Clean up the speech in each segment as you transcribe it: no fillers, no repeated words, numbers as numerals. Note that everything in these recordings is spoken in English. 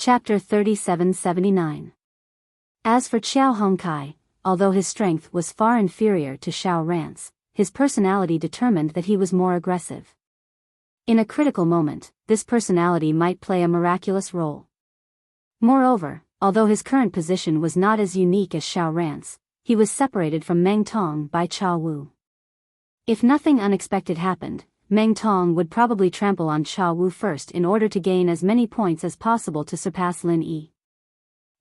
Chapter 3779. As for Xiao Hongkai, although his strength was far inferior to Xiao Ran's, his personality determined that he was more aggressive. In a critical moment, this personality might play a miraculous role. Moreover, although his current position was not as unique as Xiao Ran's, he was separated from Meng Tong by Cha Wu. If nothing unexpected happened, Meng Tong would probably trample on Cha Wu first in order to gain as many points as possible to surpass Lin Yi.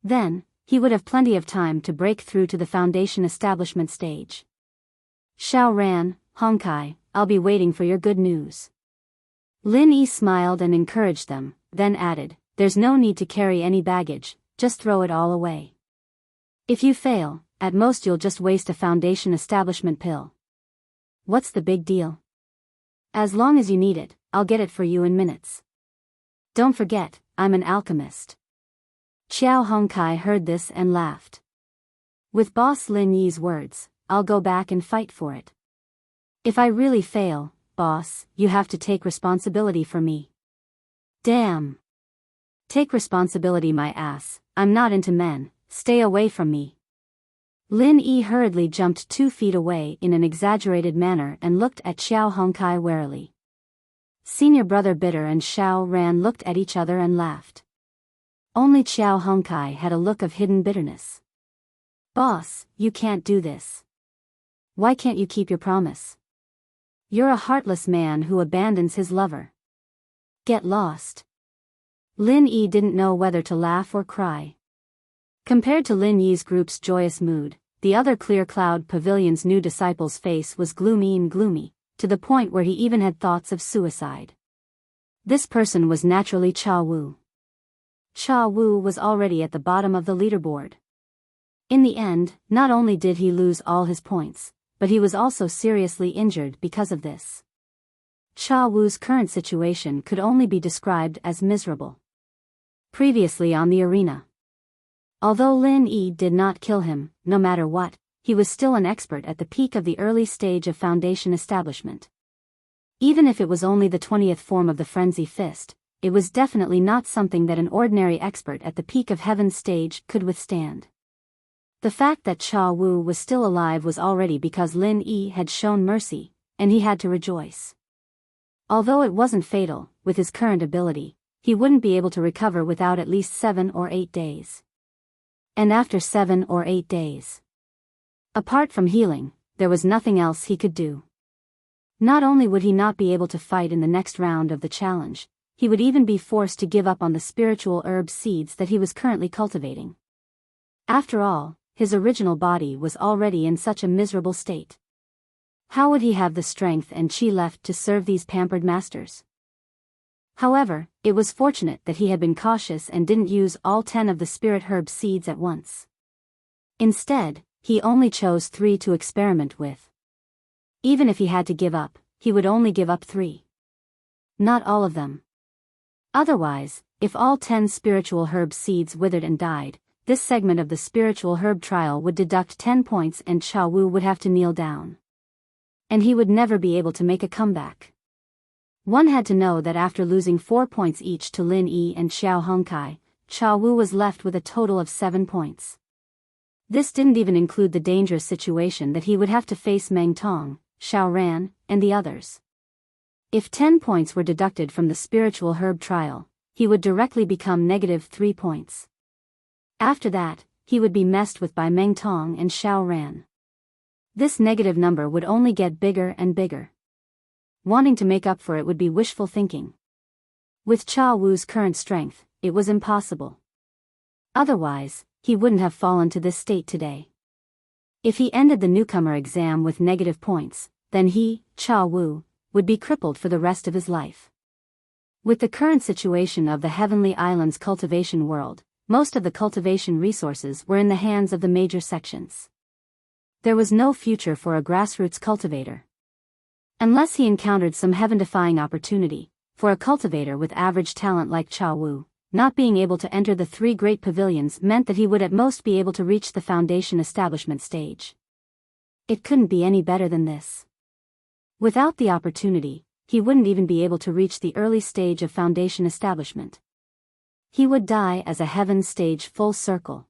Then, he would have plenty of time to break through to the foundation establishment stage. Xiao Ran, Hongkai, I'll be waiting for your good news. Lin Yi smiled and encouraged them, then added, there's no need to carry any baggage, just throw it all away. If you fail, at most you'll just waste a foundation establishment pill. What's the big deal? As long as you need it, I'll get it for you in minutes. Don't forget, I'm an alchemist. Xiao Hongkai heard this and laughed. With Boss Lin Yi's words, I'll go back and fight for it. If I really fail, boss, you have to take responsibility for me. Damn. Take responsibility my ass, I'm not into men, stay away from me. Lin Yi hurriedly jumped 2 feet away in an exaggerated manner and looked at Xiao Hongkai warily. Senior brother Bitter and Xiao Ran looked at each other and laughed. Only Xiao Hongkai had a look of hidden bitterness. Boss, you can't do this. Why can't you keep your promise? You're a heartless man who abandons his lover. Get lost. Lin Yi didn't know whether to laugh or cry. Compared to Lin Yi's group's joyous mood, the other Clear Cloud Pavilion's new disciple's face was gloomy, to the point where he even had thoughts of suicide. This person was naturally Cha Wu. Cha Wu was already at the bottom of the leaderboard. In the end, not only did he lose all his points, but he was also seriously injured because of this. Cha Wu's current situation could only be described as miserable. Previously on the arena. Although Lin Yi did not kill him, no matter what, he was still an expert at the peak of the early stage of foundation establishment. Even if it was only the 20th form of the Frenzy Fist, it was definitely not something that an ordinary expert at the peak of Heaven's stage could withstand. The fact that Cha Wu was still alive was already because Lin Yi had shown mercy, and he had to rejoice. Although it wasn't fatal, with his current ability, he wouldn't be able to recover without at least 7 or 8 days. And after 7 or 8 days. Apart from healing, there was nothing else he could do. Not only would he not be able to fight in the next round of the challenge, he would even be forced to give up on the spiritual herb seeds that he was currently cultivating. After all, his original body was already in such a miserable state. How would he have the strength and chi left to serve these pampered masters? However, it was fortunate that he had been cautious and didn't use all 10 of the spirit herb seeds at once. Instead, he only chose 3 to experiment with. Even if he had to give up, he would only give up 3. Not all of them. Otherwise, if all 10 spiritual herb seeds withered and died, this segment of the spiritual herb trial would deduct 10 points and Cha Wu would have to kneel down. And he would never be able to make a comeback. One had to know that after losing 4 points each to Lin Yi and Xiao Hongkai, Cha Wu was left with a total of 7 points. This didn't even include the dangerous situation that he would have to face Meng Tong, Xiao Ran, and the others. If 10 points were deducted from the spiritual herb trial, he would directly become -3 points. After that, he would be messed with by Meng Tong and Xiao Ran. This negative number would only get bigger and bigger. Wanting to make up for it would be wishful thinking. With Cha Wu's current strength, it was impossible. Otherwise, he wouldn't have fallen to this state today. If he ended the newcomer exam with negative points, then he, Cha Wu, would be crippled for the rest of his life. With the current situation of the Heavenly Islands cultivation world, most of the cultivation resources were in the hands of the major sections. There was no future for a grassroots cultivator. Unless he encountered some heaven-defying opportunity, for a cultivator with average talent like Cha Wu, not being able to enter the 3 great pavilions meant that he would at most be able to reach the foundation establishment stage. It couldn't be any better than this. Without the opportunity, he wouldn't even be able to reach the early stage of foundation establishment. He would die as a heaven stage full circle.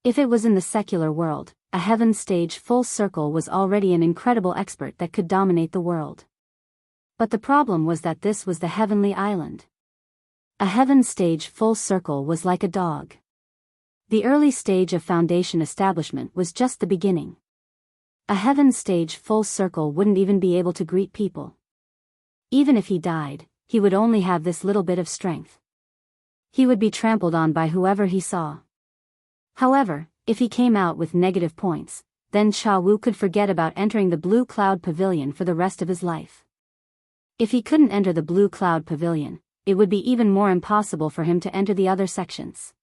If it was in the secular world, a heaven stage full circle was already an incredible expert that could dominate the world. But the problem was that this was the heavenly island. A heaven stage full circle was like a dog. The early stage of foundation establishment was just the beginning. A heaven stage full circle wouldn't even be able to greet people. Even if he died, he would only have this little bit of strength. He would be trampled on by whoever he saw. However, if he came out with negative points, then Cha Wu could forget about entering the Blue Cloud Pavilion for the rest of his life. If he couldn't enter the Blue Cloud Pavilion, it would be even more impossible for him to enter the other sections.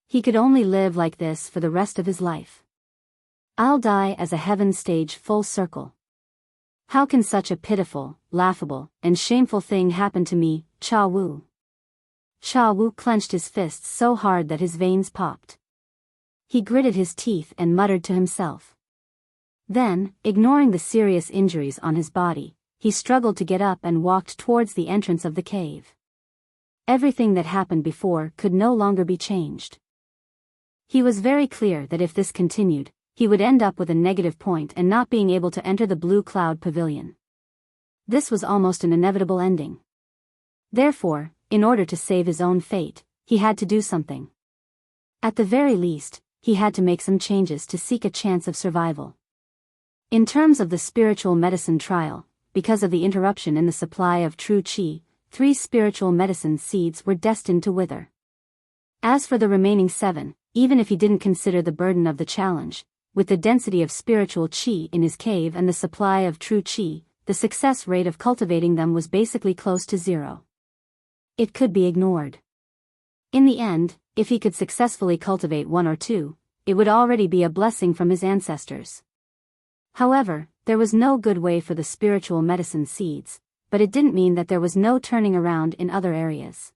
He could only live like this for the rest of his life. I'll die as a heaven stage full circle. How can such a pitiful, laughable, and shameful thing happen to me, Cha Wu? Cha Wu clenched his fists so hard that his veins popped. He gritted his teeth and muttered to himself. Then, ignoring the serious injuries on his body, he struggled to get up and walked towards the entrance of the cave. Everything that happened before could no longer be changed. He was very clear that if this continued, he would end up with a negative point and not being able to enter the Blue Cloud Pavilion. This was almost an inevitable ending. Therefore, in order to save his own fate, he had to do something. At the very least, he had to make some changes to seek a chance of survival. In terms of the spiritual medicine trial, because of the interruption in the supply of true qi, 3 spiritual medicine seeds were destined to wither. As for the remaining 7, even if he didn't consider the burden of the challenge, with the density of spiritual qi in his cave and the supply of true qi, the success rate of cultivating them was basically close to 0. It could be ignored. In the end, if he could successfully cultivate 1 or 2, it would already be a blessing from his ancestors. However, there was no good way for the spiritual medicine seeds, but it didn't mean that there was no turning around in other areas.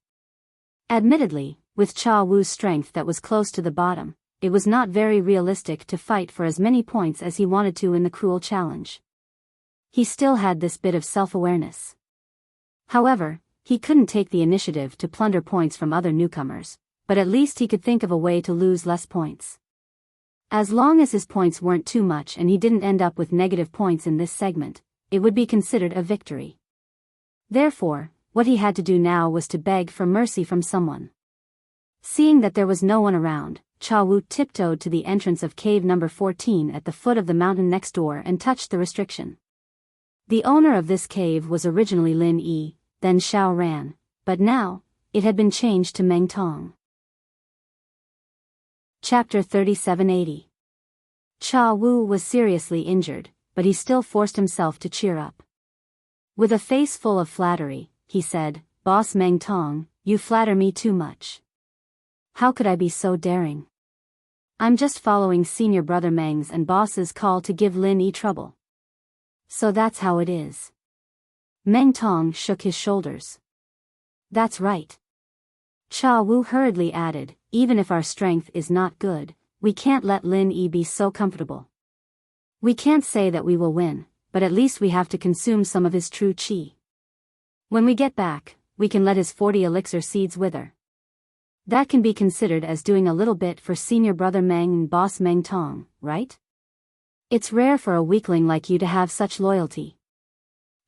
Admittedly, with Cha Wu's strength that was close to the bottom, it was not very realistic to fight for as many points as he wanted to in the cruel challenge. He still had this bit of self-awareness. However, he couldn't take the initiative to plunder points from other newcomers, but at least he could think of a way to lose less points. As long as his points weren't too much and he didn't end up with negative points in this segment, it would be considered a victory. Therefore, what he had to do now was to beg for mercy from someone. Seeing that there was no one around, Cha Wu tiptoed to the entrance of cave number 14 at the foot of the mountain next door and touched the restriction. The owner of this cave was originally Lin Yi, then Xiao Ran, but now, it had been changed to Meng Tong. Chapter 3780. Cha Wu was seriously injured, but he still forced himself to cheer up. With a face full of flattery, he said, "Boss Meng Tong, you flatter me too much. How could I be so daring? I'm just following senior brother Meng's and boss's call to give Lin Yi trouble. So that's how it is." Meng Tong shook his shoulders. "That's right." Cha Wu hurriedly added, "Even if our strength is not good, we can't let Lin Yi be so comfortable. We can't say that we will win, but at least we have to consume some of his true qi. When we get back, we can let his 40 elixir seeds wither. That can be considered as doing a little bit for senior brother Meng and boss Meng Tong, right? It's rare for a weakling like you to have such loyalty.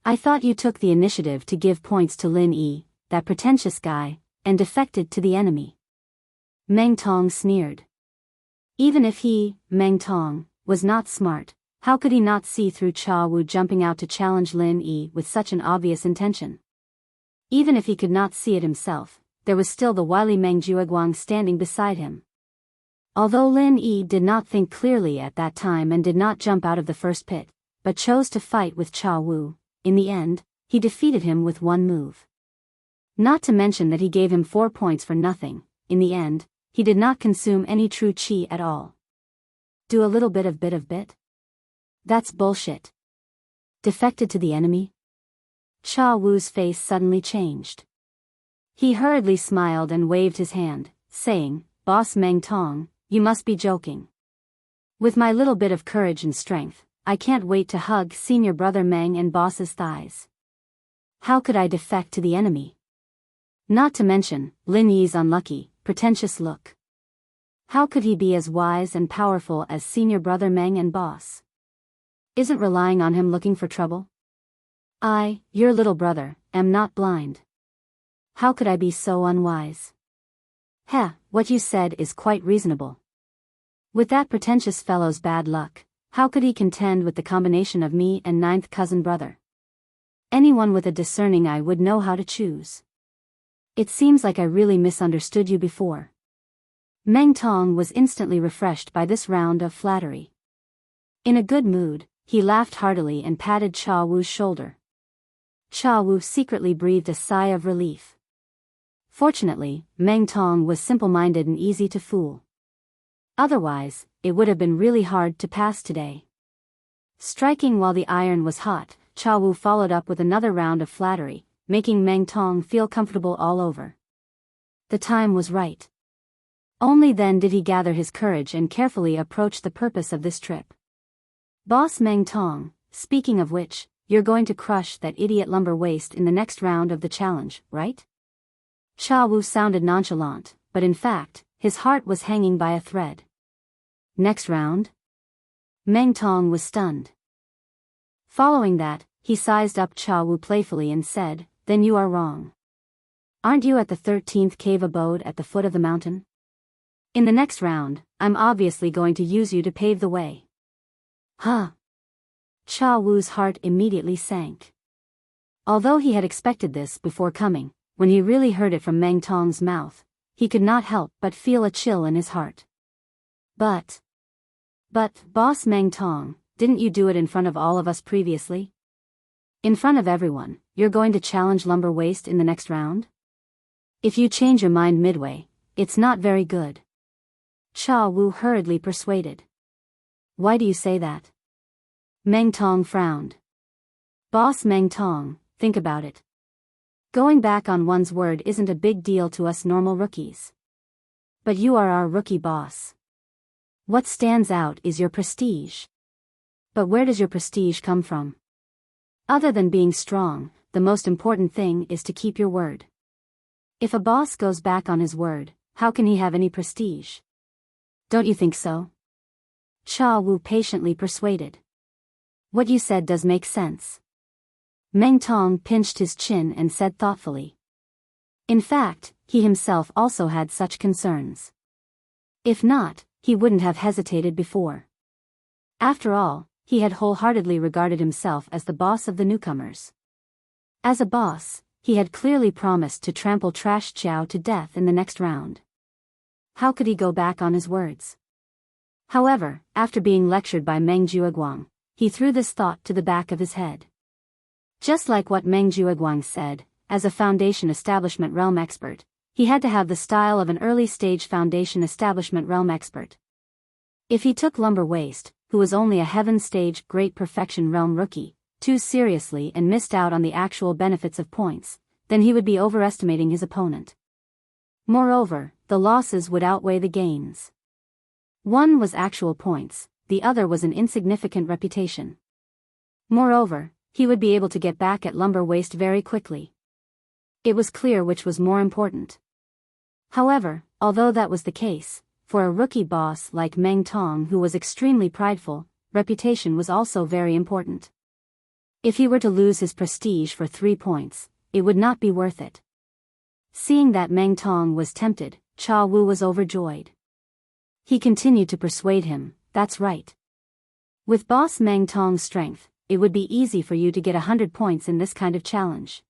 I thought you took the initiative to give points to Lin Yi, that pretentious guy, and defected to the enemy." Meng Tong sneered. Even if he, Meng Tong, was not smart, how could he not see through Cha Wu jumping out to challenge Lin Yi with such an obvious intention? Even if he could not see it himself, there was still the wily Meng Jueguang standing beside him. Although Lin Yi did not think clearly at that time and did not jump out of the first pit, but chose to fight with Cha Wu, in the end, he defeated him with 1 move. Not to mention that he gave him 4 points for nothing. In the end, he did not consume any true qi at all. Do a little bit of bit? That's bullshit. Defected to the enemy? Cha Wu's face suddenly changed. He hurriedly smiled and waved his hand, saying, "Boss Meng Tong, you must be joking. With my little bit of courage and strength, I can't wait to hug senior brother Meng and boss's thighs. How could I defect to the enemy? Not to mention Lin Yi's unlucky, pretentious look. How could he be as wise and powerful as senior brother Meng and boss? Isn't relying on him looking for trouble? I, your little brother, am not blind. How could I be so unwise? Heh, what you said is quite reasonable. With that pretentious fellow's bad luck, how could he contend with the combination of me and ninth cousin brother? Anyone with a discerning eye would know how to choose. It seems like I really misunderstood you before. Meng Tong was instantly refreshed by this round of flattery. In a good mood, he laughed heartily and patted Cha Wu's shoulder. Cha Wu secretly breathed a sigh of relief. Fortunately, Meng Tong was simple-minded and easy to fool. Otherwise, it would have been really hard to pass today. Striking while the iron was hot, Cha Wu followed up with another round of flattery, making Meng Tong feel comfortable all over. The time was right. Only then did he gather his courage and carefully approach the purpose of this trip. Boss Meng Tong, speaking of which, you're going to crush that idiot lumber waste in the next round of the challenge, right? Cha Wu sounded nonchalant, but in fact, his heart was hanging by a thread. Next round? Meng Tong was stunned. Following that, he sized up Cha Wu playfully and said, then you are wrong. Aren't you at the 13th cave abode at the foot of the mountain? In the next round, I'm obviously going to use you to pave the way. Huh? Cha Wu's heart immediately sank. Although he had expected this before coming, when he really heard it from Meng Tong's mouth, he could not help but feel a chill in his heart. But, Boss Meng Tong, didn't you do it in front of all of us previously? In front of everyone, you're going to challenge lumber waste in the next round? If you change your mind midway, it's not very good. Cha Wu hurriedly persuaded. Why do you say that? Meng Tong frowned. Boss Meng Tong, think about it. Going back on one's word isn't a big deal to us normal rookies. But you are our rookie boss. What stands out is your prestige. But where does your prestige come from? Other than being strong, the most important thing is to keep your word. If a boss goes back on his word, how can he have any prestige? Don't you think so? Cha Wu patiently persuaded. What you said does make sense. Meng Tong pinched his chin and said thoughtfully. In fact, he himself also had such concerns. If not, he wouldn't have hesitated before. After all, he had wholeheartedly regarded himself as the boss of the newcomers. As a boss, he had clearly promised to trample Trash Chow to death in the next round. How could he go back on his words? However, after being lectured by Meng Jueguang, he threw this thought to the back of his head. Just like what Meng Jueguang said, as a Foundation Establishment Realm expert, he had to have the style of an early-stage Foundation Establishment Realm expert. If he took Lumber Waste, who was only a Heaven Stage Great Perfection Realm rookie, too seriously and missed out on the actual benefits of points, then he would be overestimating his opponent. Moreover, the losses would outweigh the gains. One was actual points, the other was an insignificant reputation. Moreover, he would be able to get back at Lumber Waste very quickly. It was clear which was more important. However, although that was the case, for a rookie boss like Meng Tong who was extremely prideful, reputation was also very important. If he were to lose his prestige for 3 points, it would not be worth it. Seeing that Meng Tong was tempted, Cha Wu was overjoyed. He continued to persuade him, that's right. With Boss Meng Tong's strength, it would be easy for you to get 100 points in this kind of challenge.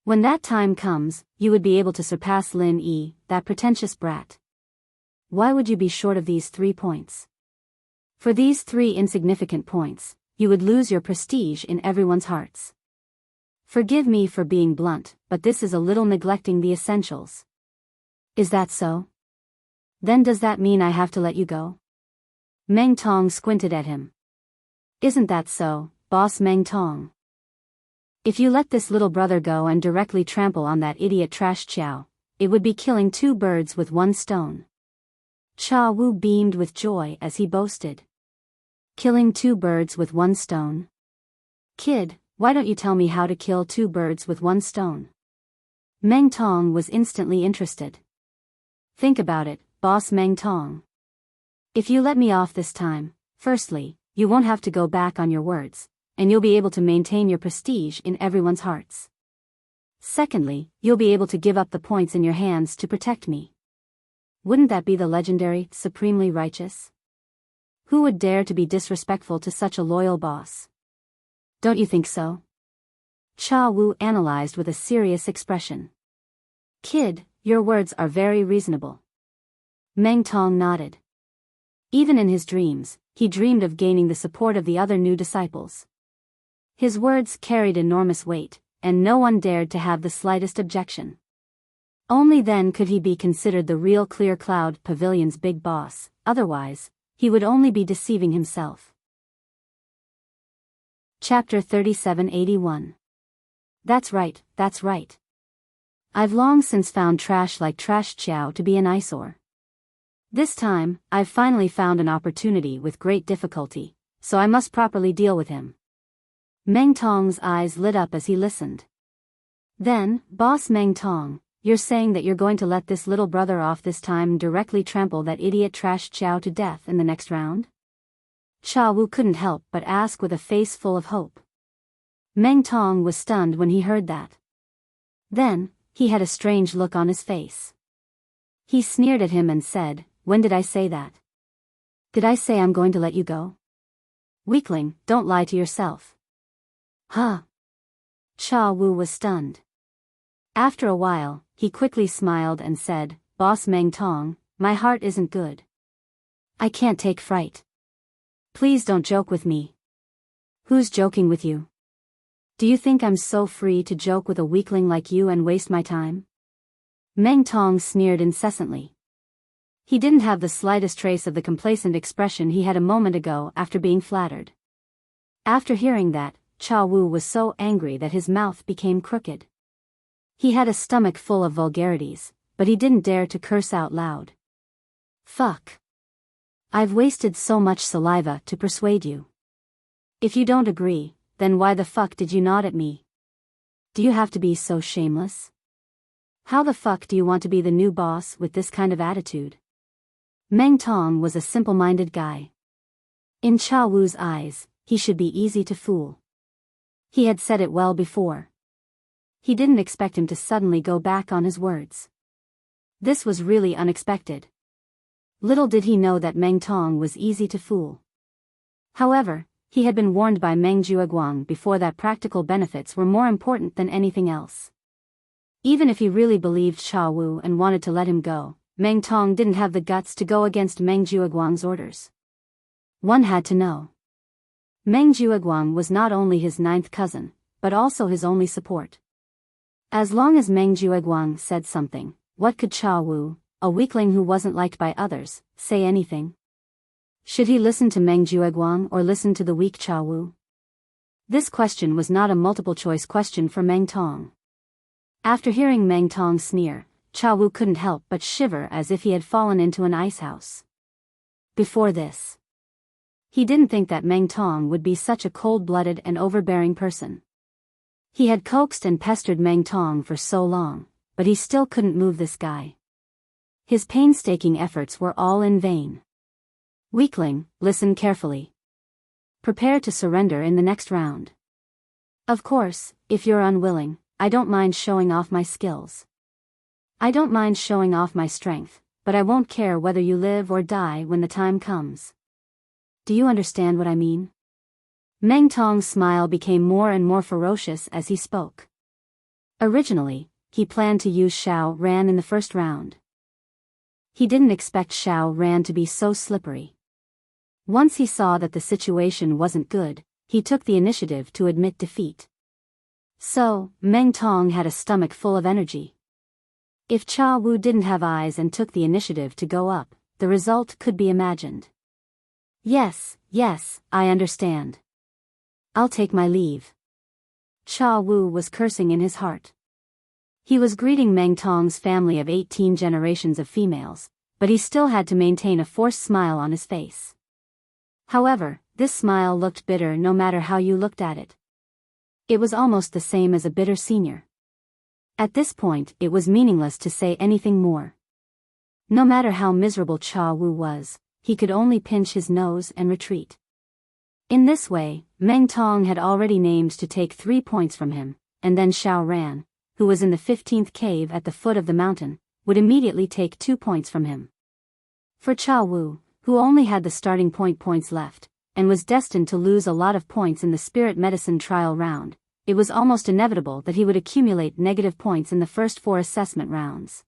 When that time comes, you would be able to surpass Lin Yi, that pretentious brat. Why would you be short of these 3 points? For these 3 insignificant points, you would lose your prestige in everyone's hearts. Forgive me for being blunt, but this is a little neglecting the essentials. Is that so? Then does that mean I have to let you go? Meng Tong squinted at him. Isn't that so, Boss Meng Tong? If you let this little brother go and directly trample on that idiot Trash Chow, it would be killing 2 birds with 1 stone. Cha Wu beamed with joy as he boasted. Killing 2 birds with 1 stone? Kid, why don't you tell me how to kill 2 birds with 1 stone? Meng Tong was instantly interested. Think about it, Boss Meng Tong. If you let me off this time, firstly, you won't have to go back on your words, and you'll be able to maintain your prestige in everyone's hearts. Secondly, you'll be able to give up the points in your hands to protect me. Wouldn't that be the legendary, supremely righteous? Who would dare to be disrespectful to such a loyal boss? Don't you think so? Cha Wu analyzed with a serious expression. Kid, your words are very reasonable. Meng Tong nodded. Even in his dreams, he dreamed of gaining the support of the other new disciples. His words carried enormous weight, and no one dared to have the slightest objection. Only then could he be considered the real Clear Cloud Pavilion's big boss, otherwise, he would only be deceiving himself. Chapter 3781. That's right, that's right. I've long since found trash like Trash Chow to be an eyesore. This time, I've finally found an opportunity with great difficulty, so I must properly deal with him. Meng Tong's eyes lit up as he listened. Then, Boss Meng Tong, you're saying that you're going to let this little brother off this time and directly trample that idiot Trash Chow to death in the next round? Cha Wu couldn't help but ask with a face full of hope. Meng Tong was stunned when he heard that. Then, he had a strange look on his face. He sneered at him and said, "When did I say that? Did I say I'm going to let you go? Weakling, don't lie to yourself." Huh? Cha Wu was stunned. After a while, he quickly smiled and said, "Boss Meng Tong, my heart isn't good. I can't take fright. Please don't joke with me." Who's joking with you? Do you think I'm so free to joke with a weakling like you and waste my time? Meng Tong sneered incessantly. He didn't have the slightest trace of the complacent expression he had a moment ago after being flattered. After hearing that, Cha Wu was so angry that his mouth became crooked. He had a stomach full of vulgarities, but he didn't dare to curse out loud. Fuck. I've wasted so much saliva to persuade you. If you don't agree, then why the fuck did you nod at me? Do you have to be so shameless? How the fuck do you want to be the new boss with this kind of attitude? Meng Tong was a simple-minded guy. In Cha Wu's eyes, he should be easy to fool. He had said it well before. He didn't expect him to suddenly go back on his words. This was really unexpected. Little did he know that Meng Tong was easy to fool. However, he had been warned by Meng Jueguang before that practical benefits were more important than anything else. Even if he really believed Cha Wu and wanted to let him go, Meng Tong didn't have the guts to go against Meng Jueguang's orders. One had to know. Meng Jueguang was not only his ninth cousin, but also his only support. As long as Meng Jueguang said something, what could Cha Wu, a weakling who wasn't liked by others, say anything? Should he listen to Meng Jueguang or listen to the weak Cha Wu? This question was not a multiple-choice question for Meng Tong. After hearing Meng Tong sneer, Cha Wu couldn't help but shiver as if he had fallen into an ice house. Before this, he didn't think that Meng Tong would be such a cold-blooded and overbearing person. He had coaxed and pestered Meng Tong for so long, but he still couldn't move this guy. His painstaking efforts were all in vain. Weakling, listen carefully. Prepare to surrender in the next round. Of course, if you're unwilling, I don't mind showing off my skills. I don't mind showing off my strength, but I won't care whether you live or die when the time comes. Do you understand what I mean? Meng Tong's smile became more and more ferocious as he spoke. Originally, he planned to use Xiao Ran in the first round. He didn't expect Xiao Ran to be so slippery. Once he saw that the situation wasn't good, he took the initiative to admit defeat. So, Meng Tong had a stomach full of energy. If Cha Wu didn't have eyes and took the initiative to go up, the result could be imagined. Yes, I understand. I'll take my leave. Cha Wu was cursing in his heart. He was greeting Meng Tong's family of 18 generations of females, but he still had to maintain a forced smile on his face. However, this smile looked bitter no matter how you looked at it. It was almost the same as a bitter senior. At this point, it was meaningless to say anything more. No matter how miserable Cha Wu was, he could only pinch his nose and retreat. In this way, Meng Tong had already named to take 3 points from him, and then Xiao Ran, who was in the 15th cave at the foot of the mountain, would immediately take 2 points from him. For Cha Wu, who only had the starting points left, and was destined to lose a lot of points in the spirit medicine trial round, it was almost inevitable that he would accumulate negative points in the first 4 assessment rounds.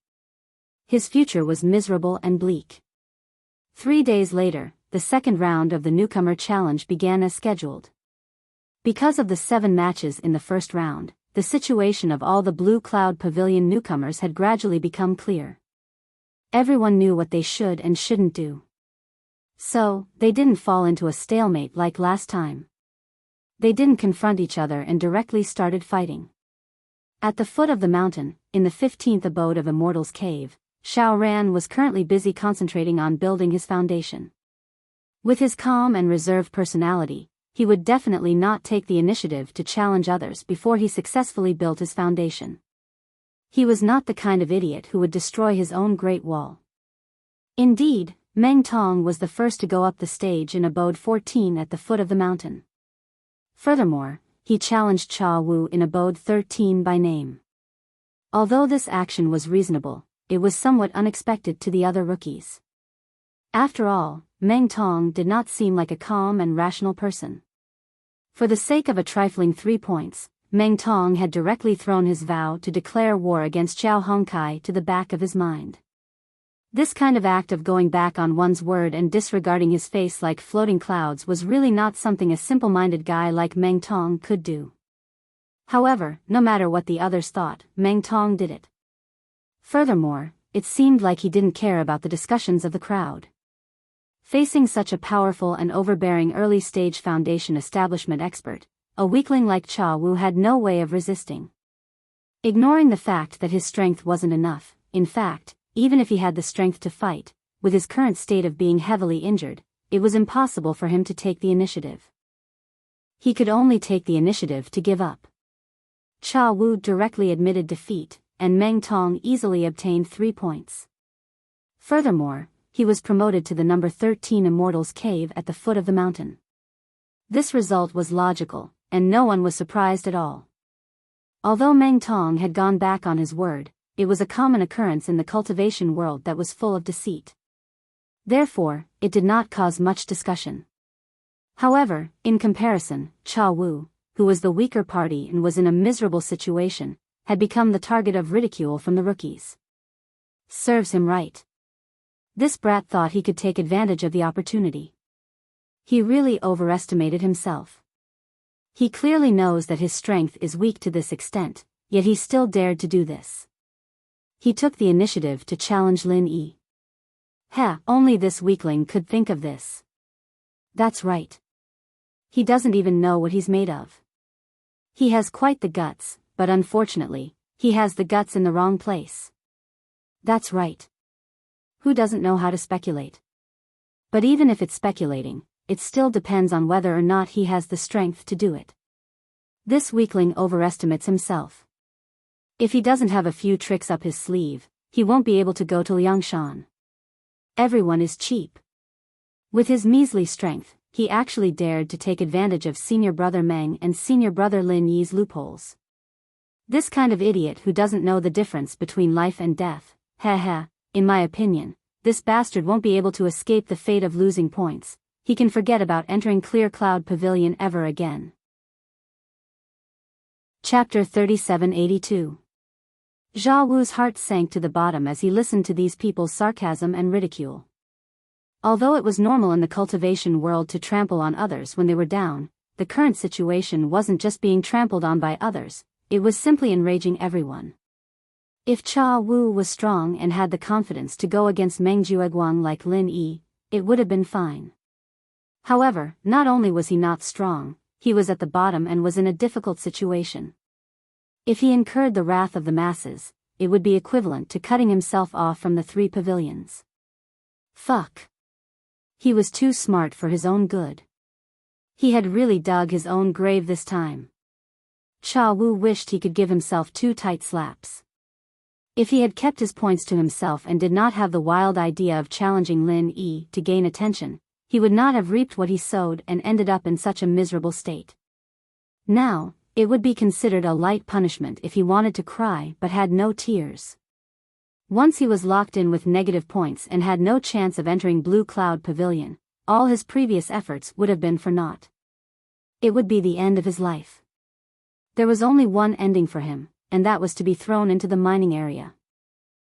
His future was miserable and bleak. 3 days later, the second round of the newcomer challenge began as scheduled. Because of the 7 matches in the first round, the situation of all the Blue Cloud Pavilion newcomers had gradually become clear. Everyone knew what they should and shouldn't do. So, they didn't fall into a stalemate like last time. They didn't confront each other and directly started fighting. At the foot of the mountain, in the 15th abode of Immortal's Cave, Xiao Ran was currently busy concentrating on building his foundation. With his calm and reserved personality, he would definitely not take the initiative to challenge others before he successfully built his foundation. He was not the kind of idiot who would destroy his own Great Wall. Indeed, Meng Tong was the first to go up the stage in Abode 14 at the foot of the mountain. Furthermore, he challenged Cha Wu in Abode 13 by name. Although this action was reasonable, it was somewhat unexpected to the other rookies. After all, Meng Tong did not seem like a calm and rational person. For the sake of a trifling 3 points, Meng Tong had directly thrown his vow to declare war against Zhao Hongkai to the back of his mind. This kind of act of going back on one's word and disregarding his face like floating clouds was really not something a simple-minded guy like Meng Tong could do. However, no matter what the others thought, Meng Tong did it. Furthermore, it seemed like he didn't care about the discussions of the crowd. Facing such a powerful and overbearing early-stage foundation establishment expert, a weakling like Cha Wu had no way of resisting. Ignoring the fact that his strength wasn't enough, in fact, even if he had the strength to fight, with his current state of being heavily injured, it was impossible for him to take the initiative. He could only take the initiative to give up. Cha Wu directly admitted defeat, and Meng Tong easily obtained 3 points. Furthermore, he was promoted to the number 13 Immortal's Cave at the foot of the mountain. This result was logical, and no one was surprised at all. Although Meng Tong had gone back on his word, it was a common occurrence in the cultivation world that was full of deceit. Therefore, it did not cause much discussion. However, in comparison, Cha Wu, who was the weaker party and was in a miserable situation, had become the target of ridicule from the rookies. Serves him right. This brat thought he could take advantage of the opportunity. He really overestimated himself. He clearly knows that his strength is weak to this extent, yet he still dared to do this. He took the initiative to challenge Lin Yi. Only this weakling could think of this. That's right. He doesn't even know what he's made of. He has quite the guts, but unfortunately, he has the guts in the wrong place. That's right. Who doesn't know how to speculate? But even if it's speculating, it still depends on whether or not he has the strength to do it. This weakling overestimates himself. If he doesn't have a few tricks up his sleeve, he won't be able to go to Liangshan. Everyone is cheap. With his measly strength, he actually dared to take advantage of senior brother Meng and senior brother Lin Yi's loopholes. This kind of idiot who doesn't know the difference between life and death, in my opinion, this bastard won't be able to escape the fate of losing points. He can forget about entering Clear Cloud Pavilion ever again. Chapter 3782. Zhao Wu's heart sank to the bottom as he listened to these people's sarcasm and ridicule. Although it was normal in the cultivation world to trample on others when they were down, the current situation wasn't just being trampled on by others, it was simply enraging everyone. If Cha Wu was strong and had the confidence to go against Meng Jueguang like Lin Yi, it would have been fine. However, not only was he not strong, he was at the bottom and was in a difficult situation. If he incurred the wrath of the masses, it would be equivalent to cutting himself off from the 3 pavilions. Fuck. He was too smart for his own good. He had really dug his own grave this time. Cha Wu wished he could give himself 2 tight slaps. If he had kept his points to himself and did not have the wild idea of challenging Lin Yi to gain attention, he would not have reaped what he sowed and ended up in such a miserable state. Now, it would be considered a light punishment if he wanted to cry but had no tears. Once he was locked in with negative points and had no chance of entering Blue Cloud Pavilion, all his previous efforts would have been for naught. It would be the end of his life. There was only one ending for him, and that was to be thrown into the mining area.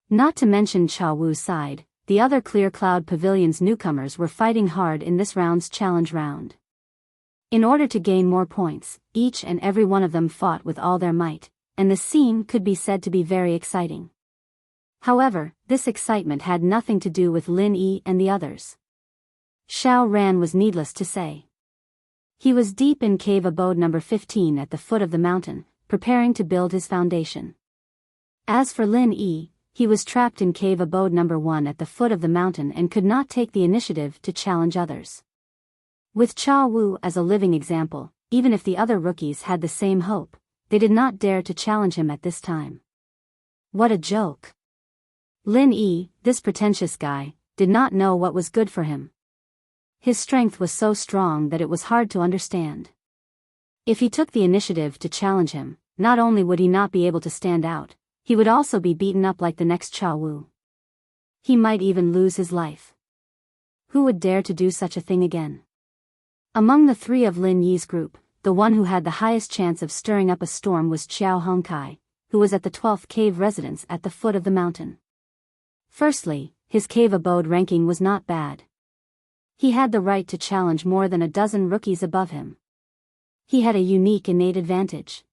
Not to mention Cha Wu's side, the other Clear Cloud Pavilion's newcomers were fighting hard in this round's challenge round. In order to gain more points, each and every one of them fought with all their might, and the scene could be said to be very exciting. However, this excitement had nothing to do with Lin Yi and the others. Xiao Ran was needless to say. He was deep in cave abode number 15 at the foot of the mountain, preparing to build his foundation. As for Lin Yi, he was trapped in cave abode number 1 at the foot of the mountain and could not take the initiative to challenge others. With Cha Wu as a living example, even if the other rookies had the same hope, they did not dare to challenge him at this time. What a joke! Lin Yi, this pretentious guy, did not know what was good for him. His strength was so strong that it was hard to understand. If he took the initiative to challenge him, not only would he not be able to stand out, he would also be beaten up like the next Cha Wu. He might even lose his life. Who would dare to do such a thing again? Among the 3 of Lin Yi's group, the one who had the highest chance of stirring up a storm was Xiao Hongkai, who was at the 12th cave residence at the foot of the mountain. Firstly, his cave abode ranking was not bad. He had the right to challenge more than a dozen rookies above him. He had a unique innate advantage.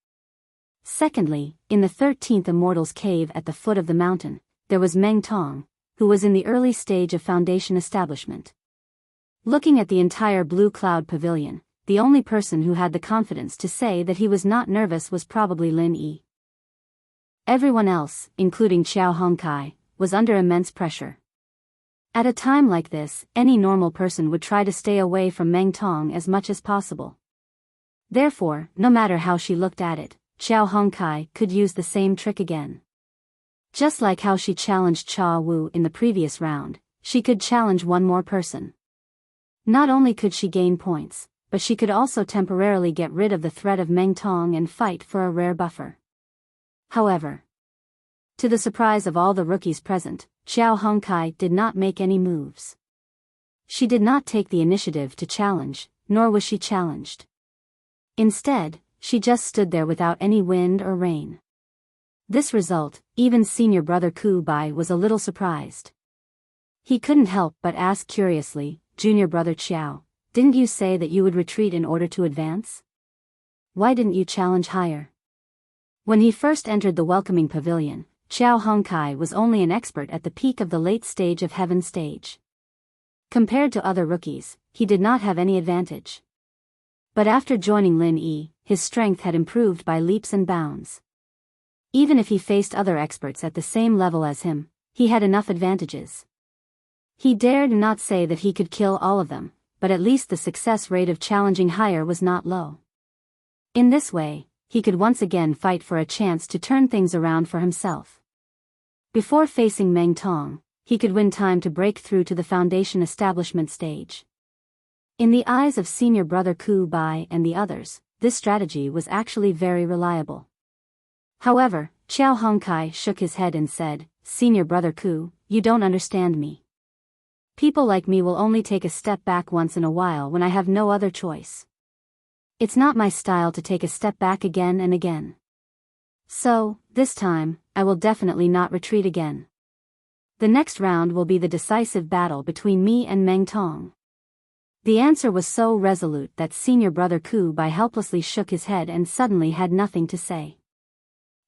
Secondly, in the 13th Immortal's cave at the foot of the mountain, there was Meng Tong, who was in the early stage of foundation establishment. Looking at the entire Blue Cloud Pavilion, the only person who had the confidence to say that he was not nervous was probably Lin Yi. Everyone else, including Xiao Hongkai, was under immense pressure. At a time like this, any normal person would try to stay away from Meng Tong as much as possible. Therefore, no matter how she looked at it, Xiao Hongkai could use the same trick again. Just like how she challenged Cha Wu in the previous round, she could challenge one more person. Not only could she gain points, but she could also temporarily get rid of the threat of Meng Tong and fight for a rare buffer. However, to the surprise of all the rookies present, Xiao Hongkai did not make any moves. She did not take the initiative to challenge, nor was she challenged. Instead, she just stood there without any wind or rain. This result, even senior brother Ku Bai was a little surprised. He couldn't help but ask curiously, "Junior brother Xiao, didn't you say that you would retreat in order to advance? Why didn't you challenge higher?" When he first entered the welcoming pavilion, Xiao Hongkai was only an expert at the peak of the late stage of Heaven stage. Compared to other rookies, he did not have any advantage. But after joining Lin Yi, his strength had improved by leaps and bounds. Even if he faced other experts at the same level as him, he had enough advantages. He dared not say that he could kill all of them, but at least the success rate of challenging higher was not low. In this way, he could once again fight for a chance to turn things around for himself. Before facing Meng Tong, he could win time to break through to the foundation establishment stage. In the eyes of senior brother Ku Bai and the others, this strategy was actually very reliable. However, Xiao Hongkai shook his head and said, "Senior brother Ku, you don't understand me. People like me will only take a step back once in a while when I have no other choice. It's not my style to take a step back again and again. So, this time, I will definitely not retreat again. The next round will be the decisive battle between me and Meng Tong." The answer was so resolute that senior brother Ku Bai helplessly shook his head and suddenly had nothing to say.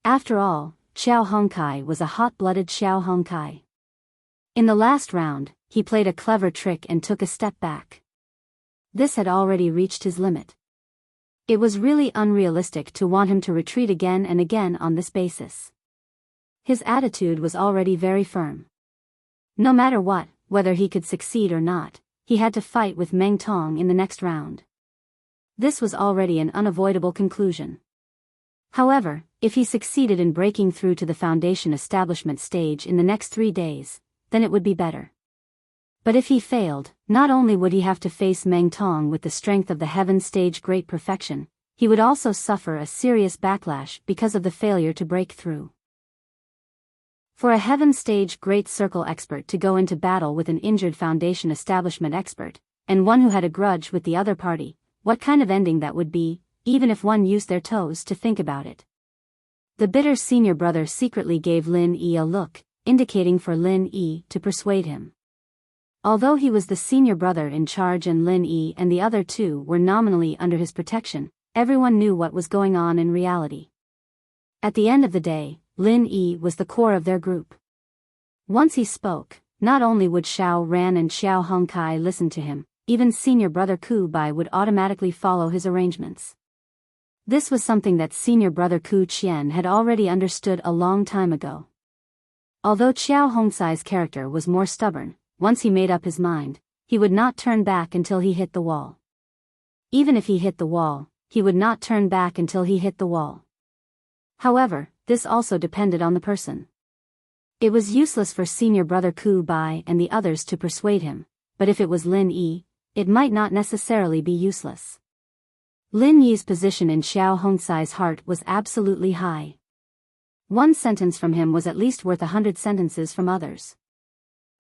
After all, Xiao Hongkai was a hot-blooded Xiao Hongkai. In the last round, he played a clever trick and took a step back. This had already reached his limit. It was really unrealistic to want him to retreat again and again on this basis. His attitude was already very firm. No matter what, whether he could succeed or not, he had to fight with Meng Tong in the next round. This was already an unavoidable conclusion. However, if he succeeded in breaking through to the foundation establishment stage in the next 3 days, then it would be better. But if he failed, not only would he have to face Meng Tong with the strength of the heaven stage great perfection, he would also suffer a serious backlash because of the failure to break through. For a heaven stage great circle expert to go into battle with an injured foundation establishment expert, and one who had a grudge with the other party, what kind of ending that would be, even if one used their toes to think about it. The bitter senior brother secretly gave Lin Yi a look, indicating for Lin Yi to persuade him. Although he was the senior brother in charge and Lin Yi and the other two were nominally under his protection, everyone knew what was going on in reality. At the end of the day, Lin Yi was the core of their group. Once he spoke, not only would Xiao Ran and Xiao Hongkai listen to him, even senior brother Ku Bai would automatically follow his arrangements. This was something that senior brother Ku Qian had already understood a long time ago. Although Xiao Hongcai's character was more stubborn, once he made up his mind, he would not turn back until he hit the wall. Even if he hit the wall, he would not turn back until he hit the wall. However, this also depended on the person. It was useless for senior brother Ku Bai and the others to persuade him, but if it was Lin Yi, it might not necessarily be useless. Lin Yi's position in Xiao Hongcai's heart was absolutely high. One sentence from him was at least worth 100 sentences from others.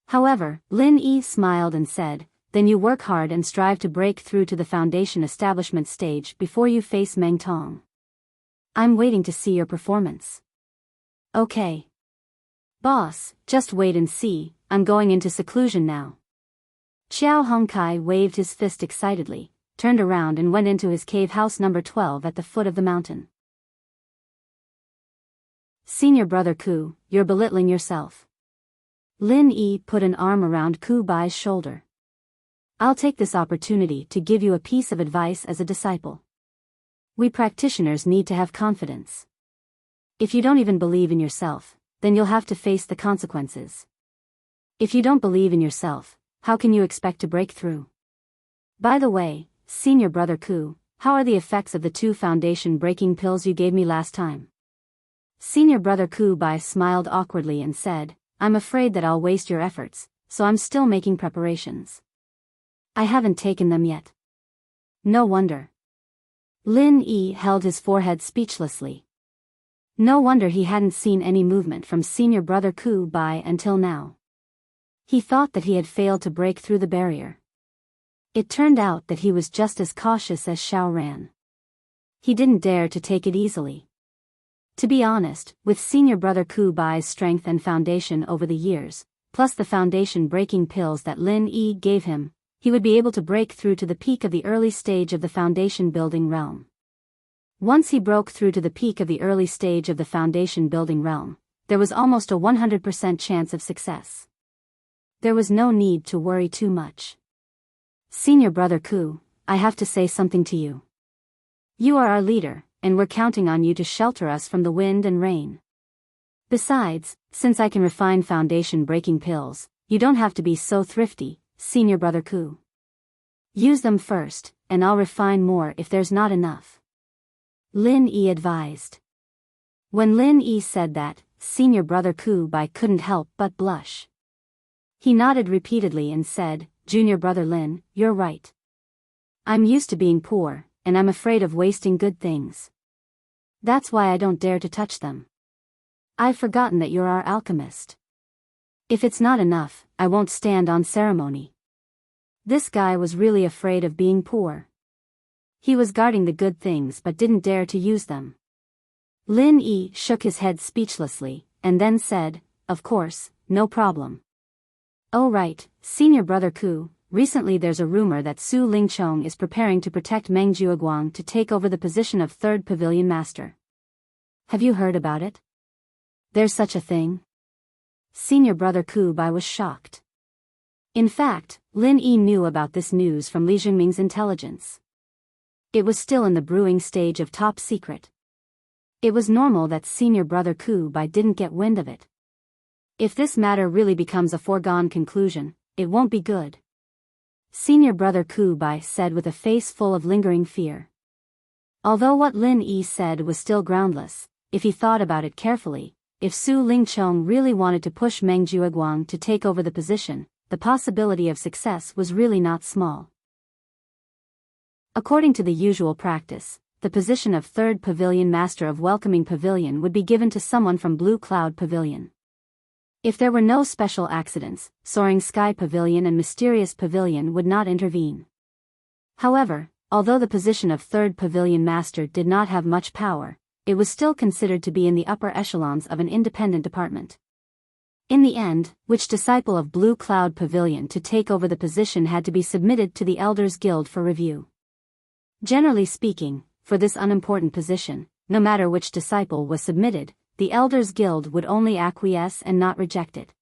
However, Lin Yi smiled and said, "Then you work hard and strive to break through to the foundation establishment stage before you face Meng Tong. I'm waiting to see your performance." "Okay. Boss, just wait and see, I'm going into seclusion now." Xiao Hongkai waved his fist excitedly, turned around and went into his cave house number 12 at the foot of the mountain. "Senior brother Ku, you're belittling yourself." Lin Yi put an arm around Ku Bai's shoulder. "I'll take this opportunity to give you a piece of advice as a disciple. We practitioners need to have confidence. If you don't even believe in yourself, then you'll have to face the consequences. If you don't believe in yourself, how can you expect to break through? By the way, senior brother Ku, how are the effects of the 2 foundation breaking pills you gave me last time?" Senior brother Ku Bai smiled awkwardly and said, "I'm afraid that I'll waste your efforts, so I'm still making preparations. I haven't taken them yet." "No wonder." Lin Yi held his forehead speechlessly. No wonder he hadn't seen any movement from senior brother Ku Bai until now. He thought that he had failed to break through the barrier. It turned out that he was just as cautious as Xiao Ran. He didn't dare to take it easily. To be honest, with senior brother Ku Bai's strength and foundation over the years, plus the foundation breaking pills that Lin Yi gave him, he would be able to break through to the peak of the early stage of the foundation building realm. Once he broke through to the peak of the early stage of the foundation building realm, there was almost a 100% chance of success. There was no need to worry too much. "Senior brother Ku, I have to say something to you. You are our leader, and we're counting on you to shelter us from the wind and rain. Besides, since I can refine foundation breaking pills, you don't have to be so thrifty, senior brother Ku. Use them first, and I'll refine more if there's not enough," Lin Yi advised. When Lin Yi said that, senior brother Ku Bai couldn't help but blush. He nodded repeatedly and said, "Junior brother Lin, you're right. I'm used to being poor, and I'm afraid of wasting good things. That's why I don't dare to touch them. I've forgotten that you're our alchemist. If it's not enough, I won't stand on ceremony." This guy was really afraid of being poor. He was guarding the good things but didn't dare to use them. Lin Yi shook his head speechlessly, and then said, "Of course, no problem. Oh right, senior brother Ku, recently there's a rumor that Su Lingchong is preparing to protect Meng Jueguang to take over the position of 3rd Pavilion Master. Have you heard about it? There's such a thing?" Senior brother Ku Bai was shocked. In fact, Lin Yi knew about this news from Li Jingming's intelligence. It was still in the brewing stage of top secret. It was normal that senior brother Ku Bai didn't get wind of it. If this matter really becomes a foregone conclusion, it won't be good. Senior brother Ku Bai said with a face full of lingering fear. Although what Lin Yi said was still groundless, if he thought about it carefully, if Su Lingchong really wanted to push Meng Jueguang to take over the position, the possibility of success was really not small. According to the usual practice, the position of Third Pavilion Master of Welcoming Pavilion would be given to someone from Blue Cloud Pavilion. If there were no special accidents, Soaring Sky Pavilion and Mysterious Pavilion would not intervene. However, although the position of Third Pavilion Master did not have much power, it was still considered to be in the upper echelons of an independent department. In the end, which disciple of Blue Cloud Pavilion to take over the position had to be submitted to the Elders Guild for review. Generally speaking, for this unimportant position, no matter which disciple was submitted, the Elders Guild would only acquiesce and not reject it.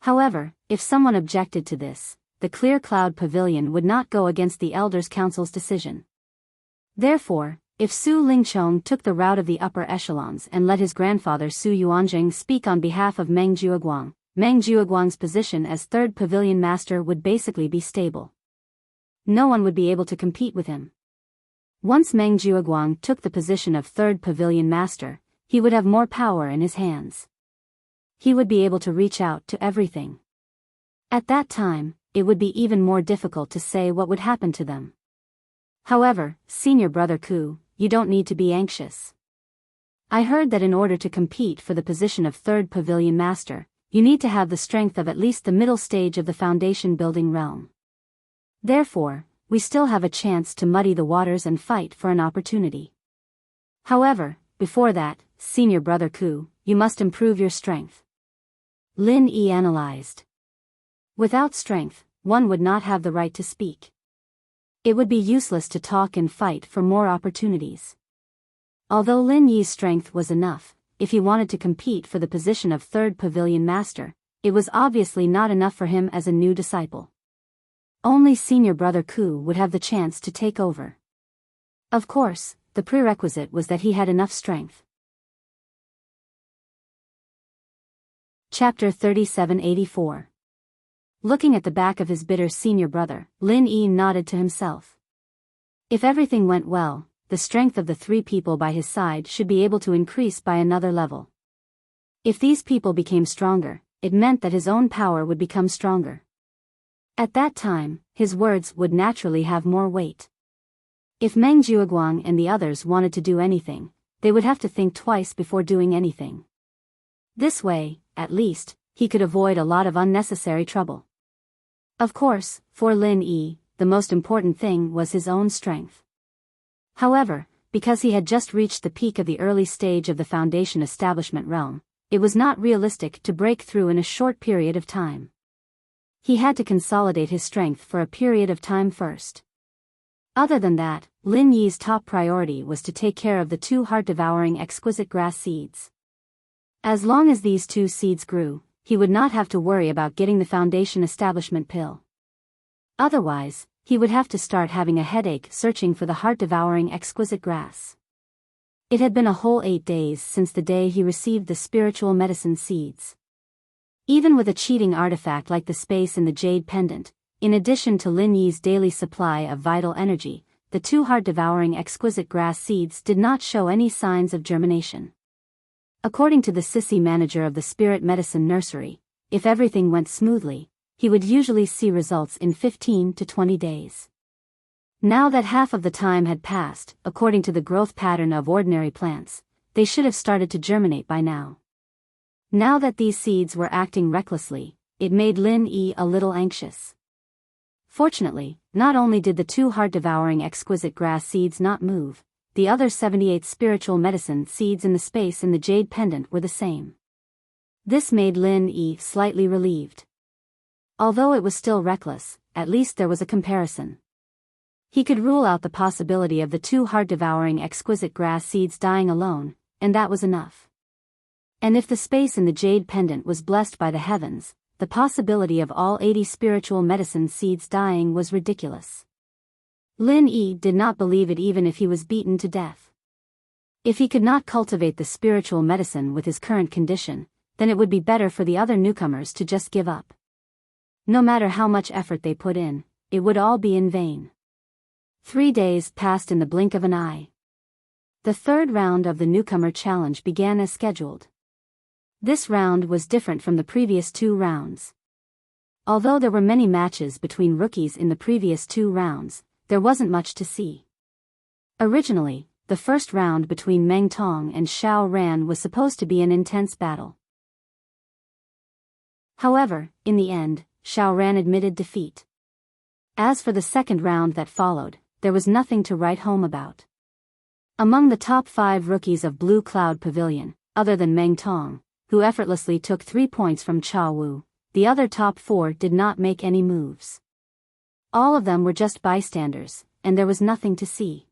However, if someone objected to this, the Clear Cloud Pavilion would not go against the Elders Council's decision. Therefore, if Su Lingchong took the route of the upper echelons and let his grandfather Su Yuanjing speak on behalf of Meng Jueguang's position as Third Pavilion Master would basically be stable. No one would be able to compete with him. Once Meng Jueguang took the position of Third Pavilion Master, he would have more power in his hands. He would be able to reach out to everything. At that time, it would be even more difficult to say what would happen to them. However, Senior Brother Ku, you don't need to be anxious. I heard that in order to compete for the position of Third Pavilion Master, you need to have the strength of at least the middle stage of the foundation building realm. Therefore, we still have a chance to muddy the waters and fight for an opportunity. However, before that, Senior Brother Ku, you must improve your strength. Lin Yi analyzed. Without strength, one would not have the right to speak. It would be useless to talk and fight for more opportunities. Although Lin Yi's strength was enough, if he wanted to compete for the position of Third Pavilion Master, it was obviously not enough for him as a new disciple. Only Senior Brother Ku would have the chance to take over. Of course, the prerequisite was that he had enough strength. Chapter 3784. Looking at the back of his bitter senior brother, Lin Yi nodded to himself. If everything went well, the strength of the three people by his side should be able to increase by another level. If these people became stronger, it meant that his own power would become stronger. At that time, his words would naturally have more weight. If Meng Jueguang and the others wanted to do anything, they would have to think twice before doing anything. This way, at least, he could avoid a lot of unnecessary trouble. Of course, for Lin Yi, the most important thing was his own strength. However, because he had just reached the peak of the early stage of the foundation establishment realm, it was not realistic to break through in a short period of time. He had to consolidate his strength for a period of time first. Other than that, Lin Yi's top priority was to take care of the two heart-devouring exquisite grass seeds. As long as these two seeds grew, he would not have to worry about getting the foundation establishment pill. Otherwise, he would have to start having a headache searching for the heart-devouring exquisite grass. It had been a whole 8 days since the day he received the spiritual medicine seeds. Even with a cheating artifact like the space in the jade pendant, in addition to Lin Yi's daily supply of vital energy, the two heart-devouring exquisite grass seeds did not show any signs of germination. According to the sissy manager of the spirit medicine nursery, if everything went smoothly, he would usually see results in 15 to 20 days. Now that half of the time had passed, according to the growth pattern of ordinary plants, they should have started to germinate by now. Now that these seeds were acting recklessly, it made Lin Yi a little anxious. Fortunately, not only did the two heart-devouring exquisite grass seeds not move, the other 78 spiritual medicine seeds in the space in the jade pendant were the same. This made Lin Yi slightly relieved. Although it was still reckless, at least there was a comparison. He could rule out the possibility of the two heart-devouring exquisite grass seeds dying alone, and that was enough. And if the space in the jade pendant was blessed by the heavens, the possibility of all 80 spiritual medicine seeds dying was ridiculous. Lin Yi did not believe it even if he was beaten to death. If he could not cultivate the spiritual medicine with his current condition, then it would be better for the other newcomers to just give up. No matter how much effort they put in, it would all be in vain. 3 days passed in the blink of an eye. The third round of the newcomer challenge began as scheduled. This round was different from the previous 2 rounds. Although there were many matches between rookies in the previous 2 rounds, there wasn't much to see. Originally, the first round between Meng Tong and Xiao Ran was supposed to be an intense battle. However, in the end, Xiao Ran admitted defeat. As for the second round that followed, there was nothing to write home about. Among the top 5 rookies of Blue Cloud Pavilion, other than Meng Tong, who effortlessly took 3 points from Cha Wu, the other top 4 did not make any moves. All of them were just bystanders, and there was nothing to see.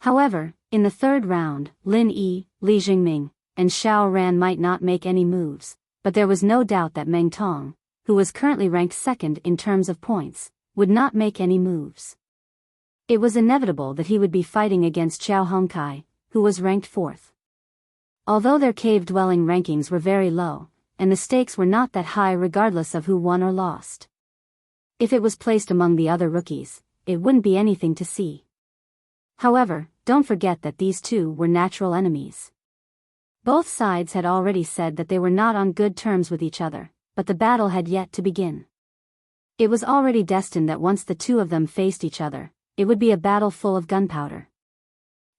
However, in the third round, Lin Yi, Li Jingming, and Xiao Ran might not make any moves, but there was no doubt that Meng Tong, who was currently ranked second in terms of points, would not make any moves. It was inevitable that he would be fighting against Xiao Hongkai, who was ranked 4th. Although their cave-dwelling rankings were very low, and the stakes were not that high regardless of who won or lost. If it was placed among the other rookies, it wouldn't be anything to see. However, don't forget that these 2 were natural enemies. Both sides had already said that they were not on good terms with each other, but the battle had yet to begin. It was already destined that once the 2 of them faced each other, it would be a battle full of gunpowder.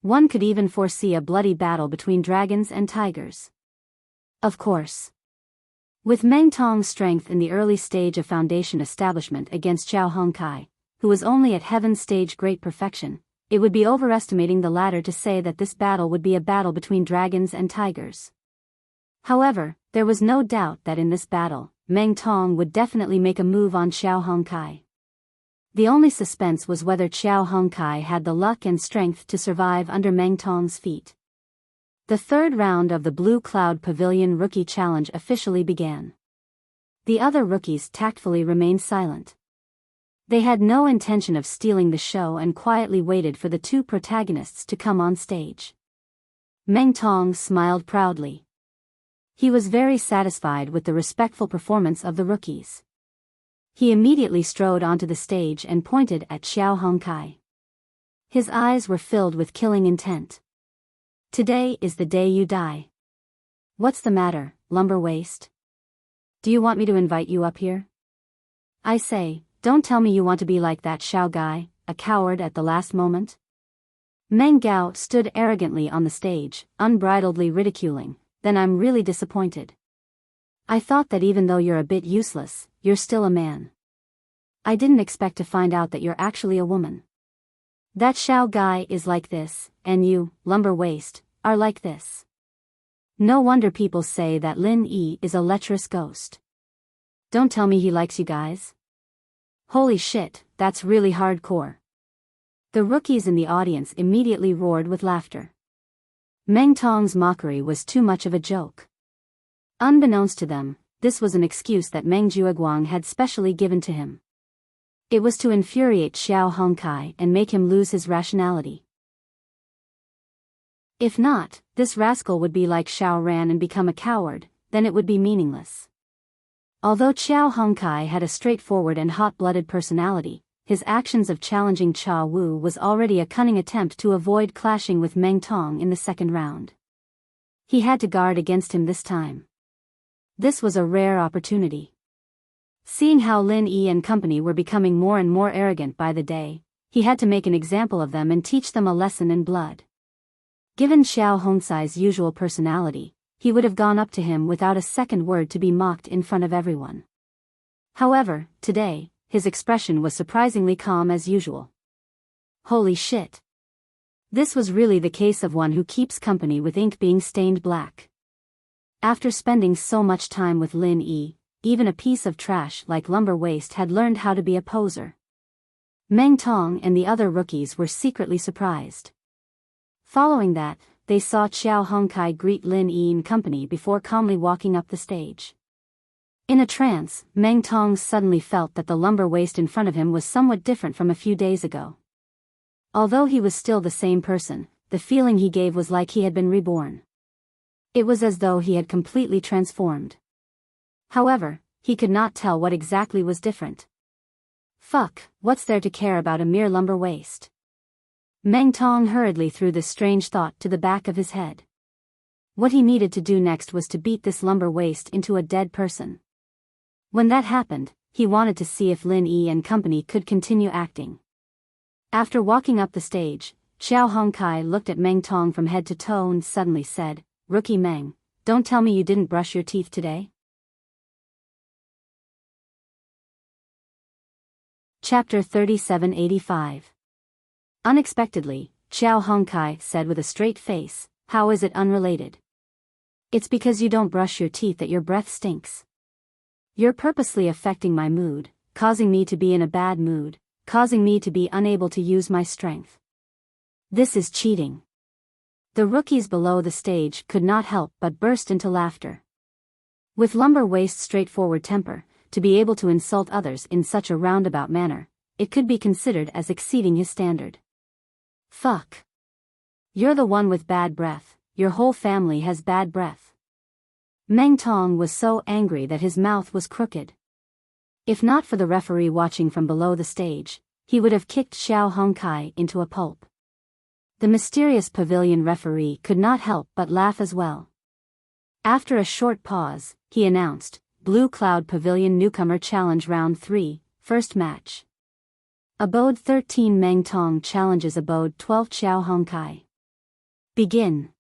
One could even foresee a bloody battle between dragons and tigers. Of course. With Meng Tong's strength in the early stage of foundation establishment against Xiao Hongkai, who was only at heaven stage great perfection, it would be overestimating the latter to say that this battle would be a battle between dragons and tigers. However, there was no doubt that in this battle, Meng Tong would definitely make a move on Xiao Hongkai. The only suspense was whether Xiao Hongkai had the luck and strength to survive under Meng Tong's feet. The third round of the Blue Cloud Pavilion Rookie Challenge officially began. The other rookies tactfully remained silent. They had no intention of stealing the show and quietly waited for the 2 protagonists to come on stage. Meng Tong smiled proudly. He was very satisfied with the respectful performance of the rookies. He immediately strode onto the stage and pointed at Xiao Hongkai. His eyes were filled with killing intent. Today is the day you die. What's the matter, lumber waist? Do you want me to invite you up here? I say, don't tell me you want to be like that Xiao guy, a coward at the last moment. Meng Gao stood arrogantly on the stage, unbridledly ridiculing. Then I'm really disappointed. I thought that even though you're a bit useless, you're still a man. I didn't expect to find out that you're actually a woman. That Xiao guy is like this, and you, lumber waist, are like this. No wonder people say that Lin Yi is a lecherous ghost. Don't tell me he likes you guys. Holy shit, that's really hardcore. The rookies in the audience immediately roared with laughter. Meng Tong's mockery was too much of a joke. Unbeknownst to them, this was an excuse that Meng Jueguang had specially given to him. It was to infuriate Xiao Hongkai and make him lose his rationality. If not, this rascal would be like Xiao Ran and become a coward, then it would be meaningless. Although Xiao Hongkai had a straightforward and hot-blooded personality, his actions of challenging Cha Wu was already a cunning attempt to avoid clashing with Meng Tong in the second round. He had to guard against him this time. This was a rare opportunity. Seeing how Lin Yi and company were becoming more and more arrogant by the day, he had to make an example of them and teach them a lesson in blood. Given Xiao Hongkai's usual personality, he would have gone up to him without a second word to be mocked in front of everyone. However, today, his expression was surprisingly calm as usual. Holy shit. This was really the case of one who keeps company with ink being stained black. After spending so much time with Lin Yi, even a piece of trash like Lumber Waist had learned how to be a poser. Meng Tong and the other rookies were secretly surprised. Following that, they saw Xiao Hongkai greet Lin Yi and company before calmly walking up the stage. In a trance, Meng Tong suddenly felt that the lumber waist in front of him was somewhat different from a few days ago. Although he was still the same person, the feeling he gave was like he had been reborn. It was as though he had completely transformed. However, he could not tell what exactly was different. Fuck, what's there to care about a mere lumber waist? Meng Tong hurriedly threw this strange thought to the back of his head. What he needed to do next was to beat this lumber waste into a dead person. When that happened, he wanted to see if Lin Yi and company could continue acting. After walking up the stage, Xiao Hongkai looked at Meng Tong from head to toe and suddenly said, "Rookie Meng, don't tell me you didn't brush your teeth today?" Chapter 3785. Unexpectedly, Xiao Hongkai said with a straight face, "How is it unrelated? It's because you don't brush your teeth that your breath stinks. You're purposely affecting my mood, causing me to be in a bad mood, causing me to be unable to use my strength. This is cheating." The rookies below the stage could not help but burst into laughter. With lumber waist's straightforward temper, to be able to insult others in such a roundabout manner, it could be considered as exceeding his standard. "Fuck. You're the one with bad breath, your whole family has bad breath." Meng Tong was so angry that his mouth was crooked. If not for the referee watching from below the stage, he would have kicked Xiao Hongkai into a pulp. The mysterious pavilion referee could not help but laugh as well. After a short pause, he announced, "Blue Cloud Pavilion Newcomer Challenge Round 3, First Match. Abode 13 Meng Tong challenges Abode 12 Xiao Hongkai. Begin."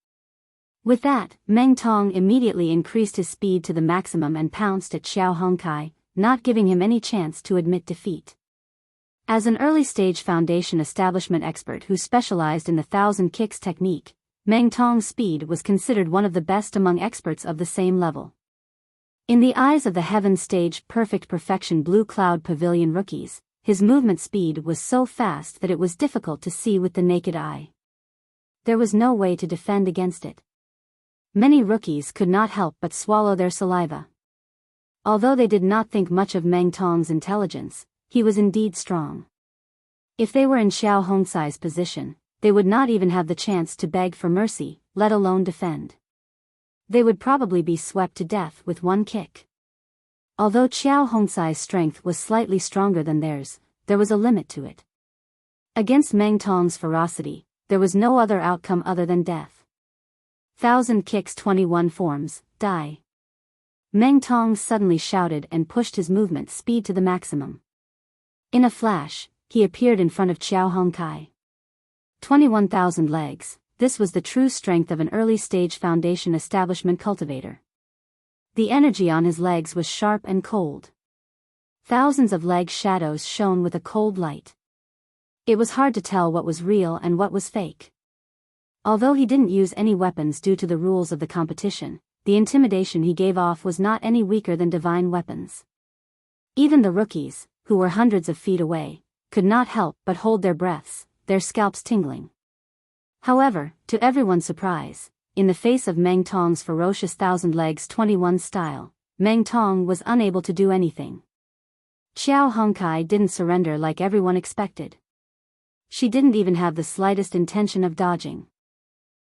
With that, Meng Tong immediately increased his speed to the maximum and pounced at Xiao Hongkai, not giving him any chance to admit defeat. As an early-stage foundation establishment expert who specialized in the 1,000 kicks technique, Meng Tong's speed was considered one of the best among experts of the same level. In the eyes of the Heaven Stage Perfect Perfection Blue Cloud Pavilion rookies, his movement speed was so fast that it was difficult to see with the naked eye. There was no way to defend against it. Many rookies could not help but swallow their saliva. Although they did not think much of Meng Tong's intelligence, he was indeed strong. If they were in Xiao Hongcai's position, they would not even have the chance to beg for mercy, let alone defend. They would probably be swept to death with one kick. Although Xiao Hongcai's strength was slightly stronger than theirs, there was a limit to it. Against Meng Tong's ferocity, there was no other outcome other than death. 1,000 kicks 21 forms, die. Meng Tong suddenly shouted and pushed his movement speed to the maximum. In a flash, he appeared in front of Xiao Hongkai. 21,000 legs, this was the true strength of an early-stage foundation establishment cultivator. The energy on his legs was sharp and cold. Thousands of leg shadows shone with a cold light. It was hard to tell what was real and what was fake. Although he didn't use any weapons due to the rules of the competition, the intimidation he gave off was not any weaker than divine weapons. Even the rookies, who were hundreds of feet away, could not help but hold their breaths, their scalps tingling. However, to everyone's surprise, in the face of Meng Tong's ferocious 1,000 legs 21 style, Meng Tong was unable to do anything. Xiao Hongkai didn't surrender like everyone expected. She didn't even have the slightest intention of dodging.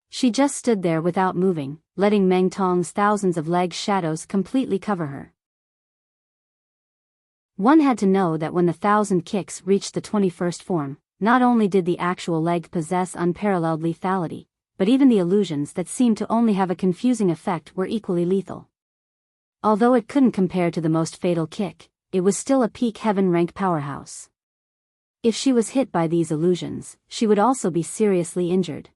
She just stood there without moving, letting Meng Tong's thousands of leg shadows completely cover her. One had to know that when the 1,000 kicks reached the 21st form, not only did the actual leg possess unparalleled lethality, but even the illusions that seemed to only have a confusing effect were equally lethal. Although it couldn't compare to the most fatal kick, it was still a peak heaven rank powerhouse. If she was hit by these illusions, she would also be seriously injured.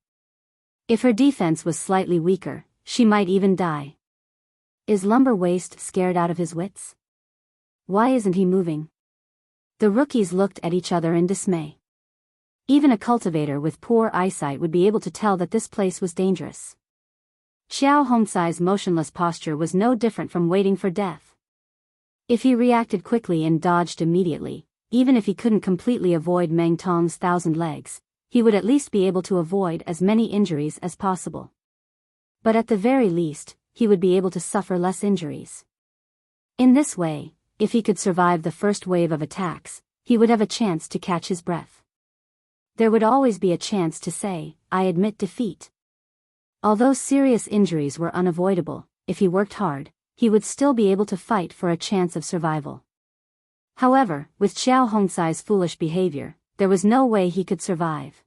If her defense was slightly weaker, she might even die. Is Lumber Waist scared out of his wits? Why isn't he moving? The rookies looked at each other in dismay. Even a cultivator with poor eyesight would be able to tell that this place was dangerous. Xiao Hongcai's motionless posture was no different from waiting for death. If he reacted quickly and dodged immediately, even if he couldn't completely avoid Meng Tong's 1,000 legs, he would at least be able to avoid as many injuries as possible. But at the very least, he would be able to suffer less injuries. In this way, if he could survive the first wave of attacks, he would have a chance to catch his breath. There would always be a chance to say, "I admit defeat." Although serious injuries were unavoidable, if he worked hard, he would still be able to fight for a chance of survival. However, with Xiao Hongcai's foolish behavior, there was no way he could survive.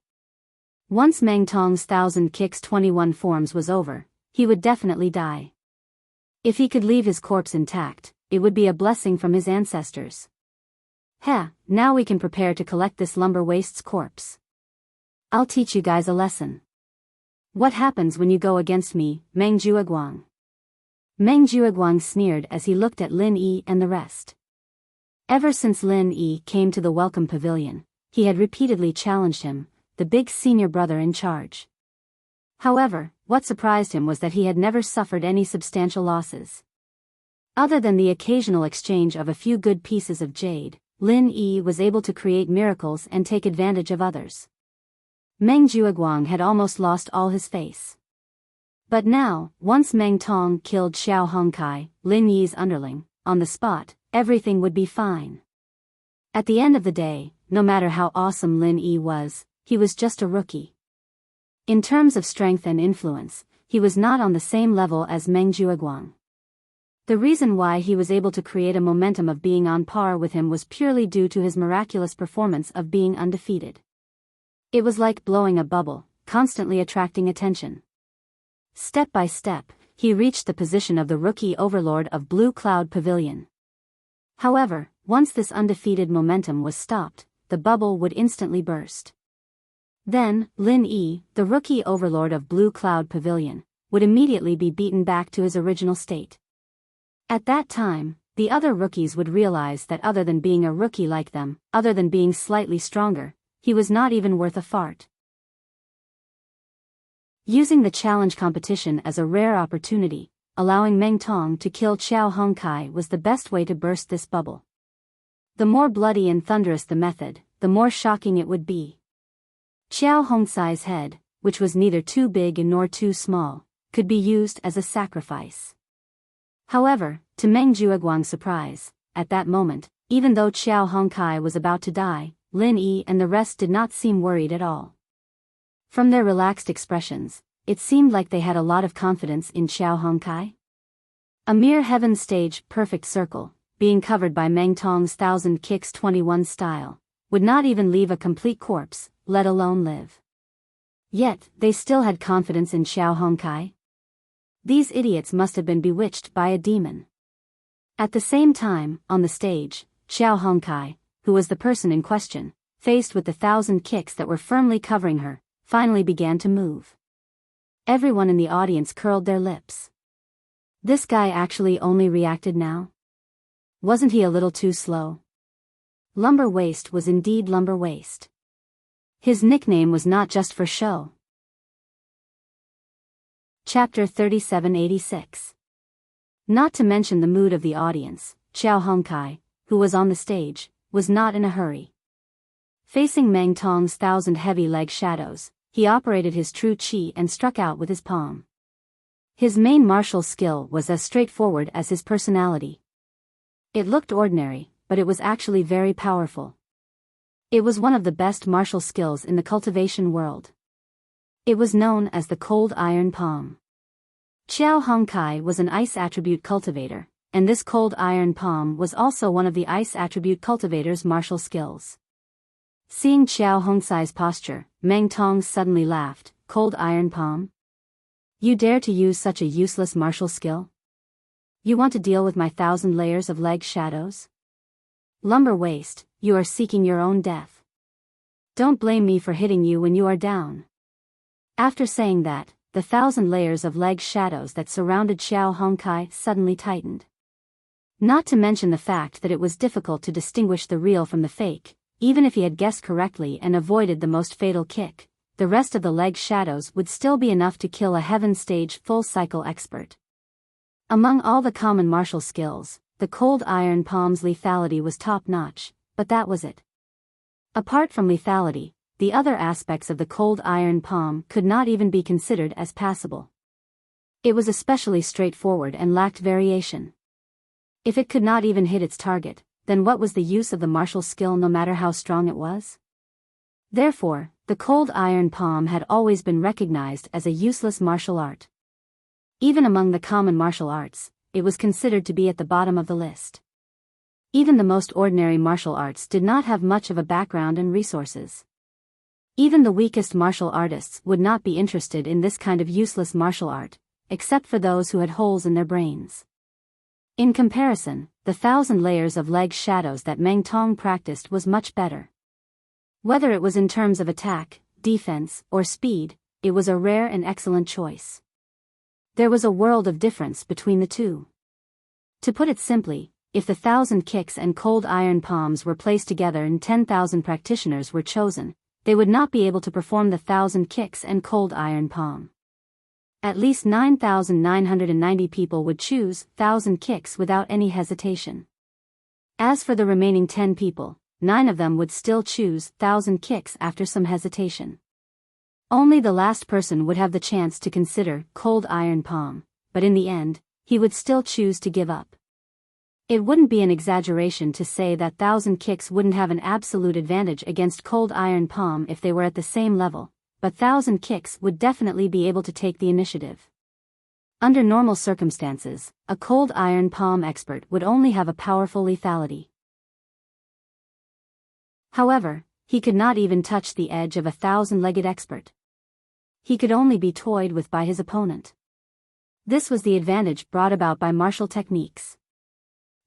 Once Meng Tong's 1000 kicks 21 forms was over, he would definitely die. If he could leave his corpse intact, it would be a blessing from his ancestors. Now we can prepare to collect this lumber waste's corpse. I'll teach you guys a lesson. What happens when you go against me, Meng Jueguang? Meng Jueguang sneered as he looked at Lin Yi and the rest. Ever since Lin Yi came to the welcome pavilion, he had repeatedly challenged him, the big senior brother in charge. However, what surprised him was that he had never suffered any substantial losses. Other than the occasional exchange of a few good pieces of jade, Lin Yi was able to create miracles and take advantage of others. Meng Jueguang had almost lost all his face. But now, once Meng Tong killed Xiao Hongkai, Lin Yi's underling, on the spot, everything would be fine. At the end of the day, no matter how awesome Lin Yi was, he was just a rookie. In terms of strength and influence, he was not on the same level as Meng Jueguang. The reason why he was able to create a momentum of being on par with him was purely due to his miraculous performance of being undefeated. It was like blowing a bubble, constantly attracting attention. Step by step, he reached the position of the rookie overlord of Blue Cloud Pavilion. However, once this undefeated momentum was stopped, the bubble would instantly burst. Then, Lin Yi, the rookie overlord of Blue Cloud Pavilion, would immediately be beaten back to his original state. At that time, the other rookies would realize that other than being a rookie like them, other than being slightly stronger, he was not even worth a fart. Using the challenge competition as a rare opportunity, allowing Meng Tong to kill Xiao Hongkai was the best way to burst this bubble. The more bloody and thunderous the method, the more shocking it would be. Xiao Hongkai's head, which was neither too big nor too small, could be used as a sacrifice. However, to Meng Jueguang's surprise, at that moment, even though Xiao Hongkai was about to die, Lin Yi and the rest did not seem worried at all. From their relaxed expressions, it seemed like they had a lot of confidence in Xiao Hongkai. A mere heaven stage perfect circle, being covered by Meng Tong's 1000 kicks 21 style, would not even leave a complete corpse, let alone live. Yet, they still had confidence in Xiao Hongkai. These idiots must have been bewitched by a demon. At the same time, on the stage, Xiao Hongkai, who was the person in question, faced with the 1000 kicks that were firmly covering her, finally began to move. Everyone in the audience curled their lips. This guy actually only reacted now? Wasn't he a little too slow? Lumber Waste was indeed Lumber Waste. His nickname was not just for show. Chapter 3786. Not to mention the mood of the audience, Xiao Hongkai, who was on the stage, was not in a hurry. Facing Meng Tong's 1000 heavy leg shadows, he operated his true chi and struck out with his palm. His main martial skill was as straightforward as his personality. It looked ordinary, but it was actually very powerful. It was one of the best martial skills in the cultivation world. It was known as the Cold Iron Palm. Xiao Hongkai was an ice attribute cultivator, and this Cold Iron Palm was also one of the ice attribute cultivator's martial skills. Seeing Xiao Hongkai's posture, Meng Tong suddenly laughed. Cold Iron Palm? You dare to use such a useless martial skill? You want to deal with my 1000 layers of leg shadows? Lumber Waste, you are seeking your own death. Don't blame me for hitting you when you are down. After saying that, the 1000 layers of leg shadows that surrounded Xiao Hongkai suddenly tightened. Not to mention the fact that it was difficult to distinguish the real from the fake, even if he had guessed correctly and avoided the most fatal kick, the rest of the leg shadows would still be enough to kill a heaven stage full cycle expert. Among all the common martial skills, the Cold Iron Palm's lethality was top-notch, but that was it. Apart from lethality, the other aspects of the Cold Iron Palm could not even be considered as passable. It was especially straightforward and lacked variation. If it could not even hit its target, then what was the use of the martial skill no matter how strong it was? Therefore, the Cold Iron Palm had always been recognized as a useless martial art. Even among the common martial arts, it was considered to be at the bottom of the list. Even the most ordinary martial arts did not have much of a background and resources. Even the weakest martial artists would not be interested in this kind of useless martial art, except for those who had holes in their brains. In comparison, the 1,000 layers of leg shadows that Meng Tong practiced was much better. Whether it was in terms of attack, defense, or speed, it was a rare and excellent choice. There was a world of difference between the two. To put it simply, if the 1,000 kicks and cold iron palms were placed together and 10,000 practitioners were chosen, they would not be able to perform the 1,000 kicks and cold iron palm. At least 9,990 people would choose 1,000 kicks without any hesitation. As for the remaining 10 people, 9 of them would still choose 1,000 kicks after some hesitation. Only the last person would have the chance to consider cold iron palm, but in the end, he would still choose to give up. It wouldn't be an exaggeration to say that 1,000 kicks wouldn't have an absolute advantage against cold iron palm if they were at the same level, but 1,000 kicks would definitely be able to take the initiative. Under normal circumstances, a cold iron palm expert would only have a powerful lethality. However, he could not even touch the edge of a 1,000-legged expert. He could only be toyed with by his opponent. This was the advantage brought about by martial techniques.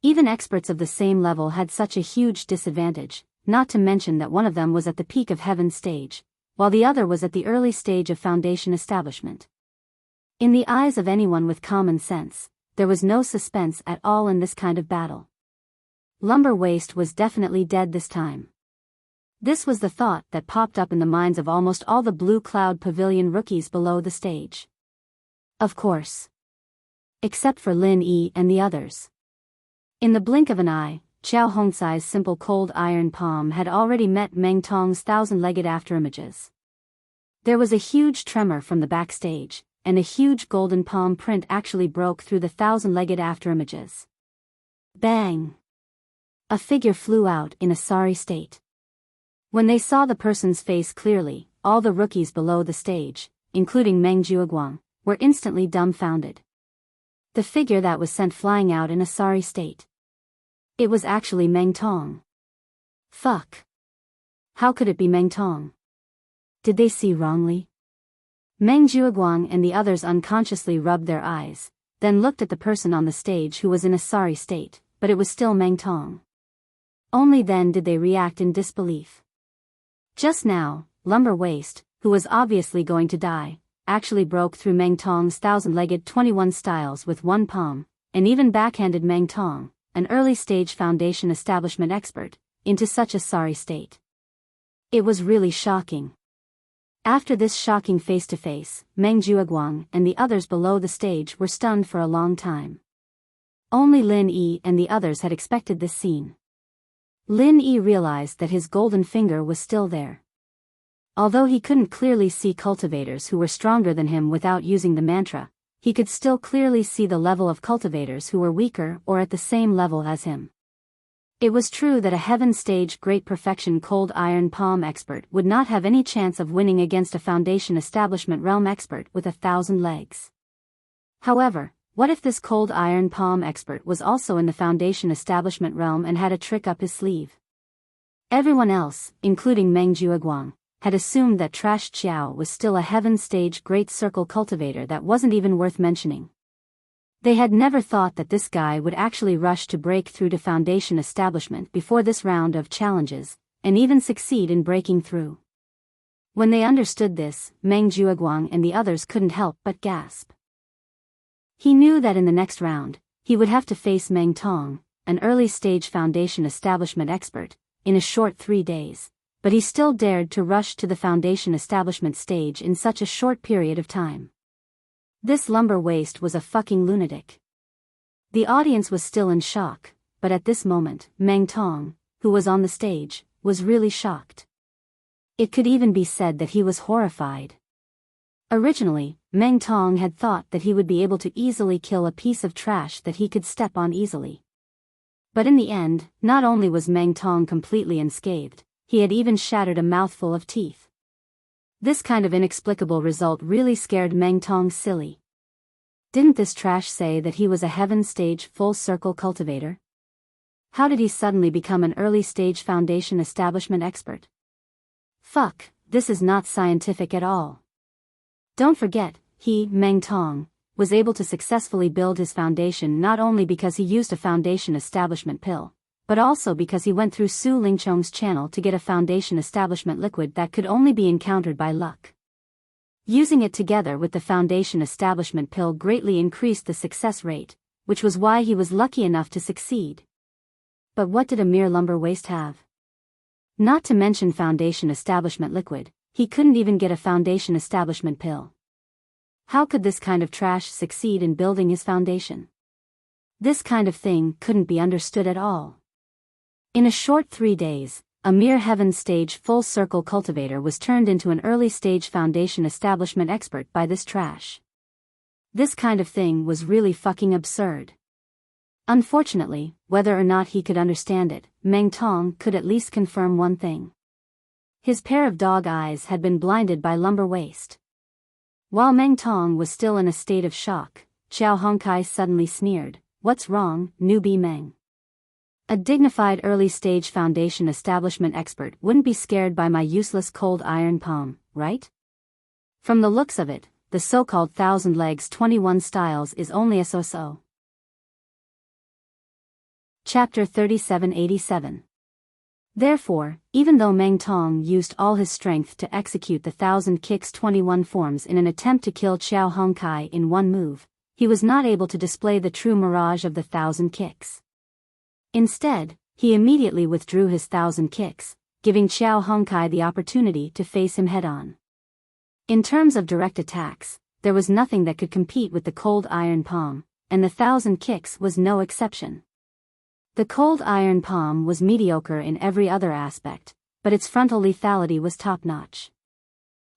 Even experts of the same level had such a huge disadvantage, not to mention that one of them was at the peak of heaven stage, while the other was at the early stage of foundation establishment. In the eyes of anyone with common sense, there was no suspense at all in this kind of battle. Lumber Waist was definitely dead this time. This was the thought that popped up in the minds of almost all the Blue Cloud Pavilion rookies below the stage. Of course. Except for Lin Yi and the others. In the blink of an eye, Qiao Hongcai's simple cold iron palm had already met Meng Tong's 1,000-legged afterimages. There was a huge tremor from the backstage, and a huge golden palm print actually broke through the 1,000-legged afterimages. Bang! A figure flew out in a sorry state. When they saw the person's face clearly, all the rookies below the stage, including Meng Jueguang, were instantly dumbfounded. The figure that was sent flying out in a sorry state. It was actually Meng Tong. Fuck. How could it be Meng Tong? Did they see wrongly? Meng Jueguang and the others unconsciously rubbed their eyes, then looked at the person on the stage who was in a sorry state, but it was still Meng Tong. Only then did they react in disbelief. Just now, Lumber Waist, who was obviously going to die, actually broke through Meng Tong's 1,000-legged 21 styles with one palm, and even backhanded Meng Tong, an early-stage foundation establishment expert, into such a sorry state. It was really shocking. After this shocking face-to-face, Meng Jueguang and the others below the stage were stunned for a long time. Only Lin Yi and the others had expected this scene. Lin Yi realized that his golden finger was still there. Although he couldn't clearly see cultivators who were stronger than him without using the mantra, he could still clearly see the level of cultivators who were weaker or at the same level as him. It was true that a heaven stage great perfection cold iron palm expert would not have any chance of winning against a foundation establishment realm expert with 1,000 legs. However, what if this cold iron palm expert was also in the foundation establishment realm and had a trick up his sleeve? Everyone else, including Meng Jueguang, had assumed that Trash Qiao was still a heaven stage great circle cultivator that wasn't even worth mentioning. They had never thought that this guy would actually rush to break through to foundation establishment before this round of challenges, and even succeed in breaking through. When they understood this, Meng Jueguang and the others couldn't help but gasp. He knew that in the next round, he would have to face Meng Tong, an early-stage foundation establishment expert, in a short 3 days, but he still dared to rush to the foundation establishment stage in such a short period of time. This Lumber Waist was a fucking lunatic. The audience was still in shock, but at this moment, Meng Tong, who was on the stage, was really shocked. It could even be said that he was horrified. Originally, Meng Tong had thought that he would be able to easily kill a piece of trash that he could step on easily. But in the end, not only was Meng Tong completely unscathed, he had even shattered a mouthful of teeth. This kind of inexplicable result really scared Meng Tong silly. Didn't this trash say that he was a heaven stage full circle cultivator? How did he suddenly become an early stage foundation establishment expert? Fuck, this is not scientific at all. Don't forget, he, Meng Tong, was able to successfully build his foundation not only because he used a foundation establishment pill, but also because he went through Su Lingchong's channel to get a foundation establishment liquid that could only be encountered by luck. Using it together with the foundation establishment pill greatly increased the success rate, which was why he was lucky enough to succeed. But what did a mere lumber waste have? Not to mention foundation establishment liquid, he couldn't even get a foundation establishment pill. How could this kind of trash succeed in building his foundation? This kind of thing couldn't be understood at all. In a short 3 days, a mere heaven stage full circle cultivator was turned into an early stage foundation establishment expert by this trash. This kind of thing was really fucking absurd. Unfortunately, whether or not he could understand it, Meng Tong could at least confirm one thing. His pair of dog eyes had been blinded by lumber waste. While Meng Tong was still in a state of shock, Xiao Hongkai suddenly sneered, "What's wrong, newbie Meng?" A dignified early-stage foundation establishment expert wouldn't be scared by my useless cold iron palm, right? From the looks of it, the so-called 1,000 legs 21 styles is only a so-so. Chapter 3787. Therefore, even though Meng Tong used all his strength to execute the 1,000 kicks 21 forms in an attempt to kill Xiao Hongkai in one move, he was not able to display the true mirage of the 1,000 kicks. Instead, he immediately withdrew his 1,000 kicks, giving Xiao Hongkai the opportunity to face him head-on. In terms of direct attacks, there was nothing that could compete with the cold iron palm, and the 1,000 kicks was no exception. The cold iron palm was mediocre in every other aspect, but its frontal lethality was top-notch.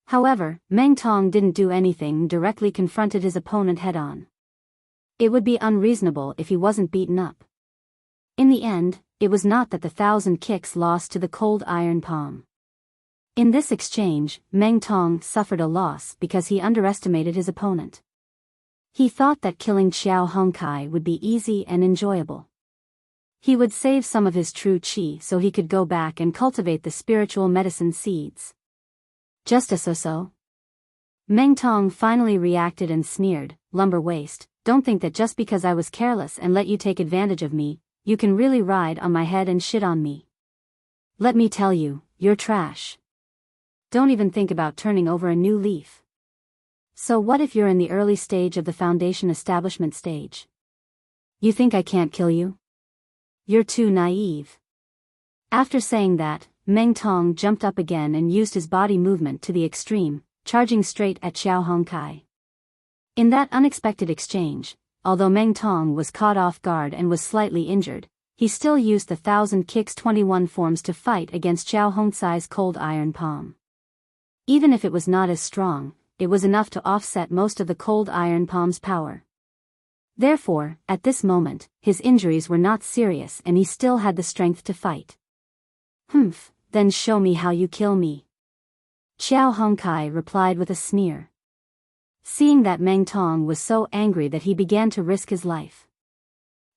However, Meng Tong didn't do anything and directly confronted his opponent head-on. It would be unreasonable if he wasn't beaten up. In the end, it was not that the 1,000 kicks lost to the cold iron palm. In this exchange, Meng Tong suffered a loss because he underestimated his opponent. He thought that killing Xiao Hongkai would be easy and enjoyable. He would save some of his true qi so he could go back and cultivate the spiritual medicine seeds. Just a so-so. Meng Tong finally reacted and sneered, "Lumber waste, don't think that just because I was careless and let you take advantage of me, you can really ride on my head and shit on me. Let me tell you, you're trash. Don't even think about turning over a new leaf. So what if you're in the early stage of the foundation establishment stage? You think I can't kill you? You're too naive." After saying that, Meng Tong jumped up again and used his body movement to the extreme, charging straight at Xiao Hongkai. In that unexpected exchange, although Meng Tong was caught off guard and was slightly injured, he still used the 1,000 kicks 21 forms to fight against Xiao Hongkai's cold iron palm. Even if it was not as strong, it was enough to offset most of the cold iron palm's power. Therefore, at this moment, his injuries were not serious and he still had the strength to fight. "Humph, then show me how you kill me," Xiao Hongkai replied with a sneer. Seeing that Meng Tong was so angry that he began to risk his life,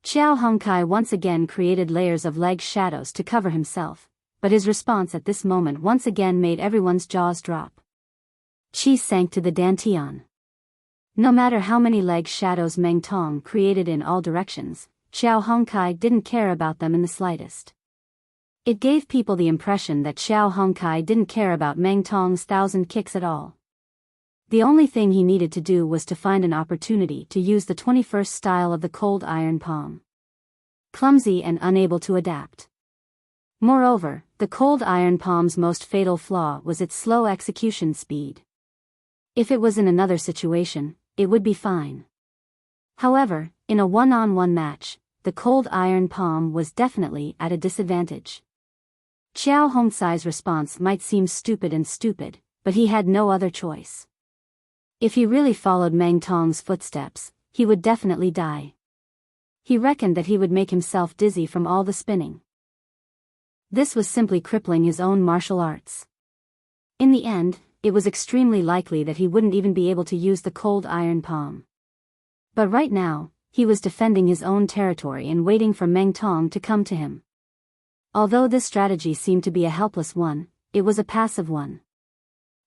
Xiao Hongkai once again created layers of leg shadows to cover himself, but his response at this moment once again made everyone's jaws drop. Qi sank to the dantian. No matter how many leg shadows Meng Tong created in all directions, Xiao Hongkai didn't care about them in the slightest. It gave people the impression that Xiao Hongkai didn't care about Meng Tong's 1,000 kicks at all. The only thing he needed to do was to find an opportunity to use the 21st style of the cold iron palm. Clumsy and unable to adapt. Moreover, the cold iron palm's most fatal flaw was its slow execution speed. If it was in another situation, it would be fine. However, in a one-on-one match, the cold iron palm was definitely at a disadvantage. Xiao Hongkai's response might seem stupid, but he had no other choice. If he really followed Meng Tong's footsteps, he would definitely die. He reckoned that he would make himself dizzy from all the spinning. This was simply crippling his own martial arts. In the end, it was extremely likely that he wouldn't even be able to use the cold iron palm. But right now, he was defending his own territory and waiting for Meng Tong to come to him. Although this strategy seemed to be a helpless one, it was a passive one.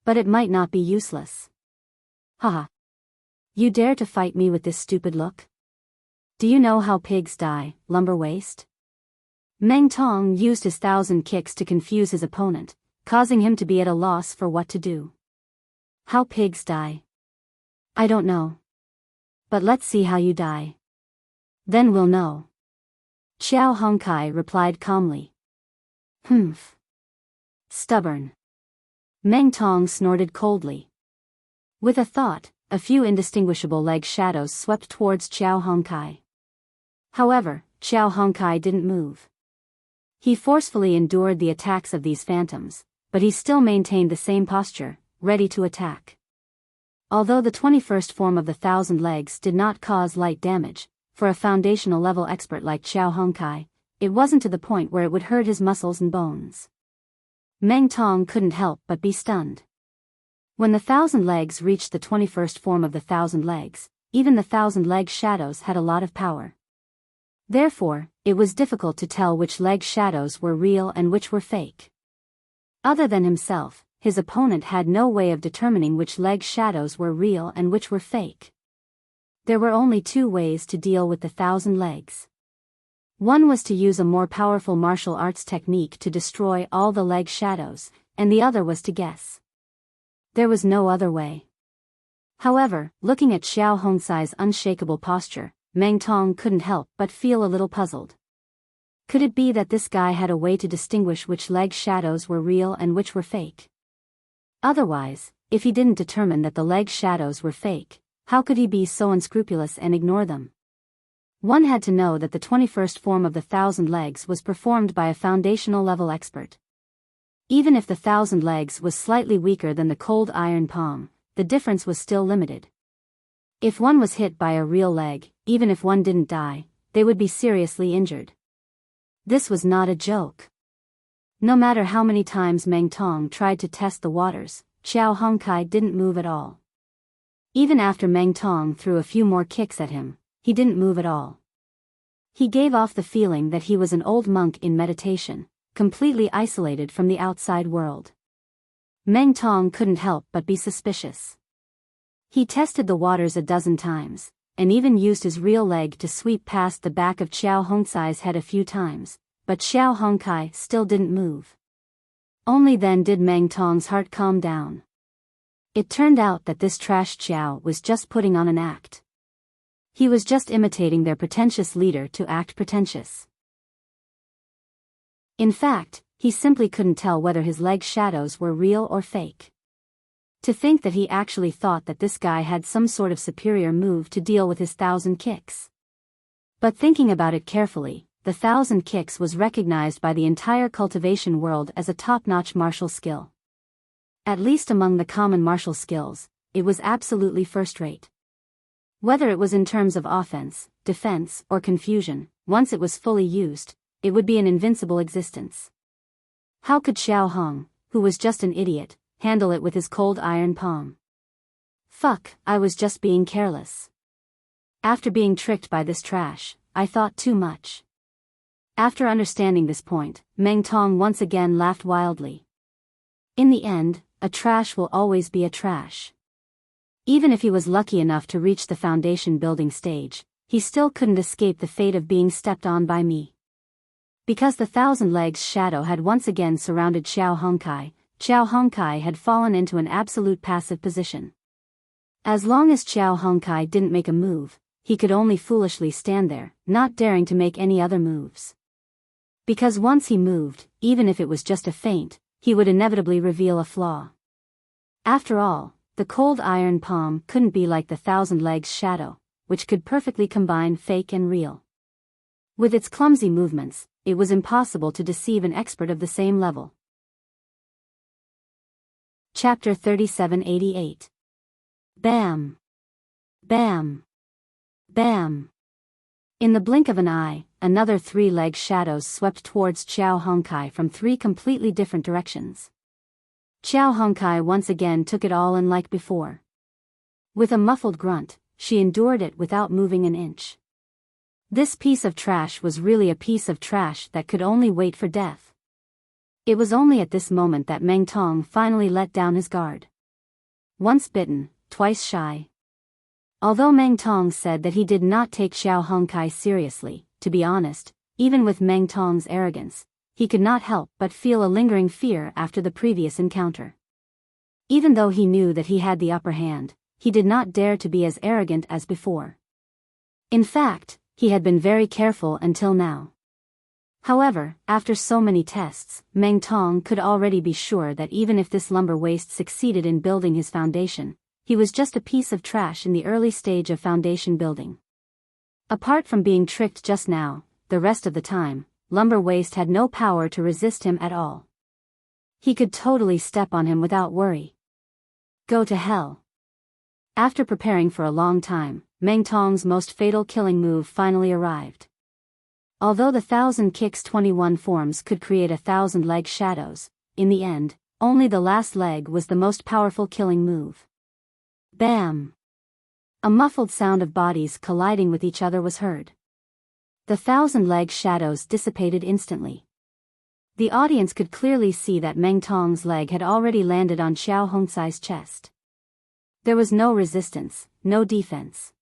But it might not be useless. Haha. You dare to fight me with this stupid look? Do you know how pigs die, lumber waste? Meng Tong used his 1,000 kicks to confuse his opponent, causing him to be at a loss for what to do. How pigs die? I don't know. But let's see how you die. Then we'll know. Xiao Hongkai replied calmly. Humph. Stubborn. Meng Tong snorted coldly. With a thought, a few indistinguishable leg shadows swept towards Xiao Hongkai. However, Xiao Hongkai didn't move. He forcefully endured the attacks of these phantoms, but he still maintained the same posture, ready to attack. Although the 21st form of the 1,000 legs did not cause light damage, for a foundational level expert like Xiao Hongkai, it wasn't to the point where it would hurt his muscles and bones. Meng Tong couldn't help but be stunned. When the 1,000 legs reached the 21st form of the 1,000 legs, even the 1,000 leg shadows had a lot of power. Therefore, it was difficult to tell which leg shadows were real and which were fake. Other than himself, his opponent had no way of determining which leg shadows were real and which were fake. There were only two ways to deal with the 1,000 legs. One was to use a more powerful martial arts technique to destroy all the leg shadows, and the other was to guess. There was no other way. However, looking at Xiao Hongcai's unshakable posture, Meng Tong couldn't help but feel a little puzzled. Could it be that this guy had a way to distinguish which leg shadows were real and which were fake? Otherwise, if he didn't determine that the leg shadows were fake, how could he be so unscrupulous and ignore them? One had to know that the 21st form of the 1,000 legs was performed by a foundational level expert. Even if the 1,000 legs was slightly weaker than the cold iron palm, the difference was still limited. If one was hit by a real leg, even if one didn't die, they would be seriously injured. This was not a joke. No matter how many times Meng Tong tried to test the waters, Xiao Hongkai didn't move at all. Even after Meng Tong threw a few more kicks at him, he didn't move at all. He gave off the feeling that he was an old monk in meditation, completely isolated from the outside world. Meng Tong couldn't help but be suspicious. He tested the waters a dozen times, and even used his real leg to sweep past the back of Xiao Hongcai's head a few times, but Xiao Hongkai still didn't move. Only then did Meng Tong's heart calm down. It turned out that this trash Xiao was just putting on an act. He was just imitating their pretentious leader to act pretentious. In fact, he simply couldn't tell whether his leg shadows were real or fake. To think that he actually thought that this guy had some sort of superior move to deal with his 1,000 kicks. But thinking about it carefully, the 1,000 kicks was recognized by the entire cultivation world as a top-notch martial skill. At least among the common martial skills, it was absolutely first-rate. Whether it was in terms of offense, defense, or confusion, once it was fully used, it would be an invincible existence. How could Xiao Hong, who was just an idiot, handle it with his cold iron palm? Fuck, I was just being careless. After being tricked by this trash, I thought too much. After understanding this point, Meng Tong once again laughed wildly. In the end, a trash will always be a trash. Even if he was lucky enough to reach the foundation building stage, he still couldn't escape the fate of being stepped on by me. Because the 1,000 legs shadow had once again surrounded Xiao Hongkai had fallen into an absolute passive position. As long as Xiao Hongkai didn't make a move, he could only foolishly stand there, not daring to make any other moves. Because once he moved, even if it was just a feint, he would inevitably reveal a flaw. After all, the cold iron palm couldn't be like the 1,000 legs shadow, which could perfectly combine fake and real. With its clumsy movements, it was impossible to deceive an expert of the same level. Chapter 3788. Bam! Bam! Bam! In the blink of an eye, another 3 leg shadows swept towards Xiao Hongkai from 3 completely different directions. Xiao Hongkai once again took it all in like before. With a muffled grunt, she endured it without moving an inch. This piece of trash was really a piece of trash that could only wait for death. It was only at this moment that Meng Tong finally let down his guard. Once bitten, twice shy. Although Meng Tong said that he did not take Xiao Hongkai seriously, to be honest, even with Meng Tong's arrogance, he could not help but feel a lingering fear after the previous encounter. Even though he knew that he had the upper hand, he did not dare to be as arrogant as before. In fact, he had been very careful until now. However, after so many tests, Meng Tong could already be sure that even if this lumber waste succeeded in building his foundation, he was just a piece of trash in the early stage of foundation building. Apart from being tricked just now, the rest of the time, lumber waste had no power to resist him at all. He could totally step on him without worry. Go to hell. After preparing for a long time, Meng Tong's most fatal killing move finally arrived. Although the 1,000 kicks 21 forms could create 1,000 leg shadows, in the end, only the last leg was the most powerful killing move. Bam! A muffled sound of bodies colliding with each other was heard. The 1,000 leg shadows dissipated instantly. The audience could clearly see that Meng Tong's leg had already landed on Xiao Hongcai's chest. There was no resistance, no defense.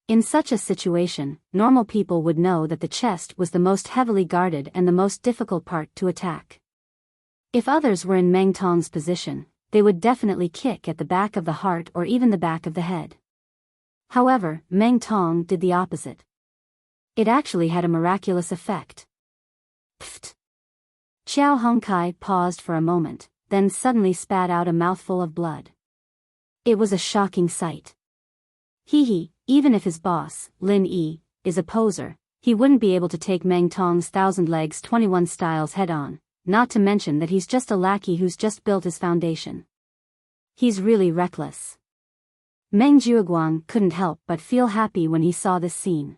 In such a situation, normal people would know that the chest was the most heavily guarded and the most difficult part to attack. If others were in Meng Tong's position, they would definitely kick at the back of the heart or even the back of the head. However, Meng Tong did the opposite. It actually had a miraculous effect. Pfft! Xiao Hongkai paused for a moment, then suddenly spat out a mouthful of blood. It was a shocking sight. Hee, even if his boss, Lin Yi, is a poser, he wouldn't be able to take Meng Tong's 1,000 legs 21 styles head-on, not to mention that he's just a lackey who's just built his foundation. He's really reckless. Meng Jiuguang couldn't help but feel happy when he saw this scene.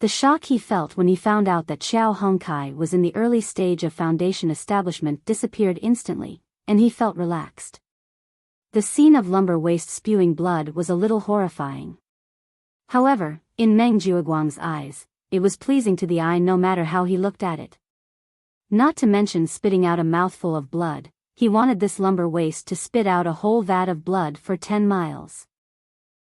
The shock he felt when he found out that Xiao Hongkai was in the early stage of foundation establishment disappeared instantly, and he felt relaxed. The scene of lumber waste spewing blood was a little horrifying. However, in Meng Jiuguang's eyes, it was pleasing to the eye no matter how he looked at it. Not to mention spitting out a mouthful of blood, he wanted this lumber waste to spit out a whole vat of blood for 10 miles.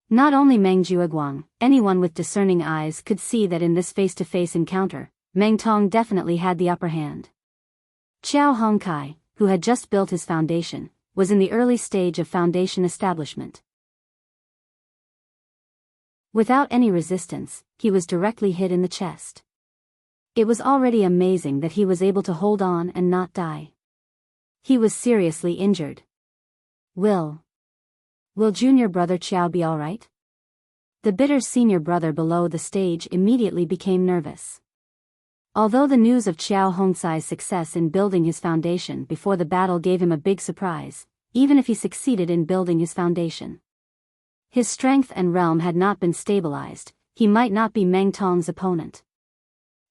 Not only Meng Jiuguang, anyone with discerning eyes could see that in this face-to-face encounter, Meng Tong definitely had the upper hand. Xiao Hongkai, who had just built his foundation, was in the early stage of foundation establishment. Without any resistance, he was directly hit in the chest. It was already amazing that he was able to hold on and not die. He was seriously injured. Will junior brother Xiao be alright? The bitter senior brother below the stage immediately became nervous. Although the news of Xiao Hongcai's success in building his foundation before the battle gave him a big surprise, even if he succeeded in building his foundation, his strength and realm had not been stabilized, he might not be Meng Tong's opponent.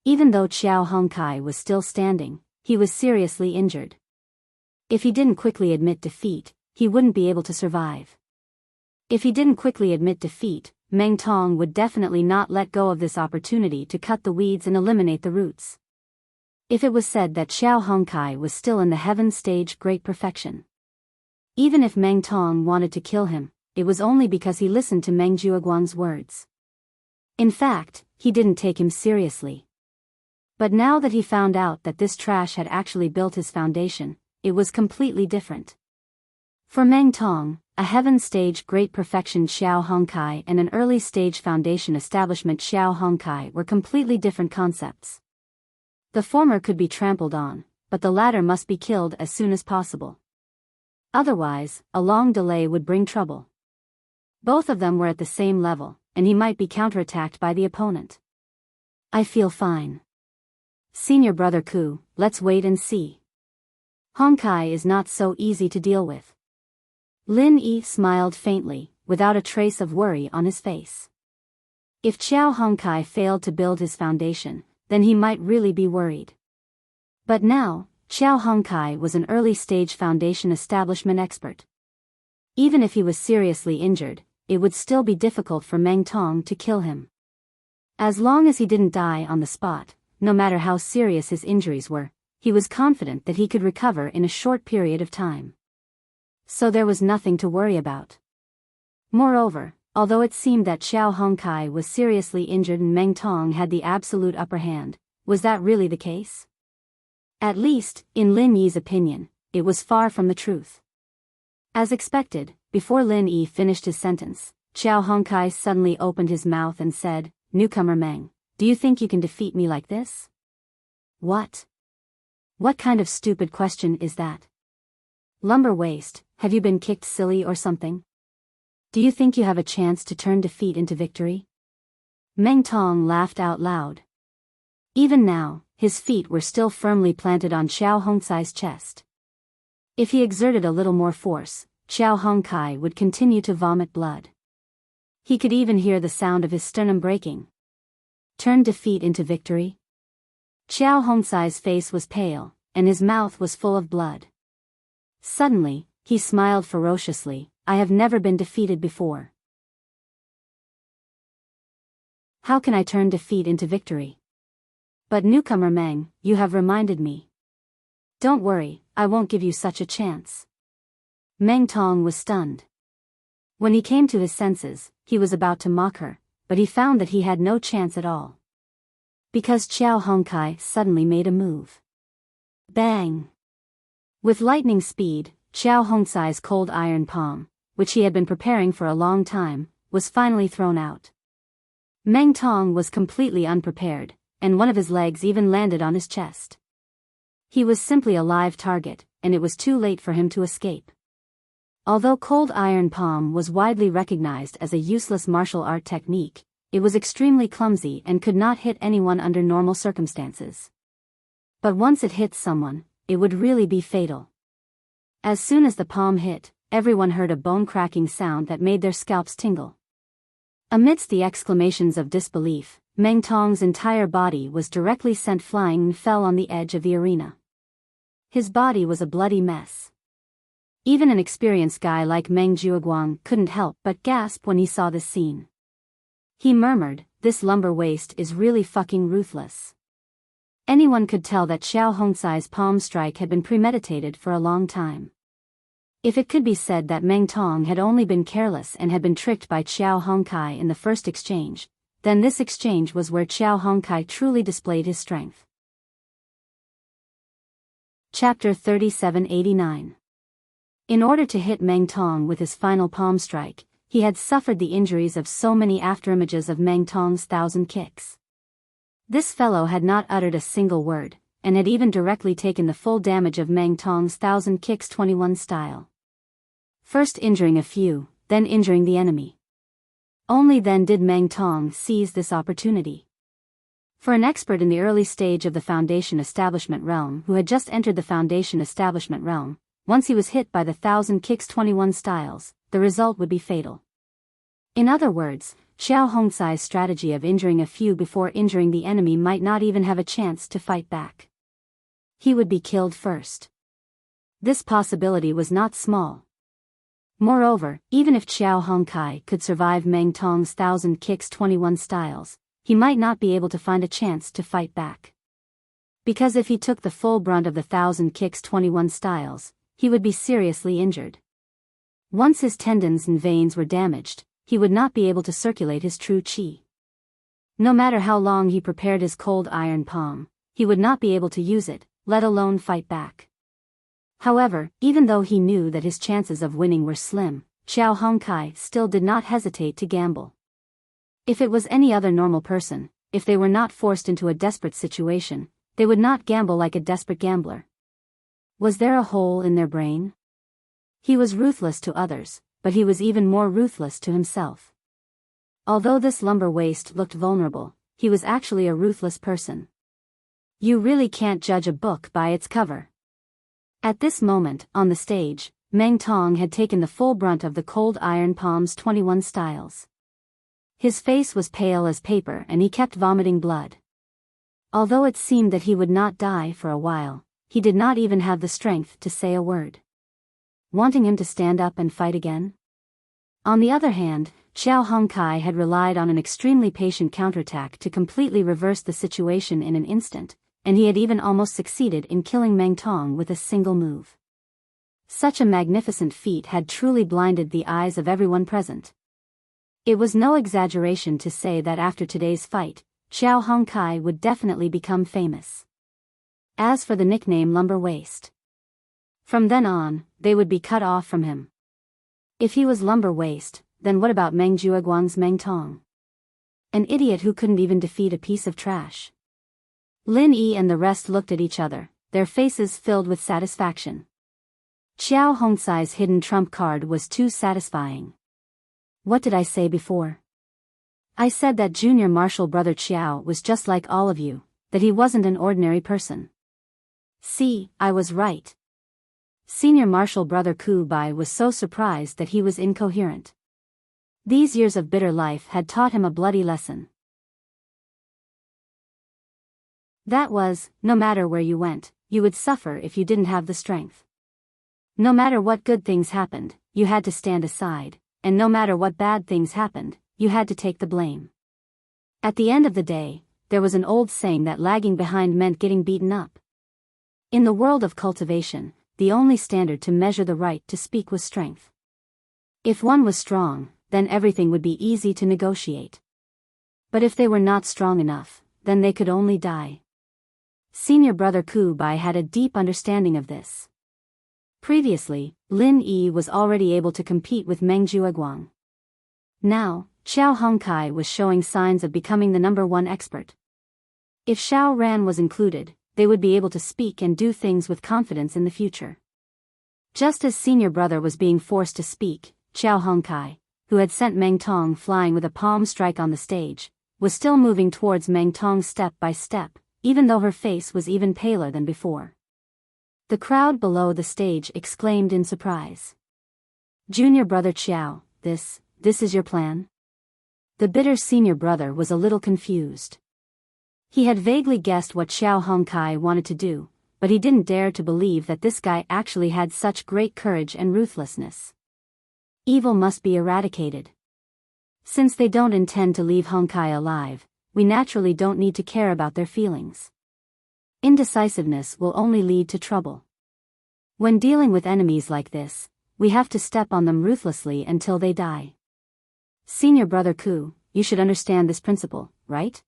Even though Xiao Hongkai was still standing, he was seriously injured. If he didn't quickly admit defeat, he wouldn't be able to survive. If he didn't quickly admit defeat, Meng Tong would definitely not let go of this opportunity to cut the weeds and eliminate the roots. If it was said that Xiao Hongkai was still in the heaven stage great perfection. Even if Meng Tong wanted to kill him, it was only because he listened to Meng Jiuguang's words. In fact, he didn't take him seriously. But now that he found out that this trash had actually built his foundation, it was completely different. For Meng Tong, a heaven stage great perfection Xiao Hongkai and an early stage foundation establishment Xiao Hongkai were completely different concepts. The former could be trampled on, but the latter must be killed as soon as possible. Otherwise, a long delay would bring trouble. Both of them were at the same level, and he might be counterattacked by the opponent. I feel fine. Senior brother Ku, let's wait and see. Hongkai is not so easy to deal with. Lin Yi smiled faintly, without a trace of worry on his face. If Xiao Hongkai failed to build his foundation, then he might really be worried. But now, Xiao Hongkai was an early-stage foundation establishment expert. Even if he was seriously injured, it would still be difficult for Meng Tong to kill him. As long as he didn't die on the spot, no matter how serious his injuries were, he was confident that he could recover in a short period of time. so there was nothing to worry about. Moreover, although it seemed that Xiao Hongkai was seriously injured and Meng Tong had the absolute upper hand, was that really the case? At least, in Lin Yi's opinion, it was far from the truth. As expected, before Lin Yi finished his sentence, Xiao Hongkai suddenly opened his mouth and said, "Newcomer Meng, do you think you can defeat me like this?" What? What kind of stupid question is that? Lumber waist, have you been kicked silly or something? Do you think you have a chance to turn defeat into victory? Meng Tong laughed out loud. Even now, his feet were still firmly planted on Xiao Hongcai's chest. If he exerted a little more force, Xiao Hongkai would continue to vomit blood. He could even hear the sound of his sternum breaking. Turn defeat into victory? Xiao Hongcai's face was pale, and his mouth was full of blood. Suddenly, he smiled ferociously. "I have never been defeated before. How can I turn defeat into victory? But newcomer Meng, you have reminded me. Don't worry, I won't give you such a chance." Meng Tong was stunned. When he came to his senses, he was about to mock her, but he found that he had no chance at all. Because Xiao Hongkai suddenly made a move. Bang! With lightning speed, Xiao Hongcai's cold iron palm, which he had been preparing for a long time, was finally thrown out. Meng Tong was completely unprepared, and one of his legs even landed on his chest. He was simply a live target, and it was too late for him to escape. Although cold iron palm was widely recognized as a useless martial art technique, it was extremely clumsy and could not hit anyone under normal circumstances. But once it hit someone, it would really be fatal. As soon as the palm hit, everyone heard a bone-cracking sound that made their scalps tingle. Amidst the exclamations of disbelief, Meng Tong's entire body was directly sent flying and fell on the edge of the arena. His body was a bloody mess. Even an experienced guy like Meng Jiuguang couldn't help but gasp when he saw this scene. He murmured, "This lumber waist is really fucking ruthless." Anyone could tell that Xiao Hongcai's palm strike had been premeditated for a long time. If it could be said that Meng Tong had only been careless and had been tricked by Xiao Hongkai in the first exchange, then this exchange was where Xiao Hongkai truly displayed his strength. Chapter 3789. In order to hit Meng Tong with his final palm strike, he had suffered the injuries of so many afterimages of Meng Tong's 1,000 kicks. This fellow had not uttered a single word, and had even directly taken the full damage of Meng Tong's 1,000 kicks 21 style. First injuring a few, then injuring the enemy. Only then did Meng Tong seize this opportunity. For an expert in the early stage of the Foundation Establishment realm who had just entered the Foundation Establishment realm, once he was hit by the 1,000 kicks 21 styles, the result would be fatal. In other words, Xiao Hongcai's strategy of injuring a few before injuring the enemy might not even have a chance to fight back. He would be killed first. This possibility was not small. Moreover, even if Xiao Hongkai could survive Meng Tong's 1,000 kicks 21 styles, he might not be able to find a chance to fight back. Because if he took the full brunt of the 1,000 kicks 21 styles, he would be seriously injured. Once his tendons and veins were damaged, he would not be able to circulate his true qi. No matter how long he prepared his cold iron palm, he would not be able to use it, let alone fight back. However, even though he knew that his chances of winning were slim, Xiao Hongkai still did not hesitate to gamble. If it was any other normal person, if they were not forced into a desperate situation, they would not gamble like a desperate gambler. Was there a hole in their brain? He was ruthless to others, but he was even more ruthless to himself. Although this lumber waist looked vulnerable, he was actually a ruthless person. You really can't judge a book by its cover. At this moment, on the stage, Meng Tong had taken the full brunt of the cold iron palm's 21 styles. His face was pale as paper and he kept vomiting blood. Although it seemed that he would not die for a while, he did not even have the strength to say a word. Wanting him to stand up and fight again? On the other hand, Xiao Hongkai had relied on an extremely patient counterattack to completely reverse the situation in an instant, and he had even almost succeeded in killing Meng Tong with a single move. Such a magnificent feat had truly blinded the eyes of everyone present. It was no exaggeration to say that after today's fight, Xiao Hongkai would definitely become famous. As for the nickname Lumber Waist, from then on, they would be cut off from him. If he was Lumber Waist, then what about Meng Jueguang's Meng Tong? An idiot who couldn't even defeat a piece of trash. Lin Yi and the rest looked at each other, their faces filled with satisfaction. Xiao Hongcai's hidden trump card was too satisfying. What did I say before? I said that Junior Marshal Brother Xiao was just like all of you, that he wasn't an ordinary person. See, I was right. Senior Marshal Brother Ku Bai was so surprised that he was incoherent. These years of bitter life had taught him a bloody lesson. That was, no matter where you went, you would suffer if you didn't have the strength. No matter what good things happened, you had to stand aside, and no matter what bad things happened, you had to take the blame. At the end of the day, there was an old saying that lagging behind meant getting beaten up. In the world of cultivation, the only standard to measure the right to speak was strength. If one was strong, then everything would be easy to negotiate. But if they were not strong enough, then they could only die. Senior Brother Ku Bai had a deep understanding of this. Previously, Lin Yi was already able to compete with Meng Jueguang. Now, Xiao Hongkai was showing signs of becoming the #1 expert. If Xiao Ran was included, they would be able to speak and do things with confidence in the future. Just as Senior Brother was being forced to speak, Xiao Hongkai, who had sent Meng Tong flying with a palm strike on the stage, was still moving towards Meng Tong step by step, even though her face was even paler than before. The crowd below the stage exclaimed in surprise. Junior Brother Xiao, this is your plan? The bitter Senior Brother was a little confused. He had vaguely guessed what Xiao Hongkai wanted to do, but he didn't dare to believe that this guy actually had such great courage and ruthlessness. Evil must be eradicated. Since they don't intend to leave Hongkai alive, we naturally don't need to care about their feelings. Indecisiveness will only lead to trouble. When dealing with enemies like this, we have to step on them ruthlessly until they die. Senior Brother Ku, you should understand this principle, right?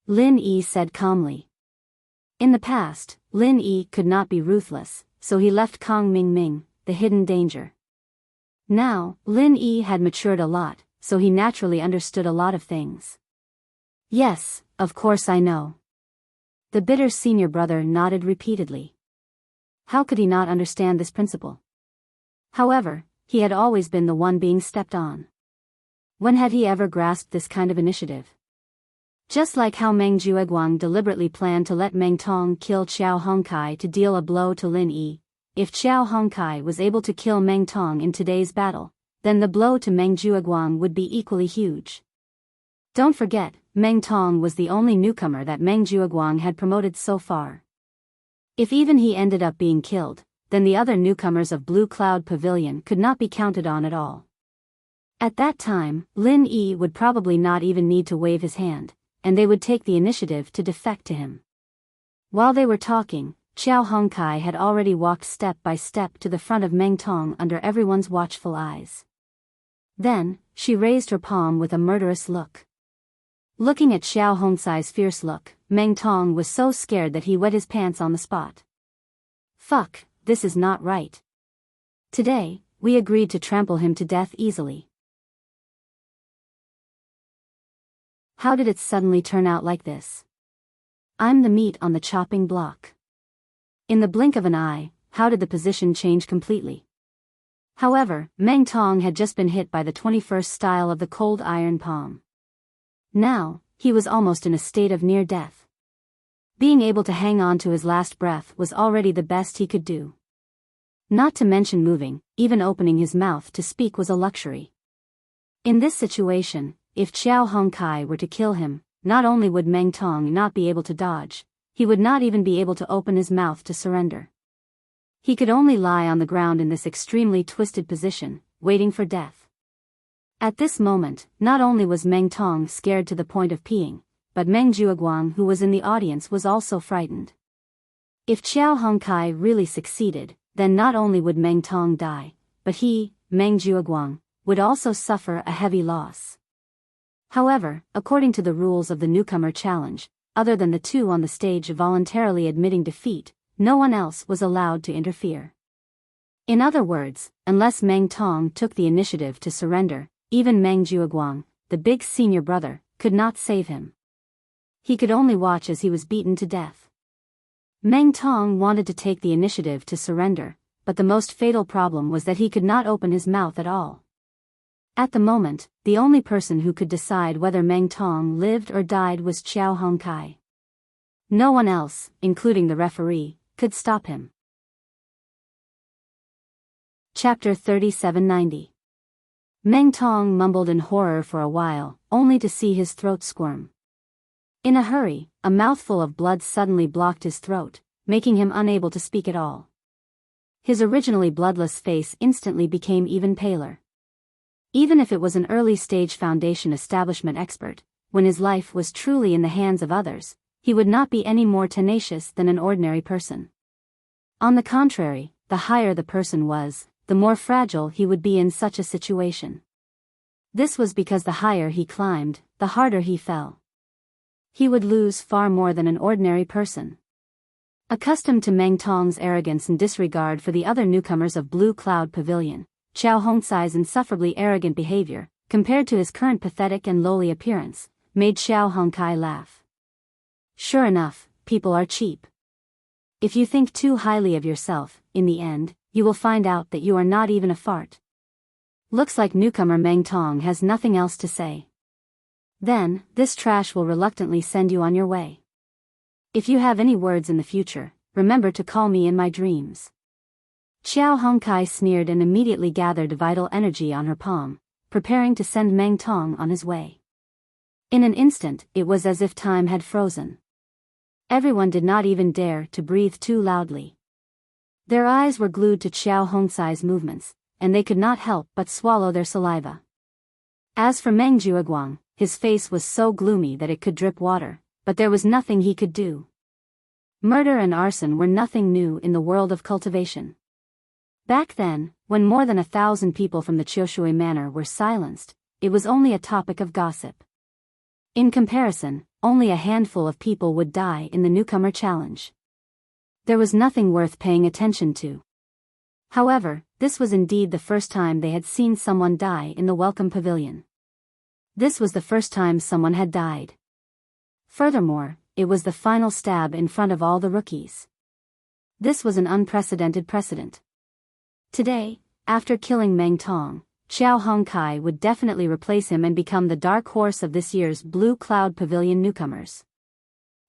Lin Yi said calmly. In the past, Lin Yi could not be ruthless, so he left Kong Ming Ming, the hidden danger. Now, Lin Yi had matured a lot, so he naturally understood a lot of things. Yes, of course I know. The bitter Senior Brother nodded repeatedly. How could he not understand this principle? However, he had always been the one being stepped on. When had he ever grasped this kind of initiative? Just like how Meng Jueguang deliberately planned to let Meng Tong kill Xiao Hongkai to deal a blow to Lin Yi, if Xiao Hongkai was able to kill Meng Tong in today's battle, then the blow to Meng Jueguang would be equally huge. Don't forget, Meng Tong was the only newcomer that Meng Jueguang had promoted so far. If even he ended up being killed, then the other newcomers of Blue Cloud Pavilion could not be counted on at all. At that time, Lin Yi would probably not even need to wave his hand, and they would take the initiative to defect to him. While they were talking, Xiao Hongkai had already walked step by step to the front of Meng Tong under everyone's watchful eyes. Then, she raised her palm with a murderous look. Looking at Xiao Hongcai's fierce look, Meng Tong was so scared that he wet his pants on the spot. Fuck, this is not right. Today, we agreed to trample him to death easily. How did it suddenly turn out like this? I'm the meat on the chopping block. In the blink of an eye, how did the position change completely? However, Meng Tong had just been hit by the 21st style of the cold iron palm. Now, he was almost in a state of near death. Being able to hang on to his last breath was already the best he could do. Not to mention moving, even opening his mouth to speak was a luxury. In this situation, if Xiao Hongkai were to kill him, not only would Meng Tong not be able to dodge, he would not even be able to open his mouth to surrender. He could only lie on the ground in this extremely twisted position, waiting for death. At this moment, not only was Meng Tong scared to the point of peeing, but Meng Jueguang, who was in the audience, was also frightened. If Xiao Hongkai really succeeded, then not only would Meng Tong die, but he, Meng Jiuguang, would also suffer a heavy loss. However, according to the rules of the newcomer challenge, other than the two on the stage voluntarily admitting defeat, no one else was allowed to interfere. In other words, unless Meng Tong took the initiative to surrender, even Meng Jiuguang, the big senior brother, could not save him. He could only watch as he was beaten to death. Meng Tong wanted to take the initiative to surrender, but the most fatal problem was that he could not open his mouth at all. At the moment, the only person who could decide whether Meng Tong lived or died was Xiao Hongkai. No one else, including the referee, could stop him. Chapter 3790. Meng Tong mumbled in horror for a while, only to see his throat squirm. In a hurry, a mouthful of blood suddenly blocked his throat, making him unable to speak at all. His originally bloodless face instantly became even paler. Even if it was an early-stage Foundation establishment expert, when his life was truly in the hands of others, he would not be any more tenacious than an ordinary person. On the contrary, the higher the person was, the more fragile he would be in such a situation. This was because the higher he climbed, the harder he fell. He would lose far more than an ordinary person. Accustomed to Meng Tong's arrogance and disregard for the other newcomers of Blue Cloud Pavilion, Xiao Hongcai's insufferably arrogant behavior, compared to his current pathetic and lowly appearance, made Xiao Hongcai laugh. Sure enough, people are cheap. If you think too highly of yourself, in the end, you will find out that you are not even a fart. Looks like newcomer Meng Tong has nothing else to say. Then, this trash will reluctantly send you on your way. If you have any words in the future, remember to call me in my dreams. Xiao Hongcai sneered and immediately gathered vital energy on her palm, preparing to send Meng Tong on his way. In an instant, it was as if time had frozen. Everyone did not even dare to breathe too loudly. Their eyes were glued to Xiao Hongcai's movements, and they could not help but swallow their saliva. As for Meng Jiuguang, his face was so gloomy that it could drip water, but there was nothing he could do. Murder and arson were nothing new in the world of cultivation. Back then, when more than 1,000 people from the Qiushui manor were silenced, it was only a topic of gossip. In comparison, only a handful of people would die in the newcomer challenge. There was nothing worth paying attention to. However, this was indeed the first time they had seen someone die in the Welcome Pavilion. This was the first time someone had died. Furthermore, it was the final stab in front of all the rookies. This was an unprecedented precedent. Today, after killing Meng Tong, Xiao Hongcai would definitely replace him and become the dark horse of this year's Blue Cloud Pavilion newcomers.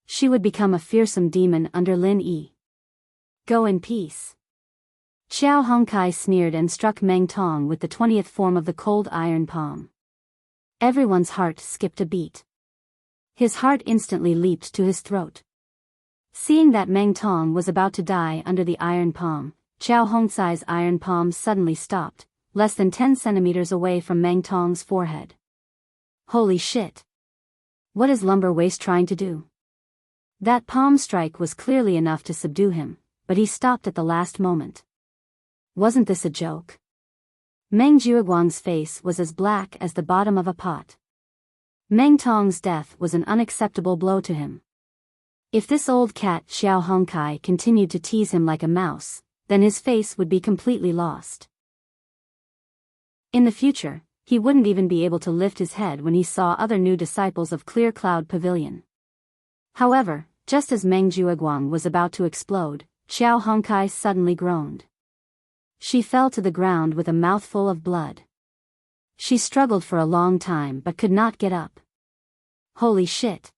She would become a fearsome demon under Lin Yi. Go in peace. Xiao Hongcai sneered and struck Meng Tong with the 20th form of the cold iron palm. Everyone's heart skipped a beat. His heart instantly leaped to his throat. Seeing that Meng Tong was about to die under the iron palm, Xiao Hongcai's iron palm suddenly stopped, less than 10 centimeters away from Meng Tong's forehead. Holy shit! What is Lumber Waist trying to do? That palm strike was clearly enough to subdue him, but he stopped at the last moment. Wasn't this a joke? Meng Jiuguang's face was as black as the bottom of a pot. Meng Tong's death was an unacceptable blow to him. If this old cat Xiao Hongcai continued to tease him like a mouse, then his face would be completely lost. In the future, he wouldn't even be able to lift his head when he saw other new disciples of Clear Cloud Pavilion. However, just as Meng Jiuguang was about to explode, Xiao Hongcai suddenly groaned. She fell to the ground with a mouthful of blood. She struggled for a long time but could not get up. Holy shit!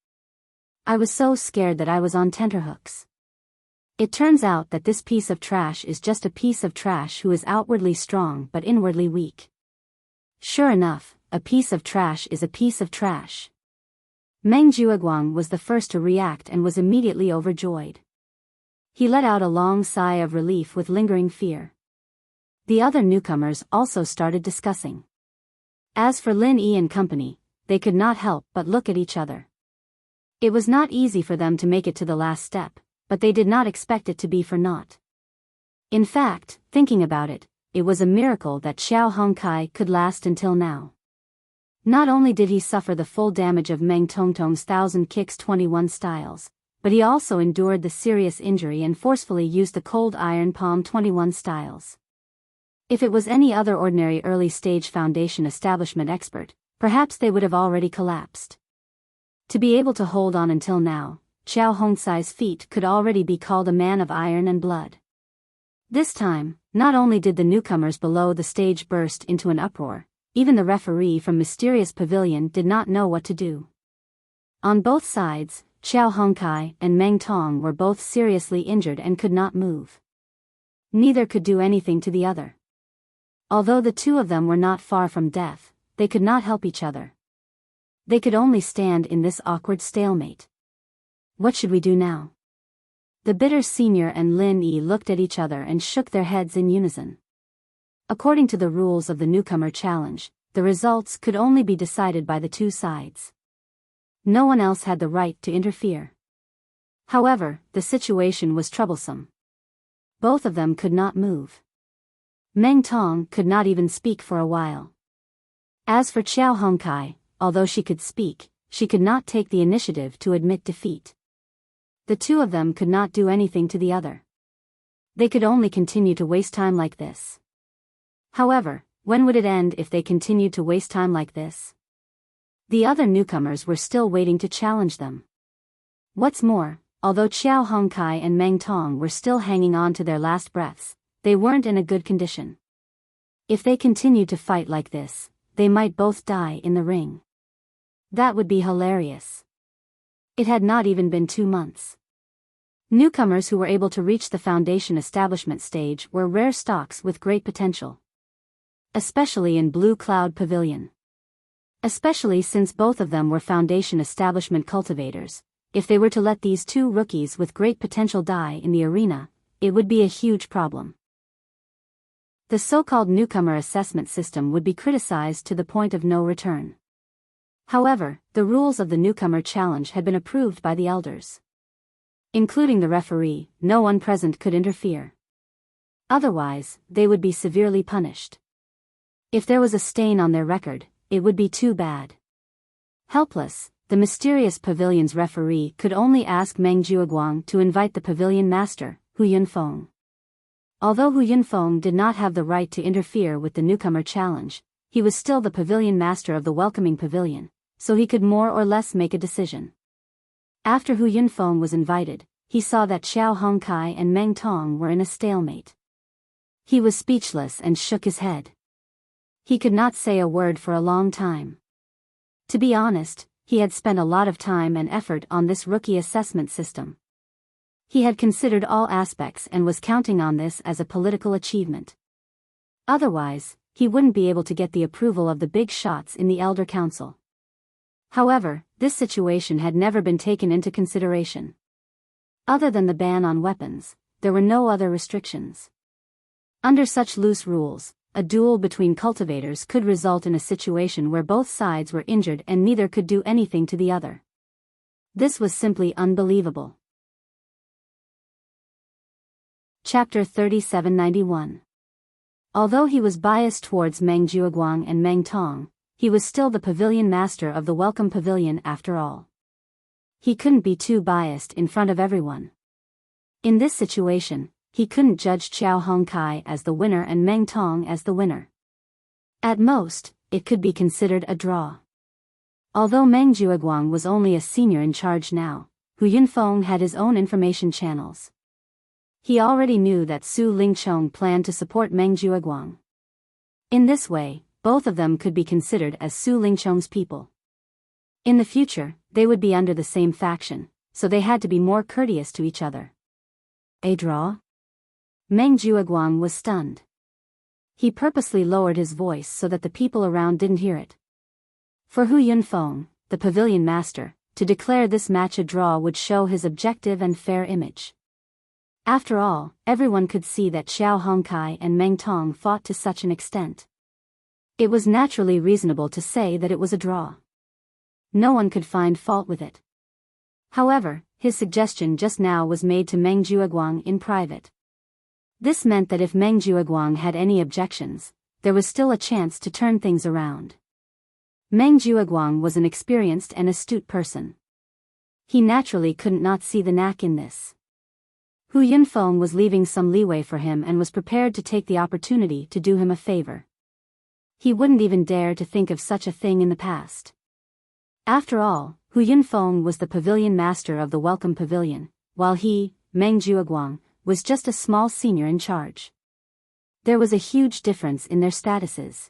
I was so scared that I was on tenterhooks. It turns out that this piece of trash is just a piece of trash who is outwardly strong but inwardly weak. Sure enough, a piece of trash is a piece of trash. Meng Jiuguang was the first to react and was immediately overjoyed. He let out a long sigh of relief with lingering fear. The other newcomers also started discussing. As for Lin Yi and company, they could not help but look at each other. It was not easy for them to make it to the last step, but they did not expect it to be for naught. In fact, thinking about it, it was a miracle that Xiao Hongkai could last until now. Not only did he suffer the full damage of Meng Tongtong's 1000 kicks 21 styles, but he also endured the serious injury and forcefully used the cold iron palm 21 styles. If it was any other ordinary early-stage foundation establishment expert, perhaps they would have already collapsed. To be able to hold on until now, Xiao Hongcai's feat could already be called a man of iron and blood. This time, not only did the newcomers below the stage burst into an uproar, even the referee from Mysterious Pavilion did not know what to do. On both sides, Xiao Hongkai and Meng Tong were both seriously injured and could not move. Neither could do anything to the other. Although the two of them were not far from death, they could not help each other. They could only stand in this awkward stalemate. What should we do now? The bitter senior and Lin Yi looked at each other and shook their heads in unison. According to the rules of the newcomer challenge, the results could only be decided by the two sides. No one else had the right to interfere. However, the situation was troublesome. Both of them could not move. Meng Tong could not even speak for a while. As for Xiao Hongkai, although she could speak, she could not take the initiative to admit defeat. The two of them could not do anything to the other. They could only continue to waste time like this. However, when would it end if they continued to waste time like this? The other newcomers were still waiting to challenge them. What's more, although Xiao Hongkai and Meng Tong were still hanging on to their last breaths, they weren't in a good condition. If they continued to fight like this, they might both die in the ring. That would be hilarious. It had not even been 2 months. Newcomers who were able to reach the foundation establishment stage were rare stocks with great potential. Especially in Blue Cloud Pavilion. Especially since both of them were foundation establishment cultivators, if they were to let these two rookies with great potential die in the arena, it would be a huge problem. The so-called newcomer assessment system would be criticized to the point of no return. However, the rules of the newcomer challenge had been approved by the elders. Including the referee, no one present could interfere. Otherwise, they would be severely punished. If there was a stain on their record, it would be too bad. Helpless, the Mysterious Pavilion's referee could only ask Meng Jueguang to invite the pavilion master, Hu Yunfeng. Although Hu Yunfeng did not have the right to interfere with the newcomer challenge, he was still the pavilion master of the welcoming pavilion, so he could more or less make a decision. After Hu Yunfeng was invited, he saw that Xiao Hongkai and Meng Tong were in a stalemate. He was speechless and shook his head. He could not say a word for a long time. To be honest, he had spent a lot of time and effort on this rookie assessment system. He had considered all aspects and was counting on this as a political achievement. Otherwise, he wouldn't be able to get the approval of the big shots in the Elder Council. However, this situation had never been taken into consideration. Other than the ban on weapons, there were no other restrictions. Under such loose rules, a duel between cultivators could result in a situation where both sides were injured and neither could do anything to the other. This was simply unbelievable. Chapter 3791. Although he was biased towards Meng Jueguang and Meng Tong, he was still the pavilion master of the Welcome Pavilion after all. He couldn't be too biased in front of everyone. In this situation, he couldn't judge Xiao Hongkai as the winner and Meng Tong as the winner. At most, it could be considered a draw. Although Meng Jueguang was only a senior in charge now, Hu Yunfeng had his own information channels. He already knew that Su Lingchong planned to support Meng Jueguang. In this way, both of them could be considered as Su Lingchong's people. In the future, they would be under the same faction, so they had to be more courteous to each other. A draw? Meng Jueguang was stunned. He purposely lowered his voice so that the people around didn't hear it. For Hu Yunfeng, the pavilion master, to declare this match a draw would show his objective and fair image. After all, everyone could see that Xiao Hongkai and Meng Tong fought to such an extent. It was naturally reasonable to say that it was a draw. No one could find fault with it. However, his suggestion just now was made to Meng Jueguang in private. This meant that if Meng Jueguang had any objections, there was still a chance to turn things around. Meng Jueguang was an experienced and astute person. He naturally couldn't not see the knack in this. Hu Yunfeng was leaving some leeway for him and was prepared to take the opportunity to do him a favor. He wouldn't even dare to think of such a thing in the past. After all, Hu Yunfeng was the pavilion master of the Welcome Pavilion, while he, Meng Jueguang, was just a small senior in charge. There was a huge difference in their statuses.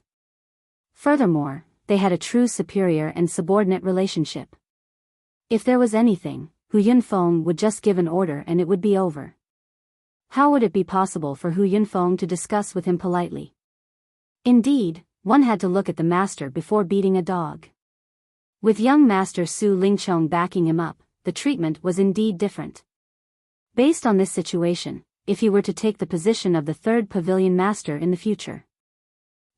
Furthermore, they had a true superior and subordinate relationship. If there was anything, Hu Yunfeng would just give an order and it would be over. How would it be possible for Hu Yunfeng to discuss with him politely? Indeed, one had to look at the master before beating a dog. With young Master Su Lingchong backing him up, the treatment was indeed different. Based on this situation, if he were to take the position of the third pavilion master in the future,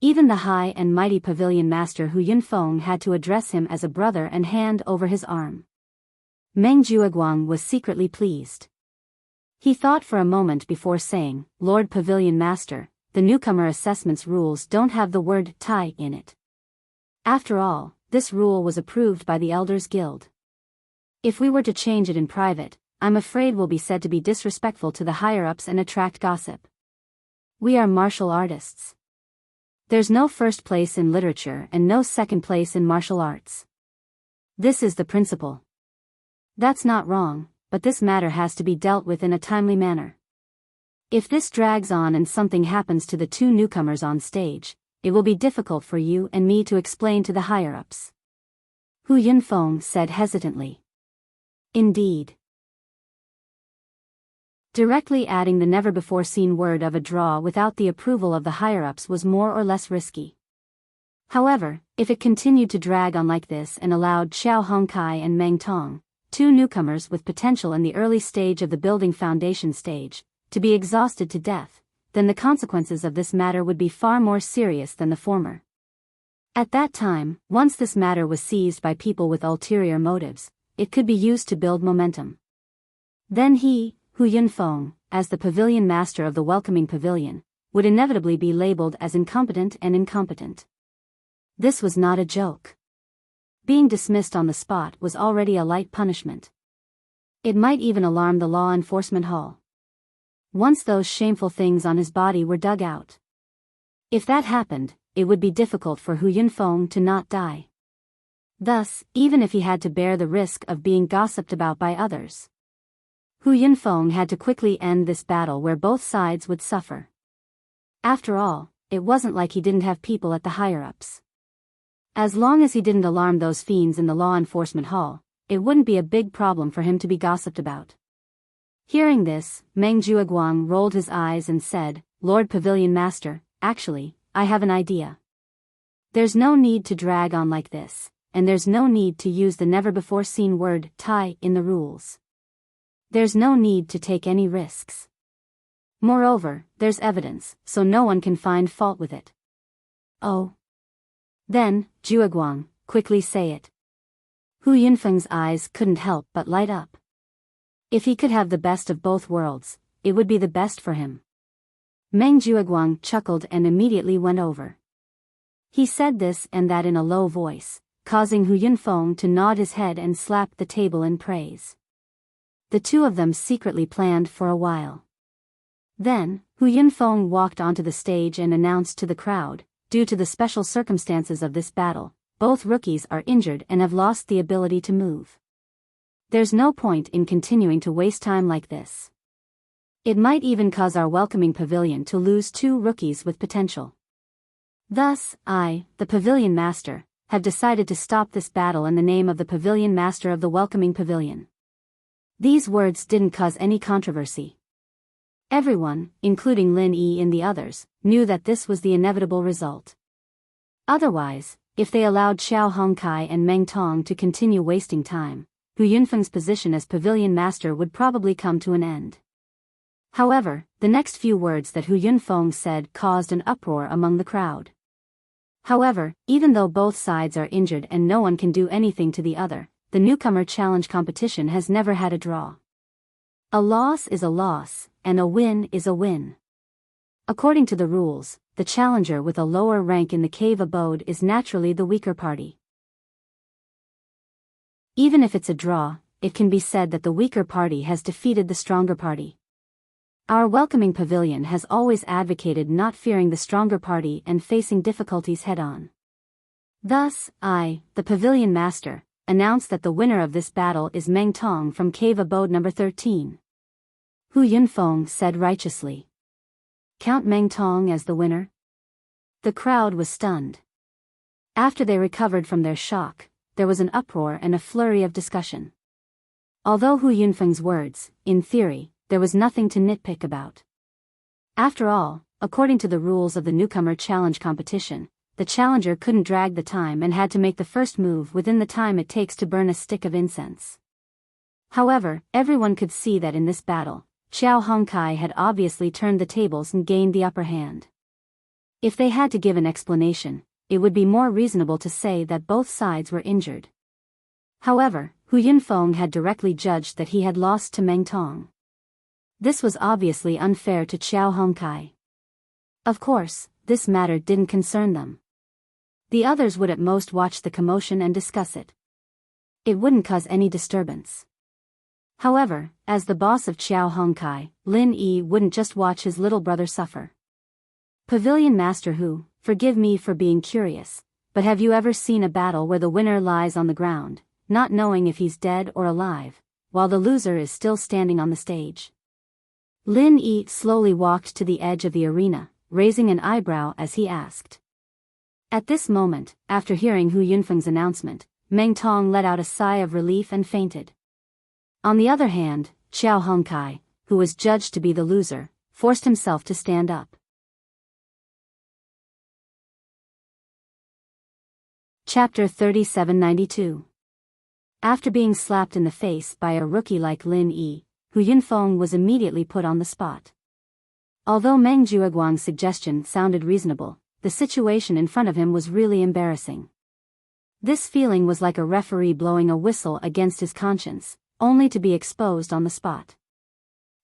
even the high and mighty pavilion master Hu Yunfeng had to address him as a brother and hand over his arm. Meng Jueguang was secretly pleased. He thought for a moment before saying, "Lord Pavilion Master, the newcomer assessments rules don't have the word Tai in it." After all, this rule was approved by the Elders Guild. If we were to change it in private, I'm afraid we'll be said to be disrespectful to the higher-ups and attract gossip. We are martial artists. There's no first place in literature and no second place in martial arts. This is the principle. That's not wrong, but this matter has to be dealt with in a timely manner. If this drags on and something happens to the two newcomers on stage, it will be difficult for you and me to explain to the higher-ups. Hu Yunfeng said hesitantly. Indeed. Directly adding the never-before-seen word of a draw without the approval of the higher-ups was more or less risky. However, if it continued to drag on like this and allowed Xiao Hongkai and Meng Tong, two newcomers with potential in the early stage of the building foundation stage, to be exhausted to death, then the consequences of this matter would be far more serious than the former. At that time, once this matter was seized by people with ulterior motives, it could be used to build momentum. Then he, Hu Yunfeng, as the pavilion master of the welcoming pavilion, would inevitably be labeled as incompetent and incompetent. This was not a joke. Being dismissed on the spot was already a light punishment. It might even alarm the law enforcement hall. Once those shameful things on his body were dug out. If that happened, it would be difficult for Hu Yunfeng to not die. Thus, even if he had to bear the risk of being gossiped about by others, Hu Yunfeng had to quickly end this battle where both sides would suffer. After all, it wasn't like he didn't have people at the higher-ups. As long as he didn't alarm those fiends in the law enforcement hall, it wouldn't be a big problem for him to be gossiped about. Hearing this, Meng Jueguang rolled his eyes and said, "Lord Pavilion Master, actually, I have an idea. There's no need to drag on like this, and there's no need to use the never-before-seen word Tai in the rules. There's no need to take any risks. Moreover, there's evidence, so no one can find fault with it." "Oh. Then, Jueguang, quickly say it." Hu Yunfeng's eyes couldn't help but light up. If he could have the best of both worlds, it would be the best for him. Meng Jueguang chuckled and immediately went over. He said this and that in a low voice, causing Hu Yunfeng to nod his head and slap the table in praise. The two of them secretly planned for a while. Then, Hu Yunfeng walked onto the stage and announced to the crowd, "Due to the special circumstances of this battle, both rookies are injured and have lost the ability to move. There's no point in continuing to waste time like this. It might even cause our welcoming pavilion to lose two rookies with potential. Thus, I, the pavilion master, have decided to stop this battle in the name of the pavilion master of the welcoming pavilion." These words didn't cause any controversy. Everyone, including Lin Yi and the others, knew that this was the inevitable result. Otherwise, if they allowed Xiao Hongkai and Meng Tong to continue wasting time, Hu Yunfeng's position as pavilion master would probably come to an end. However, the next few words that Hu Yunfeng said caused an uproar among the crowd. However, even though both sides are injured and no one can do anything to the other, the newcomer challenge competition has never had a draw. A loss is a loss, and a win is a win. According to the rules, the challenger with a lower rank in the cave abode is naturally the weaker party. Even if it's a draw, it can be said that the weaker party has defeated the stronger party. Our welcoming pavilion has always advocated not fearing the stronger party and facing difficulties head-on. Thus, I, the pavilion master, announce that the winner of this battle is Meng Tong from cave abode number 13. Hu Yunfeng said righteously. Count Meng Tong as the winner? The crowd was stunned. After they recovered from their shock, there was an uproar and a flurry of discussion. Although Hu Yunfeng's words, in theory, there was nothing to nitpick about. After all, according to the rules of the newcomer challenge competition, the challenger couldn't drag the time and had to make the first move within the time it takes to burn a stick of incense. However, everyone could see that in this battle, Xiao Hongkai had obviously turned the tables and gained the upper hand. If they had to give an explanation, it would be more reasonable to say that both sides were injured. However, Hu Yunfeng had directly judged that he had lost to Meng Tong. This was obviously unfair to Xiao Hongkai. Of course, this matter didn't concern them. The others would at most watch the commotion and discuss it. It wouldn't cause any disturbance. However, as the boss of Xiao Hongkai, Lin Yi wouldn't just watch his little brother suffer. Pavilion Master Hu, forgive me for being curious, but have you ever seen a battle where the winner lies on the ground, not knowing if he's dead or alive, while the loser is still standing on the stage? Lin Yi slowly walked to the edge of the arena, raising an eyebrow as he asked. At this moment, after hearing Hu Yunfeng's announcement, Meng Tong let out a sigh of relief and fainted. On the other hand, Xiao Hongkai, who was judged to be the loser, forced himself to stand up. Chapter 3792. After being slapped in the face by a rookie like Lin Yi, Hu Yunfeng was immediately put on the spot. Although Meng Jueguang's suggestion sounded reasonable, the situation in front of him was really embarrassing. This feeling was like a referee blowing a whistle against his conscience, only to be exposed on the spot.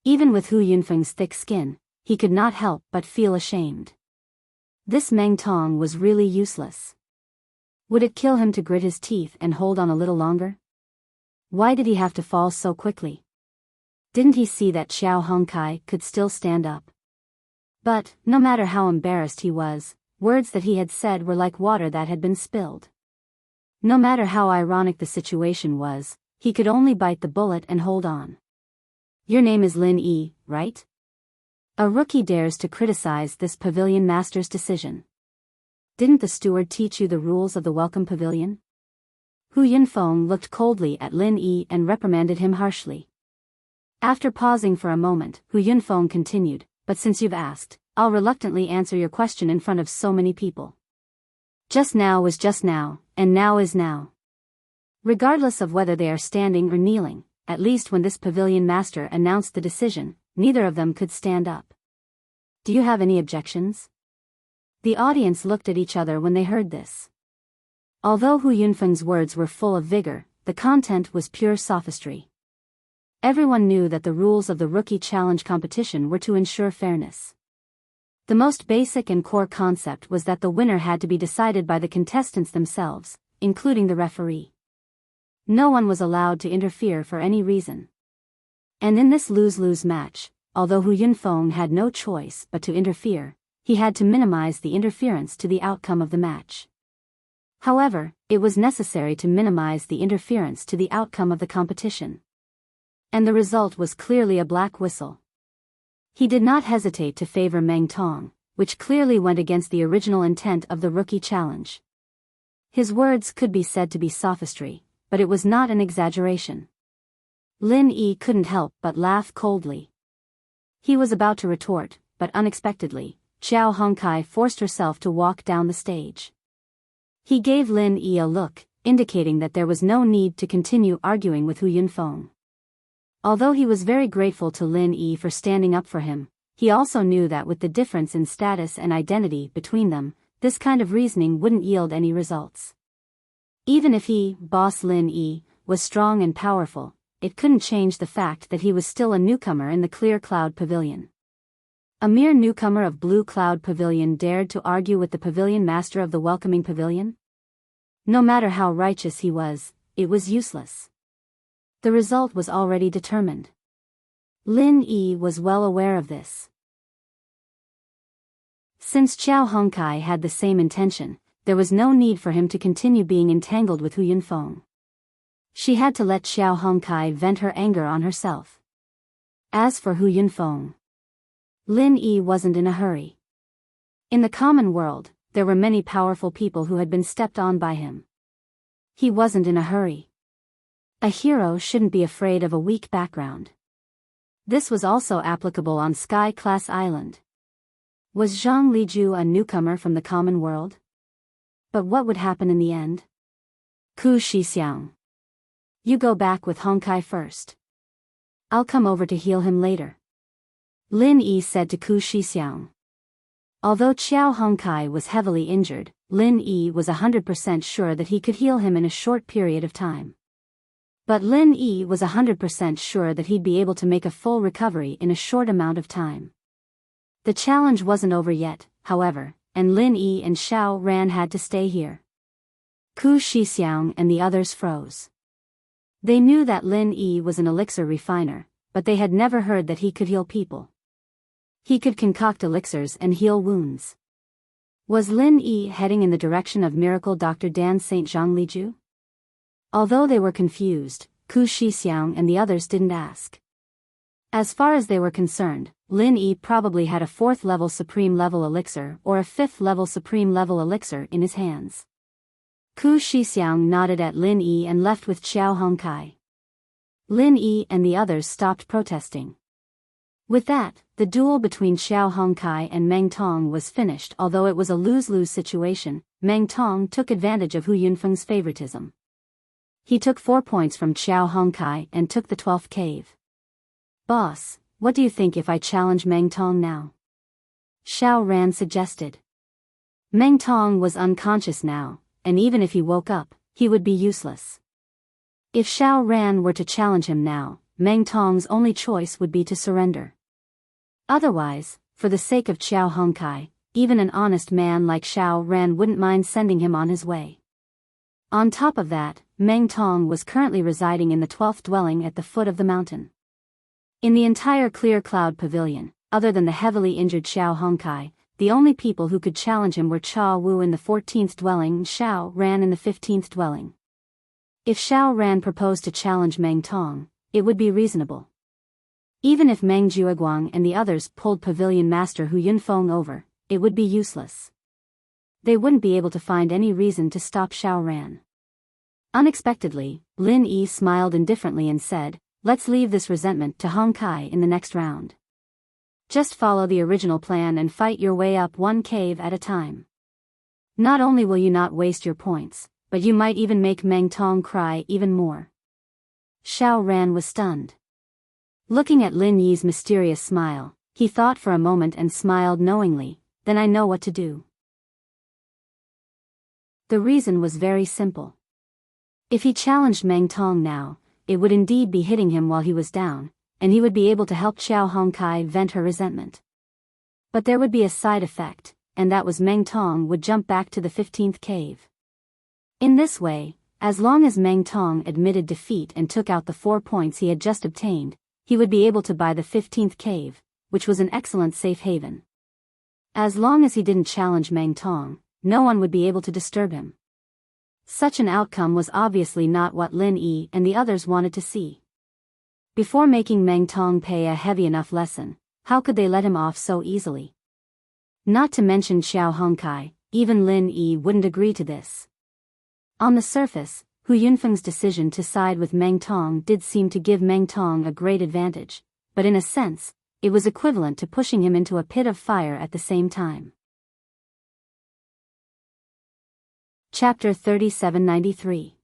Even with Hu Yunfeng's thick skin, he could not help but feel ashamed. This Meng Tong was really useless. Would it kill him to grit his teeth and hold on a little longer? Why did he have to fall so quickly? Didn't he see that Xiao Hongkai could still stand up? But, no matter how embarrassed he was, words that he had said were like water that had been spilled. No matter how ironic the situation was, he could only bite the bullet and hold on. Your name is Lin Yi, right? A rookie dares to criticize this pavilion master's decision. Didn't the steward teach you the rules of the welcome pavilion? Hu Yunfeng looked coldly at Lin Yi and reprimanded him harshly. After pausing for a moment, Hu Yunfeng continued, but since you've asked, I'll reluctantly answer your question in front of so many people. Just now was just now, and now is now. Regardless of whether they are standing or kneeling, at least when this pavilion master announced the decision, neither of them could stand up. Do you have any objections? The audience looked at each other when they heard this. Although Hu Yunfeng's words were full of vigor, the content was pure sophistry. Everyone knew that the rules of the rookie challenge competition were to ensure fairness. The most basic and core concept was that the winner had to be decided by the contestants themselves, including the referee. No one was allowed to interfere for any reason. And in this lose-lose match, although Hu Yunfeng had no choice but to interfere, he had to minimize the interference to the outcome of the match. However, it was necessary to minimize the interference to the outcome of the competition. And the result was clearly a black whistle. He did not hesitate to favor Meng Tong, which clearly went against the original intent of the rookie challenge. His words could be said to be sophistry, but it was not an exaggeration. Lin Yi couldn't help but laugh coldly. He was about to retort, but unexpectedly, Xiao Hongkai forced herself to walk down the stage. He gave Lin Yi a look, indicating that there was no need to continue arguing with Hu Yunfeng. Although he was very grateful to Lin Yi for standing up for him, he also knew that with the difference in status and identity between them, this kind of reasoning wouldn't yield any results. Even if he, boss Lin Yi, was strong and powerful, it couldn't change the fact that he was still a newcomer in the Clear Cloud Pavilion. A mere newcomer of Blue Cloud Pavilion dared to argue with the pavilion master of the welcoming pavilion? No matter how righteous he was, it was useless. The result was already determined. Lin Yi was well aware of this. Since Qiao Hongkai had the same intention, there was no need for him to continue being entangled with Hu Yunfeng. She had to let Qiao Hongkai vent her anger on herself. As for Hu Yunfeng, Lin Yi wasn't in a hurry. In the common world, there were many powerful people who had been stepped on by him. He wasn't in a hurry. A hero shouldn't be afraid of a weak background. This was also applicable on Sky Class Island. Was Zhang Liju a newcomer from the common world? But what would happen in the end? Ku Shixiang. You go back with Hongkai first. I'll come over to heal him later. Lin Yi said to Ku Shixiang. Although Qiao Hongkai was heavily injured, Lin Yi was 100% sure that he could heal him in a short period of time. But Lin Yi was 100% sure that he'd be able to make a full recovery in a short amount of time. The challenge wasn't over yet, however, and Lin Yi and Xiao Ran had to stay here. Ku Shixiang and the others froze. They knew that Lin Yi was an elixir refiner, but they had never heard that he could heal people. He could concoct elixirs and heal wounds. Was Lin Yi heading in the direction of Miracle Dr. Dan St. Zhang Liju? Although they were confused, Ku Shixiang and the others didn't ask. As far as they were concerned, Lin Yi probably had a 4th level supreme level elixir or a 5th level supreme level elixir in his hands. Ku Shixiang nodded at Lin Yi and left with Qiao Hongkai. Lin Yi and the others stopped protesting. With that, the duel between Qiao Hongkai and Meng Tong was finished. Although it was a lose-lose situation, Meng Tong took advantage of Hu Yunfeng's favoritism. He took 4 points from Qiao Hongkai and took the 12th cave. Boss, what do you think if I challenge Meng Tong now? Xiao Ran suggested. Meng Tong was unconscious now, and even if he woke up, he would be useless. If Xiao Ran were to challenge him now, Meng Tong's only choice would be to surrender. Otherwise, for the sake of Qiao Hongkai, even an honest man like Xiao Ran wouldn't mind sending him on his way. On top of that, Meng Tong was currently residing in the 12th dwelling at the foot of the mountain. In the entire Clear Cloud Pavilion, other than the heavily injured Xiao Hongkai, the only people who could challenge him were Cha Wu in the 14th dwelling and Xiao Ran in the 15th dwelling. If Xiao Ran proposed to challenge Meng Tong, it would be reasonable. Even if Meng Jueguang and the others pulled Pavilion Master Hu Yunfeng over, it would be useless. They wouldn't be able to find any reason to stop Xiao Ran. Unexpectedly, Lin Yi smiled indifferently and said, "Let's leave this resentment to Hongkai in the next round. Just follow the original plan and fight your way up one cave at a time. Not only will you not waste your points, but you might even make Meng Tong cry even more." Xiao Ran was stunned. Looking at Lin Yi's mysterious smile, he thought for a moment and smiled knowingly, "Then I know what to do." The reason was very simple. If he challenged Meng Tong now, it would indeed be hitting him while he was down, and he would be able to help Qiao Hongkai vent her resentment. But there would be a side effect, and that was Meng Tong would jump back to the 15th cave. In this way, as long as Meng Tong admitted defeat and took out the 4 points he had just obtained, he would be able to buy the 15th cave, which was an excellent safe haven. As long as he didn't challenge Meng Tong, no one would be able to disturb him. Such an outcome was obviously not what Lin Yi and the others wanted to see. Before making Meng Tong pay a heavy enough lesson, how could they let him off so easily? Not to mention Xiao Hongkai, even Lin Yi wouldn't agree to this. On the surface, Hu Yunfeng's decision to side with Meng Tong did seem to give Meng Tong a great advantage, but in a sense, it was equivalent to pushing him into a pit of fire at the same time. Chapter 3793.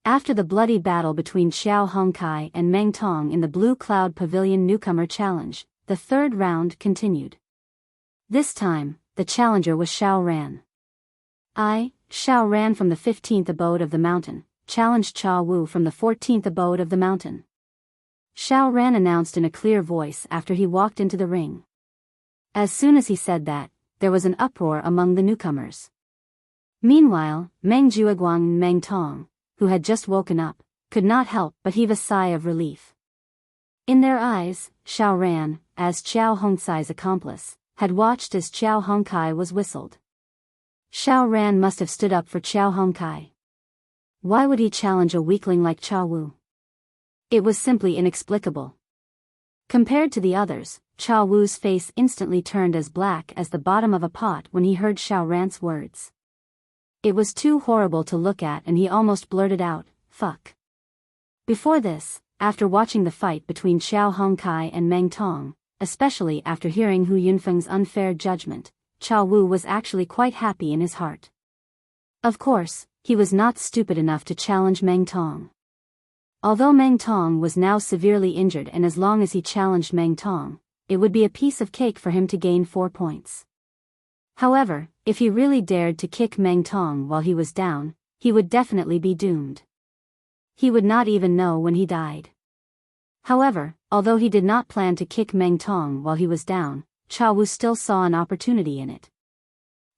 After the bloody battle between Xiao Hongkai and Meng Tong in the Blue Cloud Pavilion Newcomer Challenge, the third round continued. This time, the challenger was Xiao Ran. Xiao Ran from the 15th abode of the mountain, challenged Cha Wu from the 14th abode of the mountain. Xiao Ran announced in a clear voice after he walked into the ring. As soon as he said that, there was an uproar among the newcomers. Meanwhile, Meng Jueguang and Meng Tong, who had just woken up, could not help but heave a sigh of relief. In their eyes, Xiao Ran, as Qiao Hongcai's accomplice, had watched as Qiao Hongcai was whistled. Xiao Ran must have stood up for Qiao Hongcai. Why would he challenge a weakling like Cha Wu? It was simply inexplicable. Compared to the others, Cha Wu's face instantly turned as black as the bottom of a pot when he heard Xiao Ran's words. It was too horrible to look at and he almost blurted out, "Fuck." Before this, after watching the fight between Qiao Hongcai and Meng Tong, especially after hearing Hu Yunfeng's unfair judgment, Cha Wu was actually quite happy in his heart. Of course, he was not stupid enough to challenge Meng Tong. Although Meng Tong was now severely injured and as long as he challenged Meng Tong, it would be a piece of cake for him to gain 4 points. However, if he really dared to kick Meng Tong while he was down, he would definitely be doomed. He would not even know when he died. However, although he did not plan to kick Meng Tong while he was down, Cha Wu still saw an opportunity in it.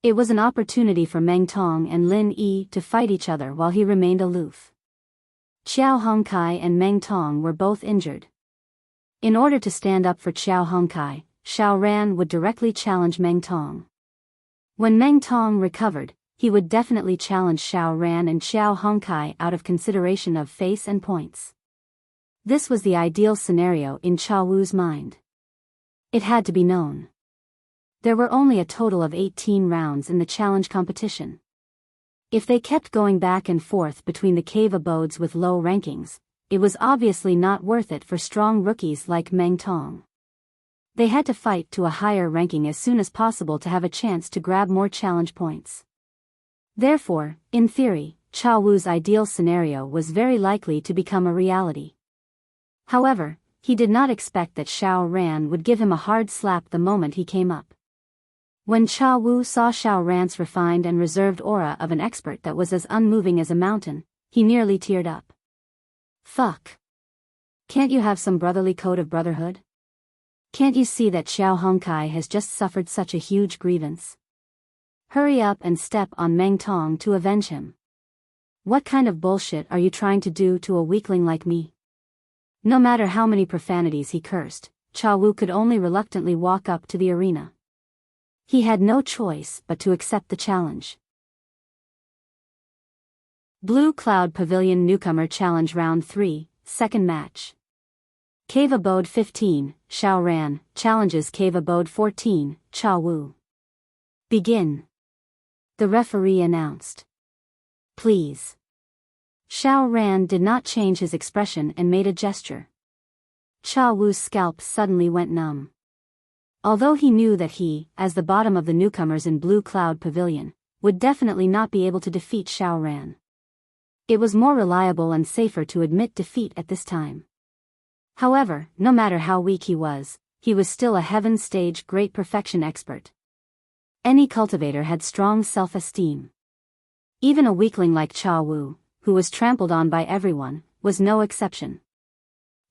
It was an opportunity for Meng Tong and Lin Yi to fight each other while he remained aloof. Qiao Hongcai and Meng Tong were both injured. In order to stand up for Qiao Hongcai, Xiao Ran would directly challenge Meng Tong. When Meng Tong recovered, he would definitely challenge Xiao Ran and Qiao Hongcai out of consideration of face and points. This was the ideal scenario in Cha Wu's mind. It had to be known. There were only a total of 18 rounds in the challenge competition. If they kept going back and forth between the cave abodes with low rankings, it was obviously not worth it for strong rookies like Meng Tong. They had to fight to a higher ranking as soon as possible to have a chance to grab more challenge points. Therefore, in theory, Cha Wu's ideal scenario was very likely to become a reality. However, he did not expect that Xiao Ran would give him a hard slap the moment he came up. When Cha Wu saw Xiao Ran's refined and reserved aura of an expert that was as unmoving as a mountain, he nearly teared up. Fuck. Can't you have some brotherly code of brotherhood? Can't you see that Qiao Hongcai has just suffered such a huge grievance? Hurry up and step on Meng Tong to avenge him. What kind of bullshit are you trying to do to a weakling like me? No matter how many profanities he cursed, Cha Wu could only reluctantly walk up to the arena. He had no choice but to accept the challenge. Blue Cloud Pavilion Newcomer Challenge Round 3, Second Match. Cave Abode 15, Xiao Ran, challenges Cave Abode 14, Cha Wu. Begin. The referee announced. Please. Xiao Ran did not change his expression and made a gesture. Cha Wu's scalp suddenly went numb. Although he knew that he, as the bottom of the newcomers in Blue Cloud Pavilion, would definitely not be able to defeat Xiao Ran. It was more reliable and safer to admit defeat at this time. However, no matter how weak he was still a heaven stage great perfection expert. Any cultivator had strong self-esteem. Even a weakling like Cha Wu, who was trampled on by everyone, was no exception.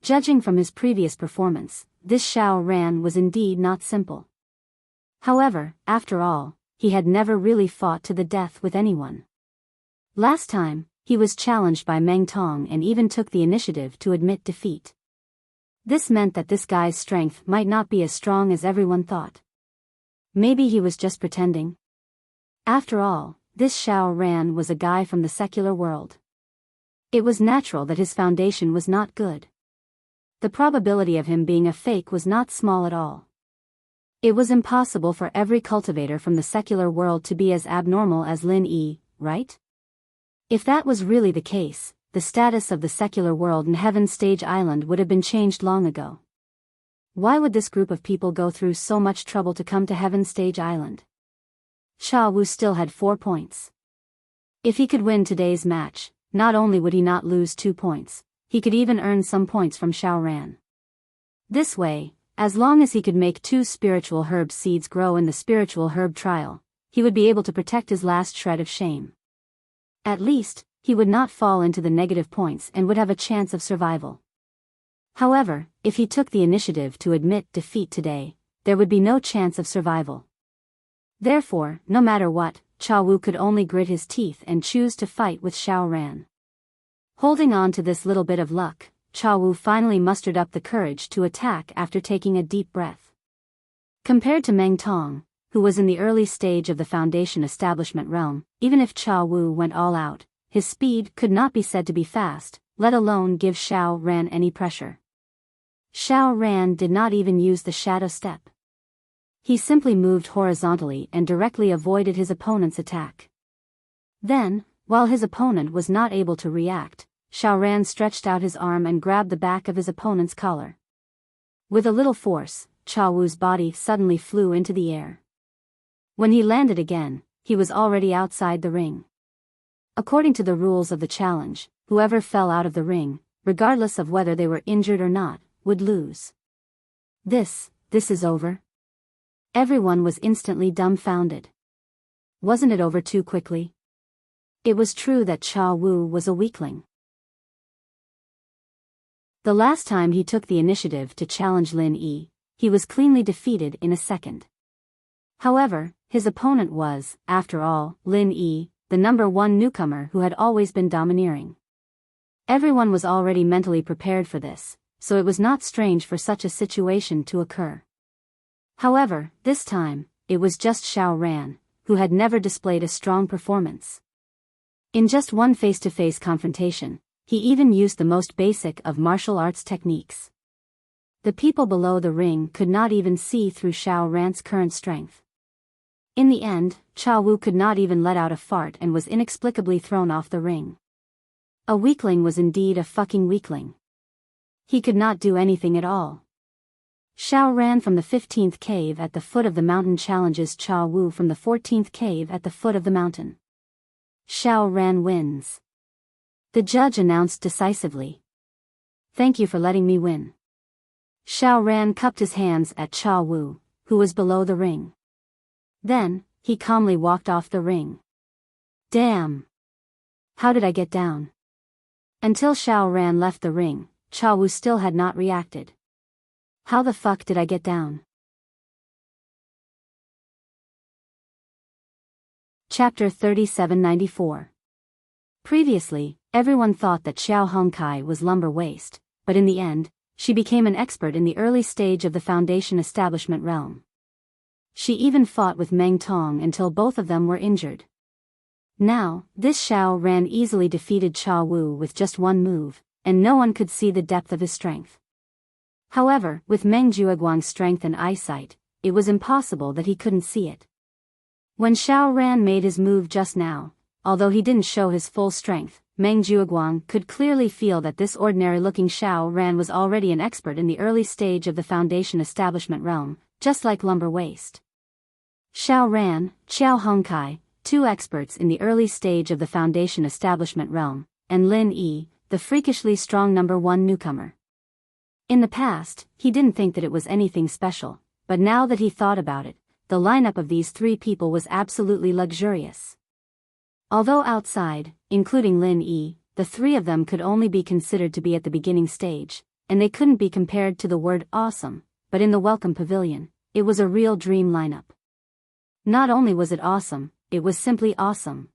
Judging from his previous performance, this Xiao Ran was indeed not simple. However, after all, he had never really fought to the death with anyone. Last time, he was challenged by Meng Tong and even took the initiative to admit defeat. This meant that this guy's strength might not be as strong as everyone thought. Maybe he was just pretending. After all, this Xiao Ran was a guy from the secular world. It was natural that his foundation was not good. The probability of him being a fake was not small at all. It was impossible for every cultivator from the secular world to be as abnormal as Lin Yi, right? If that was really the case, the status of the secular world in Heaven Stage Island would have been changed long ago. Why would this group of people go through so much trouble to come to Heaven Stage Island? Cha Wu still had 4 points. If he could win today's match, not only would he not lose 2 points, he could even earn some points from Xiao Ran. This way, as long as he could make 2 spiritual herb seeds grow in the spiritual herb trial, he would be able to protect his last shred of shame. At least, he would not fall into the negative points and would have a chance of survival. However, if he took the initiative to admit defeat today, there would be no chance of survival. Therefore, no matter what, Cha Wu could only grit his teeth and choose to fight with Xiao Ran. Holding on to this little bit of luck, Cha Wu finally mustered up the courage to attack after taking a deep breath. Compared to Meng Tong, who was in the early stage of the Foundation establishment realm, even if Cha Wu went all out, his speed could not be said to be fast, let alone give Xiao Ran any pressure. Xiao Ran did not even use the shadow step. He simply moved horizontally and directly avoided his opponent's attack. Then, while his opponent was not able to react, Xiao Ran stretched out his arm and grabbed the back of his opponent's collar. With a little force, Cha Wu's body suddenly flew into the air. When he landed again, he was already outside the ring. According to the rules of the challenge, whoever fell out of the ring, regardless of whether they were injured or not, would lose. This is over? Everyone was instantly dumbfounded. Wasn't it over too quickly? It was true that Cha Wu was a weakling. The last time he took the initiative to challenge Lin Yi, he was cleanly defeated in a second. However, his opponent was, after all, Lin Yi, the number one newcomer who had always been domineering. Everyone was already mentally prepared for this, so it was not strange for such a situation to occur. However, this time, it was just Xiao Ran, who had never displayed a strong performance. In just one face-to-face confrontation, he even used the most basic of martial arts techniques. The people below the ring could not even see through Xiao Ran's current strength. In the end, Cha Wu could not even let out a fart and was inexplicably thrown off the ring. A weakling was indeed a fucking weakling. He could not do anything at all. Xiao Ran from the 15th cave at the foot of the mountain challenges Cha Wu from the 14th cave at the foot of the mountain. Xiao Ran wins. The judge announced decisively. Thank you for letting me win. Xiao Ran cupped his hands at Cha Wu, who was below the ring. Then, he calmly walked off the ring. Damn! How did I get down? Until Xiao Ran left the ring, Cha Wu still had not reacted. How the fuck did I get down? Chapter 3794. Previously, everyone thought that Xiao Hongkai was lumber waist, but in the end, she became an expert in the early stage of the Foundation establishment realm. She even fought with Meng Tong until both of them were injured. Now, this Xiao Ran easily defeated Cha Wu with just one move, and no one could see the depth of his strength. However, with Meng Jueguang's strength and eyesight, it was impossible that he couldn't see it. When Xiao Ran made his move just now, although he didn't show his full strength, Meng Jueguang could clearly feel that this ordinary-looking Xiao Ran was already an expert in the early stage of the Foundation establishment realm, just like lumber waist. Xiao Ran, Xiao Hongkai, two experts in the early stage of the Foundation establishment realm, and Lin Yi, the freakishly strong number one newcomer. In the past, he didn't think that it was anything special, but now that he thought about it, the lineup of these three people was absolutely luxurious. Although outside, including Lin Yi, the three of them could only be considered to be at the beginning stage, and they couldn't be compared to the word awesome, but in the welcome pavilion, it was a real dream lineup. Not only was it awesome, it was simply awesome.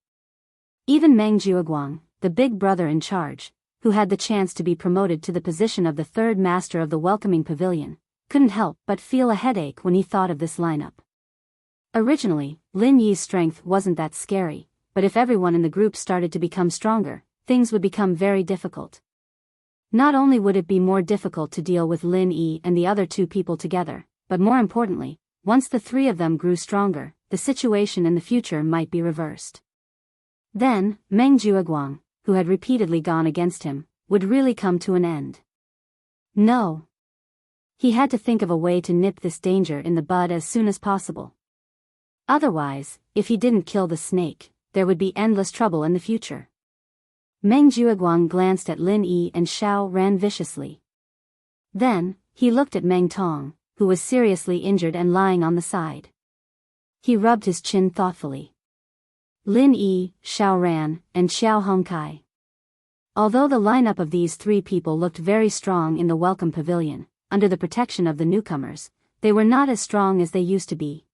Even Meng Jueguang, the big brother in charge, who had the chance to be promoted to the position of the third master of the welcoming pavilion, couldn't help but feel a headache when he thought of this lineup. Originally, Lin Yi's strength wasn't that scary, but if everyone in the group started to become stronger, things would become very difficult. Not only would it be more difficult to deal with Lin Yi and the other two people together, but more importantly, once the three of them grew stronger, the situation in the future might be reversed. Then, Meng Jueguang, who had repeatedly gone against him, would really come to an end. No. He had to think of a way to nip this danger in the bud as soon as possible. Otherwise, if he didn't kill the snake, there would be endless trouble in the future. Meng Jueguang glanced at Lin Yi and Xiao Ran viciously. Then, he looked at Meng Tong, who was seriously injured and lying on the side. He rubbed his chin thoughtfully. Lin Yi, Xiao Ran, and Xiao Hongkai. Although the lineup of these three people looked very strong in the welcome pavilion, under the protection of the newcomers, They were not as strong as they used to be.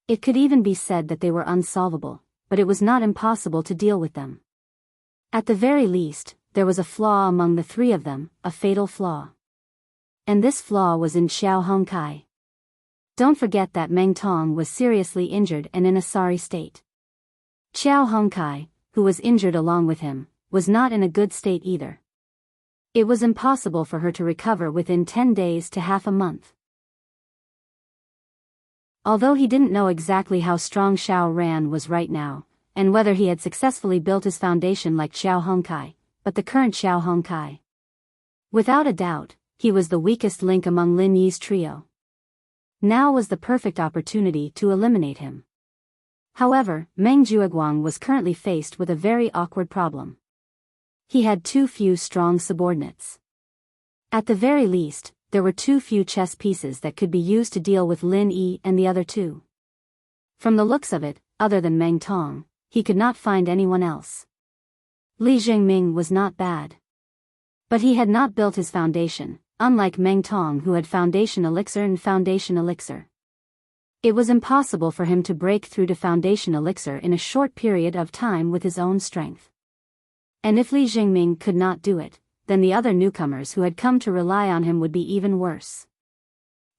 It could even be said that they were unsolvable, but it was not impossible to deal with them. At the very least, there was a flaw among the three of them, a fatal flaw. And this flaw was in Xiao Hongkai. Don't forget that Meng Tong was seriously injured and in a sorry state. Xiao Hongkai, who was injured along with him, was not in a good state either. It was impossible for her to recover within 10 days to half a month. Although he didn't know exactly how strong Xiao Ran was right now, and whether he had successfully built his foundation like Xiao Hongkai, but the current Xiao Hongkai. Without a doubt, he was the weakest link among Lin Yi's trio. Now was the perfect opportunity to eliminate him. However, Meng Jueguang was currently faced with a very awkward problem. He had too few strong subordinates. At the very least, there were too few chess pieces that could be used to deal with Lin Yi and the other two. From the looks of it, other than Meng Tong, he could not find anyone else. Li Jingming was not bad. But he had not built his foundation, unlike Meng Tong who had foundation elixir and foundation elixir. It was impossible for him to break through to foundation elixir in a short period of time with his own strength. And if Li Jingming could not do it, then the other newcomers who had come to rely on him would be even worse.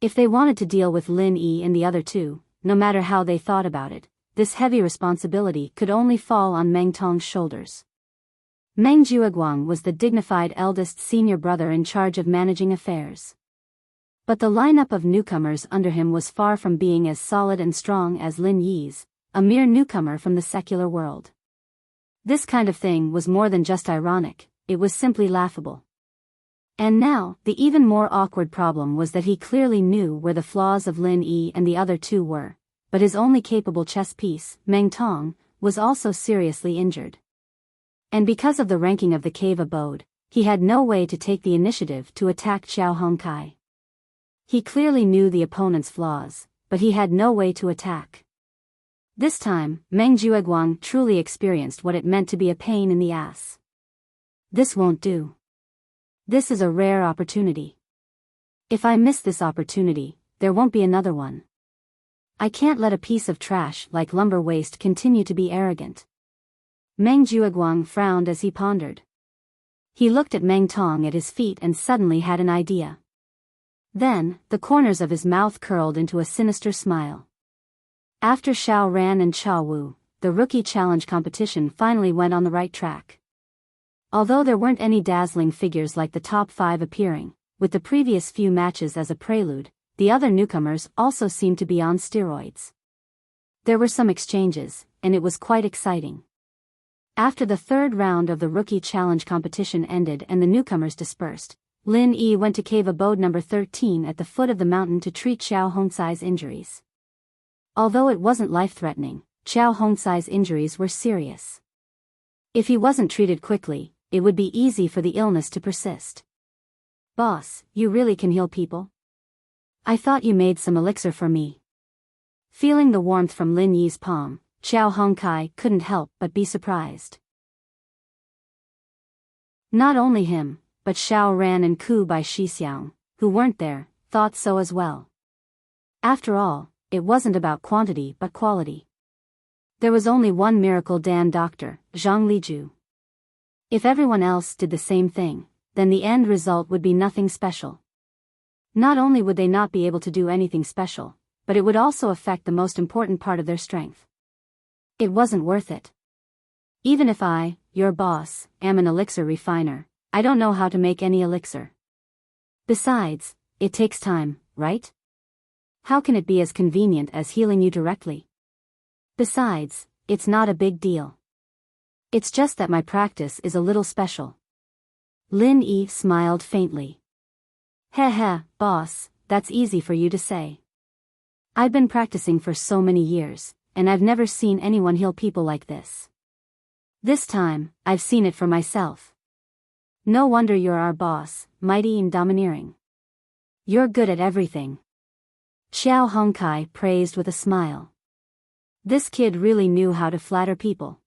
If they wanted to deal with Lin Yi and the other two, no matter how they thought about it, this heavy responsibility could only fall on Meng Tong's shoulders. Meng Jueguang was the dignified eldest senior brother in charge of managing affairs. But the lineup of newcomers under him was far from being as solid and strong as Lin Yi's, a mere newcomer from the secular world. This kind of thing was more than just ironic, it was simply laughable. And now, the even more awkward problem was that he clearly knew where the flaws of Lin Yi and the other two were, but his only capable chess piece, Meng Tong, was also seriously injured. And because of the ranking of the cave abode, he had no way to take the initiative to attack Xiao Hongkai. He clearly knew the opponent's flaws, but he had no way to attack. This time, Meng Jueguang truly experienced what it meant to be a pain in the ass. This won't do. This is a rare opportunity. If I miss this opportunity, there won't be another one. I can't let a piece of trash like lumber waste continue to be arrogant. Meng Jueguang frowned as he pondered. He looked at Meng Tong at his feet and suddenly had an idea. Then, the corners of his mouth curled into a sinister smile. After Xiao Ran and Cha Wu, the rookie challenge competition finally went on the right track. Although there weren't any dazzling figures like the top 5 appearing, with the previous few matches as a prelude, the other newcomers also seemed to be on steroids. There were some exchanges, and it was quite exciting. After the third round of the rookie challenge competition ended and the newcomers dispersed, Lin Yi went to cave abode number 13 at the foot of the mountain to treat Xiao Hongcai's injuries. Although it wasn't life-threatening, Xiao Hongcai's injuries were serious. If he wasn't treated quickly, it would be easy for the illness to persist. "Boss, you really can heal people? I thought you made some elixir for me." Feeling the warmth from Lin Yi's palm, Xiao Hongkai couldn't help but be surprised. Not only him, but Xiao Ran and Ku Bai Shixiang, who weren't there, thought so as well. After all, it wasn't about quantity but quality. There was only one miracle Dan doctor, Zhang Liju. If everyone else did the same thing, then the end result would be nothing special. Not only would they not be able to do anything special, but it would also affect the most important part of their strength. It wasn't worth it. Even if I, your boss, am an elixir refiner, I don't know how to make any elixir. Besides, it takes time, right? How can it be as convenient as healing you directly? Besides, it's not a big deal. It's just that my practice is a little special. Lin Yi smiled faintly. Heh, boss, that's easy for you to say. I've been practicing for so many years, and I've never seen anyone heal people like this. This time, I've seen it for myself. No wonder you're our boss, mighty and domineering. You're good at everything. Xiao Hongkai praised with a smile. This kid really knew how to flatter people.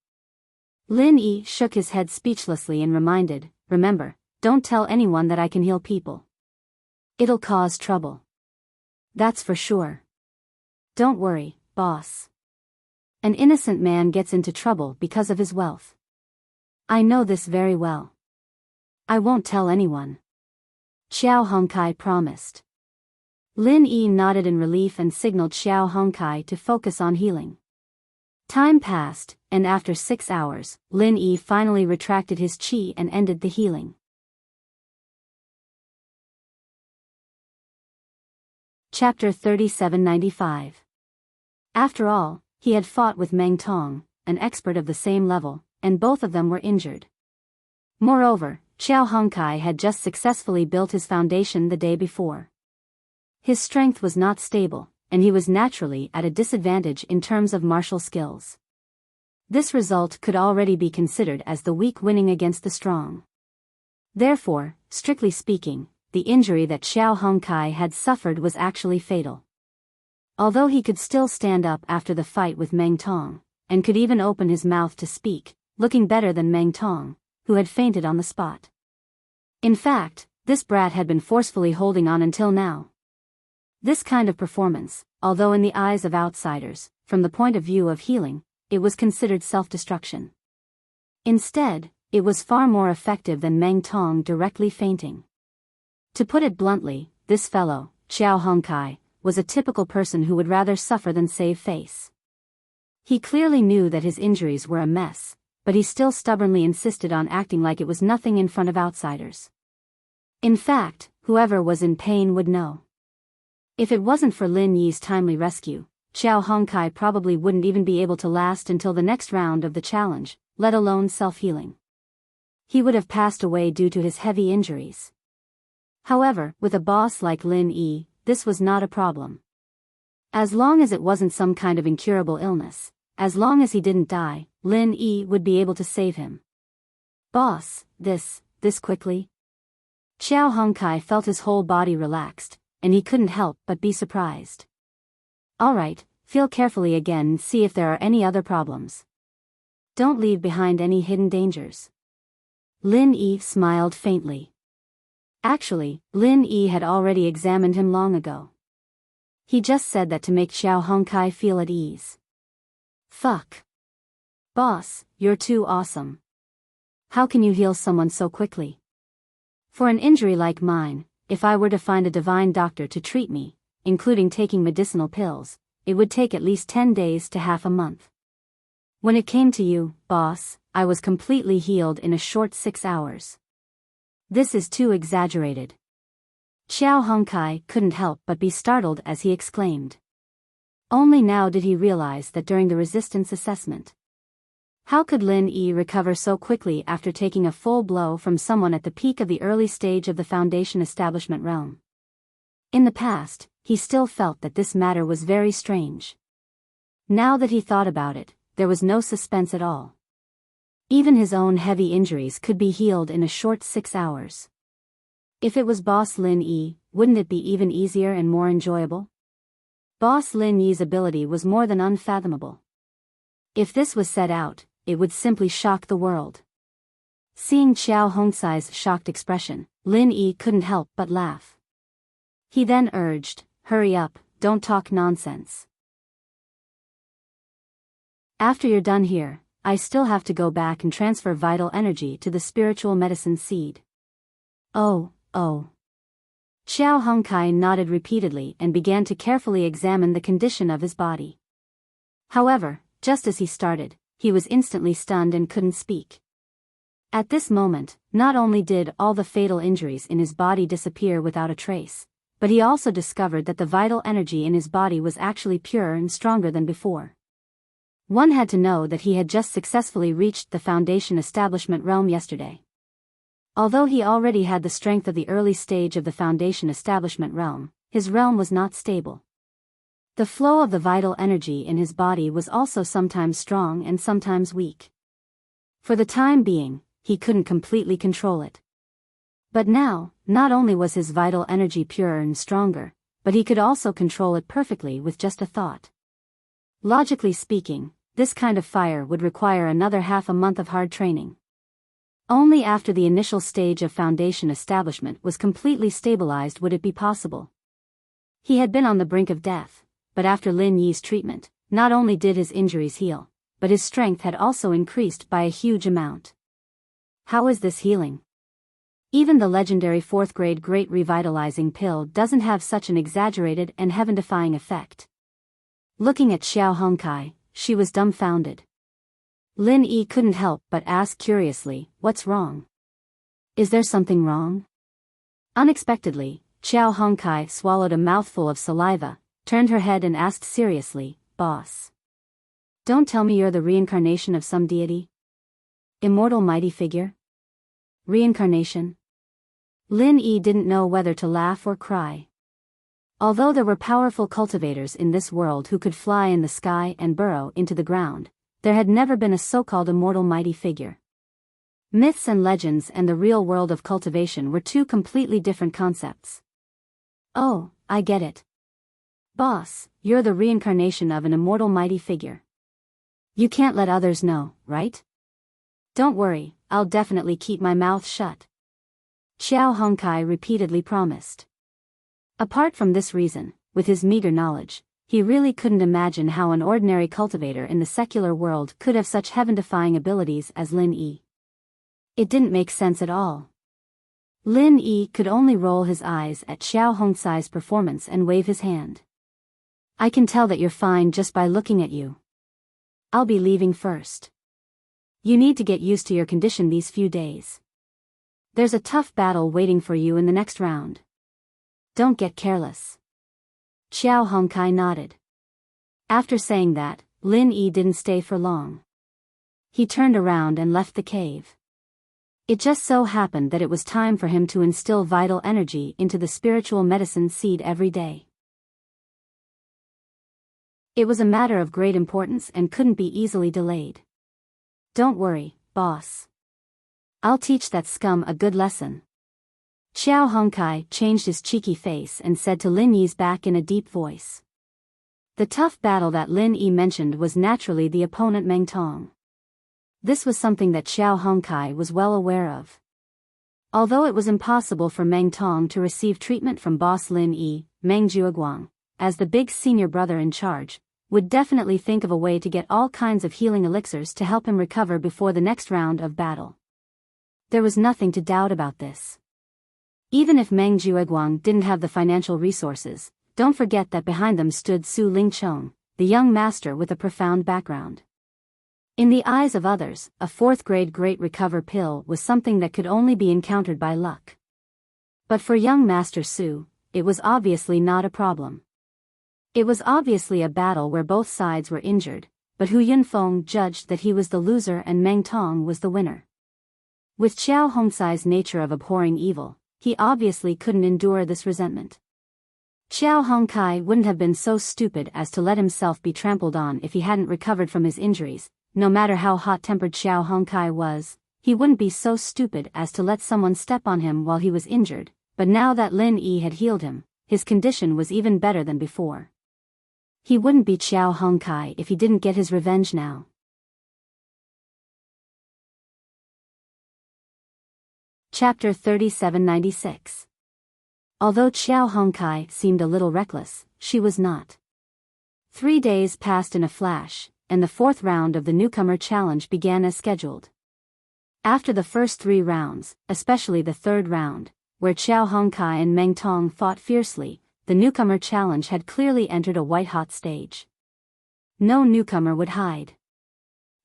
Lin Yi shook his head speechlessly and reminded, "Remember, don't tell anyone that I can heal people. It'll cause trouble." That's for sure. Don't worry, boss. An innocent man gets into trouble because of his wealth. I know this very well. I won't tell anyone. Xiao Hongkai promised. Lin Yi nodded in relief and signaled Xiao Hongkai to focus on healing. Time passed, and after 6 hours, Lin Yi finally retracted his qi and ended the healing. Chapter 3795. After all, he had fought with Meng Tong, an expert of the same level, and both of them were injured. Moreover, Xiao Hongkai had just successfully built his foundation the day before. His strength was not stable, and he was naturally at a disadvantage in terms of martial skills. This result could already be considered as the weak winning against the strong. Therefore, strictly speaking, the injury that Xiao Hongkai had suffered was actually fatal. Although he could still stand up after the fight with Meng Tong, and could even open his mouth to speak, looking better than Meng Tong, who had fainted on the spot. In fact, this brat had been forcefully holding on until now. This kind of performance, although in the eyes of outsiders, from the point of view of healing, it was considered self-destruction. Instead, it was far more effective than Meng Tong directly fainting. To put it bluntly, this fellow, Xiao Hongkai, was a typical person who would rather suffer than save face. He clearly knew that his injuries were a mess, but he still stubbornly insisted on acting like it was nothing in front of outsiders. In fact, whoever was in pain would know. If it wasn't for Lin Yi's timely rescue, Xiao Hongkai probably wouldn't even be able to last until the next round of the challenge, let alone self-healing. He would have passed away due to his heavy injuries. However, with a boss like Lin Yi, this was not a problem. As long as it wasn't some kind of incurable illness, as long as he didn't die, Lin Yi would be able to save him. Boss, this quickly? Xiao Hongkai felt his whole body relaxed, and he couldn't help but be surprised. Alright, feel carefully again and see if there are any other problems. Don't leave behind any hidden dangers. Lin Yi smiled faintly. Actually, Lin Yi had already examined him long ago. He just said that to make Xiao Hongkai feel at ease. Fuck. Boss, you're too awesome. How can you heal someone so quickly? For an injury like mine, if I were to find a divine doctor to treat me, including taking medicinal pills, it would take at least 10 days to half a month. When it came to you, boss, I was completely healed in a short 6 hours. This is too exaggerated. Xiao Hongkai couldn't help but be startled as he exclaimed. Only now did he realize that during the resistance assessment. How could Lin Yi recover so quickly after taking a full blow from someone at the peak of the early stage of the Foundation establishment realm? In the past, he still felt that this matter was very strange. Now that he thought about it, there was no suspense at all. Even his own heavy injuries could be healed in a short 6 hours. If it was Boss Lin Yi, wouldn't it be even easier and more enjoyable? Boss Lin Yi's ability was more than unfathomable. If this was set out, it would simply shock the world. Seeing Xiao Hongkai's shocked expression, Lin Yi couldn't help but laugh. He then urged, hurry up, don't talk nonsense. After you're done here, I still have to go back and transfer vital energy to the spiritual medicine seed. Oh. Xiao Hongkai nodded repeatedly and began to carefully examine the condition of his body. However, just as he started, he was instantly stunned and couldn't speak. At this moment, not only did all the fatal injuries in his body disappear without a trace, but he also discovered that the vital energy in his body was actually purer and stronger than before. One had to know that he had just successfully reached the Foundation establishment realm yesterday. Although he already had the strength of the early stage of the Foundation establishment realm, his realm was not stable. The flow of the vital energy in his body was also sometimes strong and sometimes weak. For the time being, he couldn't completely control it. But now, not only was his vital energy purer and stronger, but he could also control it perfectly with just a thought. Logically speaking, this kind of fire would require another half a month of hard training. Only after the initial stage of Foundation establishment was completely stabilized would it be possible. He had been on the brink of death, but after Lin Yi's treatment, not only did his injuries heal, but his strength had also increased by a huge amount. How is this healing? Even the legendary 4th grade Great Revitalizing Pill doesn't have such an exaggerated and heaven-defying effect. Looking at Xiao Hongkai, she was dumbfounded. Lin Yi couldn't help but ask curiously, "What's wrong? Is there something wrong?" Unexpectedly, Xiao Hongkai swallowed a mouthful of saliva, turned her head and asked seriously, "Boss, don't tell me you're the reincarnation of some deity? Immortal mighty figure? Reincarnation?" Lin Yi didn't know whether to laugh or cry. Although there were powerful cultivators in this world who could fly in the sky and burrow into the ground, there had never been a so-called immortal mighty figure. Myths and legends and the real world of cultivation were two completely different concepts. "Oh, I get it. Boss, you're the reincarnation of an immortal mighty figure. You can't let others know, right?" "Don't worry, I'll definitely keep my mouth shut," Xiao Hongkai repeatedly promised. Apart from this reason, with his meager knowledge, he really couldn't imagine how an ordinary cultivator in the secular world could have such heaven-defying abilities as Lin Yi. It didn't make sense at all. Lin Yi could only roll his eyes at Xiao Hongkai's performance and wave his hand. "I can tell that you're fine just by looking at you. I'll be leaving first. You need to get used to your condition these few days. There's a tough battle waiting for you in the next round. Don't get careless." Xiao Hongkai nodded. After saying that, Lin Yi didn't stay for long. He turned around and left the cave. It just so happened that it was time for him to instill vital energy into the spiritual medicine seed every day. It was a matter of great importance and couldn't be easily delayed. "Don't worry, boss. I'll teach that scum a good lesson." Xiao Hongkai changed his cheeky face and said to Lin Yi's back in a deep voice. The tough battle that Lin Yi mentioned was naturally the opponent Meng Tong. This was something that Xiao Hongkai was well aware of. Although it was impossible for Meng Tong to receive treatment from boss Lin Yi, Meng Jueguang, as the big senior brother in charge, would definitely think of a way to get all kinds of healing elixirs to help him recover before the next round of battle. There was nothing to doubt about this. Even if Meng Jueguang didn't have the financial resources, don't forget that behind them stood Su Lingchong, the young master with a profound background. In the eyes of others, a 4th grade Great Recover pill was something that could only be encountered by luck. But for young Master Su, it was obviously not a problem. It was obviously a battle where both sides were injured, but Hu Yunfeng judged that he was the loser and Meng Tong was the winner. With Xiao Hongkai's nature of abhorring evil, he obviously couldn't endure this resentment. Xiao Hongkai wouldn't have been so stupid as to let himself be trampled on if he hadn't recovered from his injuries. No matter how hot-tempered Xiao Hongkai was, he wouldn't be so stupid as to let someone step on him while he was injured, but now that Lin Yi had healed him, his condition was even better than before. He wouldn't beat Xiao Hongkai if he didn't get his revenge now. Chapter 3796. Although Xiao Hongkai seemed a little reckless, she was not. 3 days passed in a flash, and the 4th round of the newcomer challenge began as scheduled. After the first 3 rounds, especially the 3rd round, where Xiao Hongkai and Meng Tong fought fiercely, the newcomer challenge had clearly entered a white-hot stage. No newcomer would hide.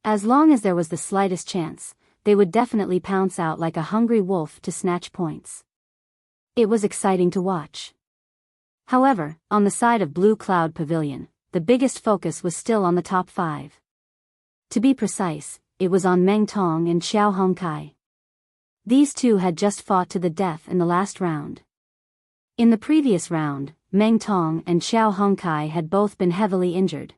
As long as there was the slightest chance, they would definitely pounce out like a hungry wolf to snatch points. It was exciting to watch. However, on the side of Blue Cloud Pavilion, the biggest focus was still on the top 5. To be precise, it was on Meng Tong and Xiao Hongkai. These two had just fought to the death in the last round. In the previous round, Meng Tong and Xiao Hongkai had both been heavily injured.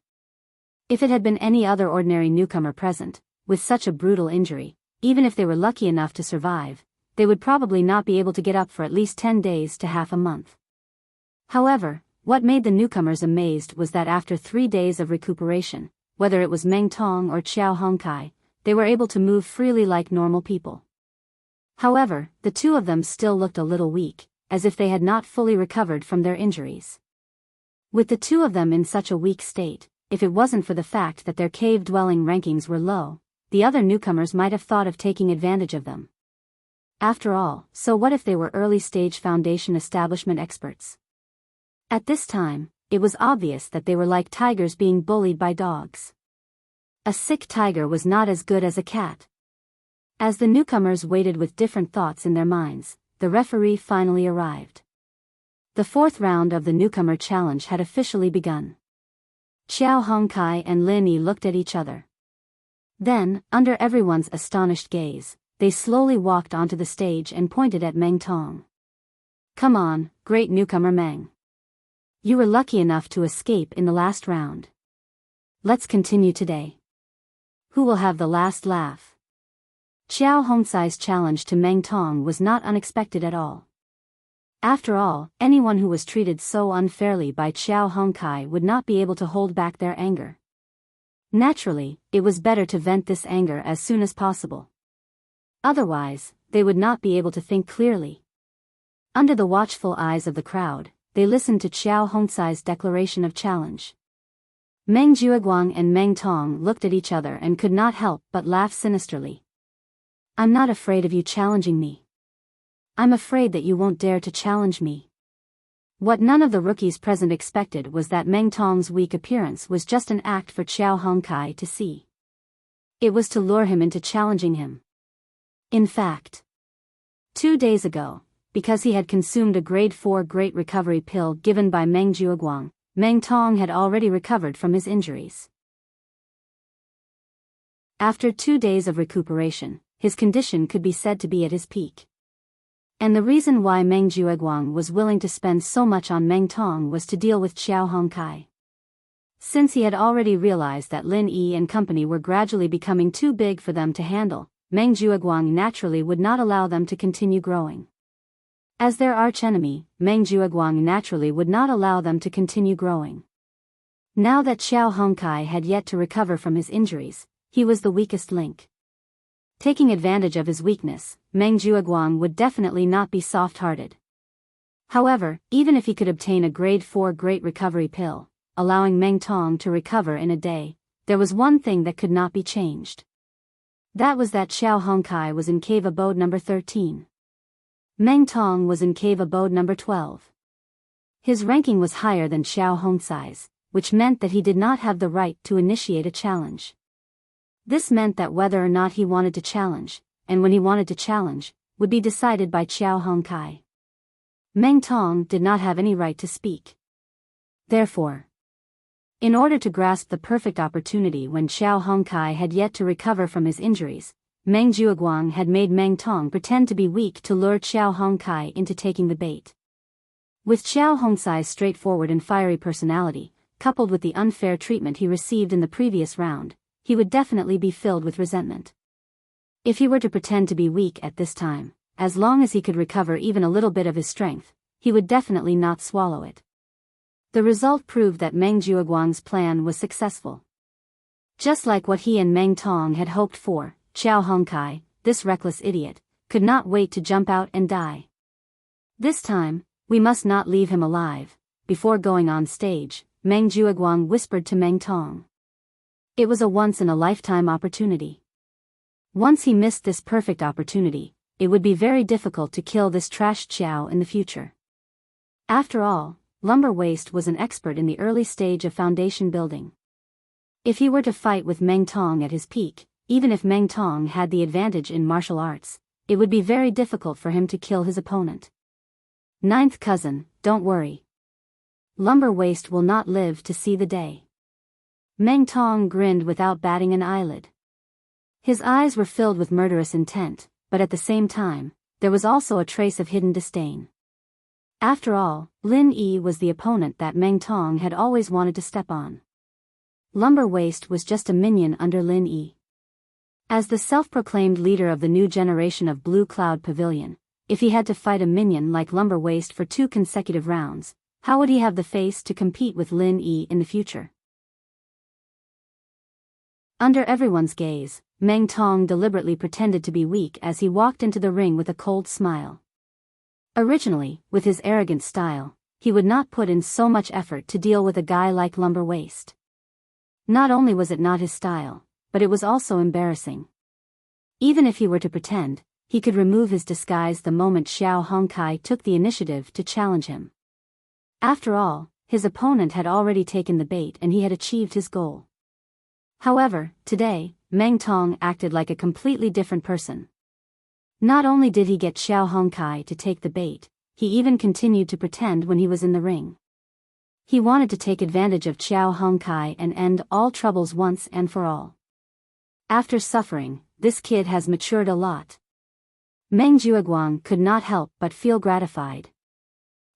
If it had been any other ordinary newcomer present, with such a brutal injury, even if they were lucky enough to survive, they would probably not be able to get up for at least 10 days to half a month. However, what made the newcomers amazed was that after 3 days of recuperation, whether it was Meng Tong or Xiao Hongkai, they were able to move freely like normal people. However, the two of them still looked a little weak, as if they had not fully recovered from their injuries. With the two of them in such a weak state, if it wasn't for the fact that their cave-dwelling rankings were low, the other newcomers might have thought of taking advantage of them. After all, so what if they were early-stage foundation establishment experts? At this time, it was obvious that they were like tigers being bullied by dogs. A sick tiger was not as good as a cat. As the newcomers waited with different thoughts in their minds, the referee finally arrived. The fourth round of the newcomer challenge had officially begun. Xiao Hongkai and Lin Yi looked at each other. Then, under everyone's astonished gaze, they slowly walked onto the stage and pointed at Meng Tong. "Come on, great newcomer Meng. You were lucky enough to escape in the last round. Let's continue today. Who will have the last laugh?" Xiao Hongcai's challenge to Meng Tong was not unexpected at all. After all, anyone who was treated so unfairly by Xiao Hongkai would not be able to hold back their anger. Naturally, it was better to vent this anger as soon as possible. Otherwise, they would not be able to think clearly. Under the watchful eyes of the crowd, they listened to Xiao Hongcai's declaration of challenge. Meng Jueguang and Meng Tong looked at each other and could not help but laugh sinisterly. "I'm not afraid of you challenging me. I'm afraid that you won't dare to challenge me." What none of the rookies present expected was that Meng Tong's weak appearance was just an act for Xiao Hongkai to see. It was to lure him into challenging him. In fact, 2 days ago, because he had consumed a grade 4 Great Recovery pill given by Meng Jueguang, Meng Tong had already recovered from his injuries. After 2 days of recuperation, his condition could be said to be at his peak. And the reason why Meng Jueguang was willing to spend so much on Meng Tong was to deal with Xiao Hongkai. Since he had already realized that Lin Yi and company were gradually becoming too big for them to handle, Meng Jueguang naturally would not allow them to continue growing. As their archenemy, Meng Jueguang naturally would not allow them to continue growing. Now that Xiao Hongkai had yet to recover from his injuries, he was the weakest link. Taking advantage of his weakness, Meng Jueguang would definitely not be soft-hearted. However, even if he could obtain a grade 4 Great Recovery pill, allowing Meng Tong to recover in a day, there was one thing that could not be changed. That was that Xiao Hongkai was in cave abode number 13. Meng Tong was in cave abode number 12. His ranking was higher than Xiao Hongcai's, which meant that he did not have the right to initiate a challenge. This meant that whether or not he wanted to challenge, and when he wanted to challenge, would be decided by Xiao Hongkai. Meng Tong did not have any right to speak. Therefore, in order to grasp the perfect opportunity when Xiao Hongkai had yet to recover from his injuries, Meng Jueguang had made Meng Tong pretend to be weak to lure Xiao Hongkai into taking the bait. With Xiao Hongcai's straightforward and fiery personality, coupled with the unfair treatment he received in the previous round, he would definitely be filled with resentment. If he were to pretend to be weak at this time, as long as he could recover even a little bit of his strength, he would definitely not swallow it. The result proved that Meng Jueguang's plan was successful. Just like what he and Meng Tong had hoped for, Xiao Hongkai, this reckless idiot, could not wait to jump out and die. "This time, we must not leave him alive." Before going on stage, Meng Jueguang whispered to Meng Tong. It was a once-in-a-lifetime opportunity. Once he missed this perfect opportunity, it would be very difficult to kill this trash Xiao in the future. After all, Lumber Waste was an expert in the early stage of foundation building. If he were to fight with Meng Tong at his peak, even if Meng Tong had the advantage in martial arts, it would be very difficult for him to kill his opponent. "Ninth cousin, don't worry. Lumber Waste will not live to see the day." Meng Tong grinned without batting an eyelid. His eyes were filled with murderous intent, but at the same time, there was also a trace of hidden disdain. After all, Lin Yi was the opponent that Meng Tong had always wanted to step on. Lumber Waste was just a minion under Lin Yi. As the self-proclaimed leader of the new generation of Blue Cloud Pavilion, if he had to fight a minion like Lumber Waste for 2 consecutive rounds, how would he have the face to compete with Lin Yi in the future? Under everyone's gaze, Meng Tong deliberately pretended to be weak as he walked into the ring with a cold smile. Originally, with his arrogant style, he would not put in so much effort to deal with a guy like Lumber Waist. Not only was it not his style, but it was also embarrassing. Even if he were to pretend, he could remove his disguise the moment Xiao Hongkai took the initiative to challenge him. After all, his opponent had already taken the bait and he had achieved his goal. However, today, Meng Tong acted like a completely different person. Not only did he get Xiao Hongkai to take the bait, he even continued to pretend when he was in the ring. He wanted to take advantage of Xiao Hongkai and end all troubles once and for all. After suffering, this kid has matured a lot. Meng Jueguang could not help but feel gratified.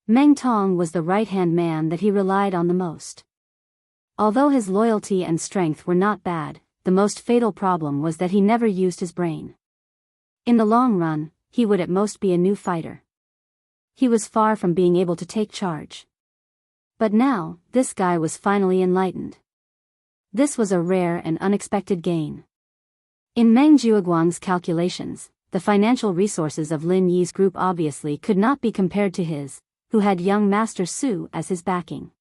Meng Tong was the right-hand man that he relied on the most. Although his loyalty and strength were not bad, the most fatal problem was that he never used his brain. In the long run, he would at most be a new fighter. He was far from being able to take charge. But now, this guy was finally enlightened. This was a rare and unexpected gain. In Meng Jueguang's calculations, the financial resources of Lin Yi's group obviously could not be compared to his, who had young Master Su as his backing.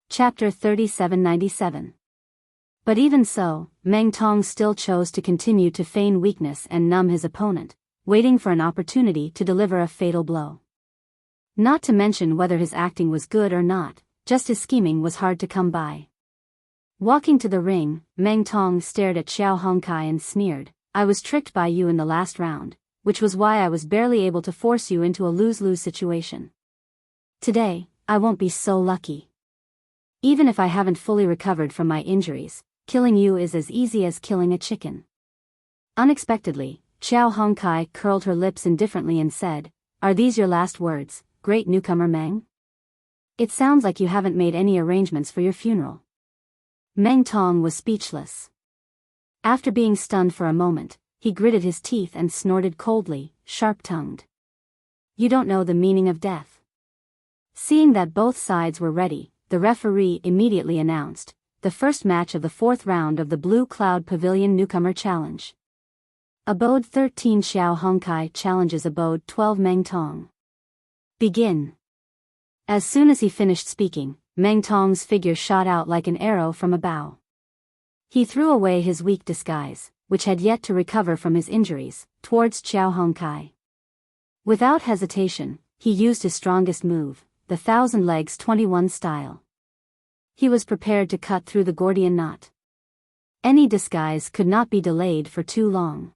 Chapter 3797. But even so, Meng Tong still chose to continue to feign weakness and numb his opponent, waiting for an opportunity to deliver a fatal blow. Not to mention whether his acting was good or not, just his scheming was hard to come by. Walking to the ring, Meng Tong stared at Xiao Hongkai and sneered, "I was tricked by you in the last round, which was why I was barely able to force you into a lose-lose situation. Today, I won't be so lucky. Even if I haven't fully recovered from my injuries, killing you is as easy as killing a chicken." Unexpectedly, Xiao Hongkai curled her lips indifferently and said, "Are these your last words, great newcomer Meng? It sounds like you haven't made any arrangements for your funeral." Meng Tong was speechless. After being stunned for a moment, he gritted his teeth and snorted coldly, sharp-tongued. "You don't know the meaning of death." Seeing that both sides were ready, the referee immediately announced, the first match of the fourth round of the Blue Cloud Pavilion Newcomer Challenge. Abode 13 Xiao Hongkai challenges Abode 12 Meng Tong. Begin. As soon as he finished speaking, Meng Tong's figure shot out like an arrow from a bow. He threw away his weak disguise, which had yet to recover from his injuries, towards Xiao Hongkai. Without hesitation, he used his strongest move, the Thousand Legs 21 style. He was prepared to cut through the Gordian knot. Any disguise could not be delayed for too long.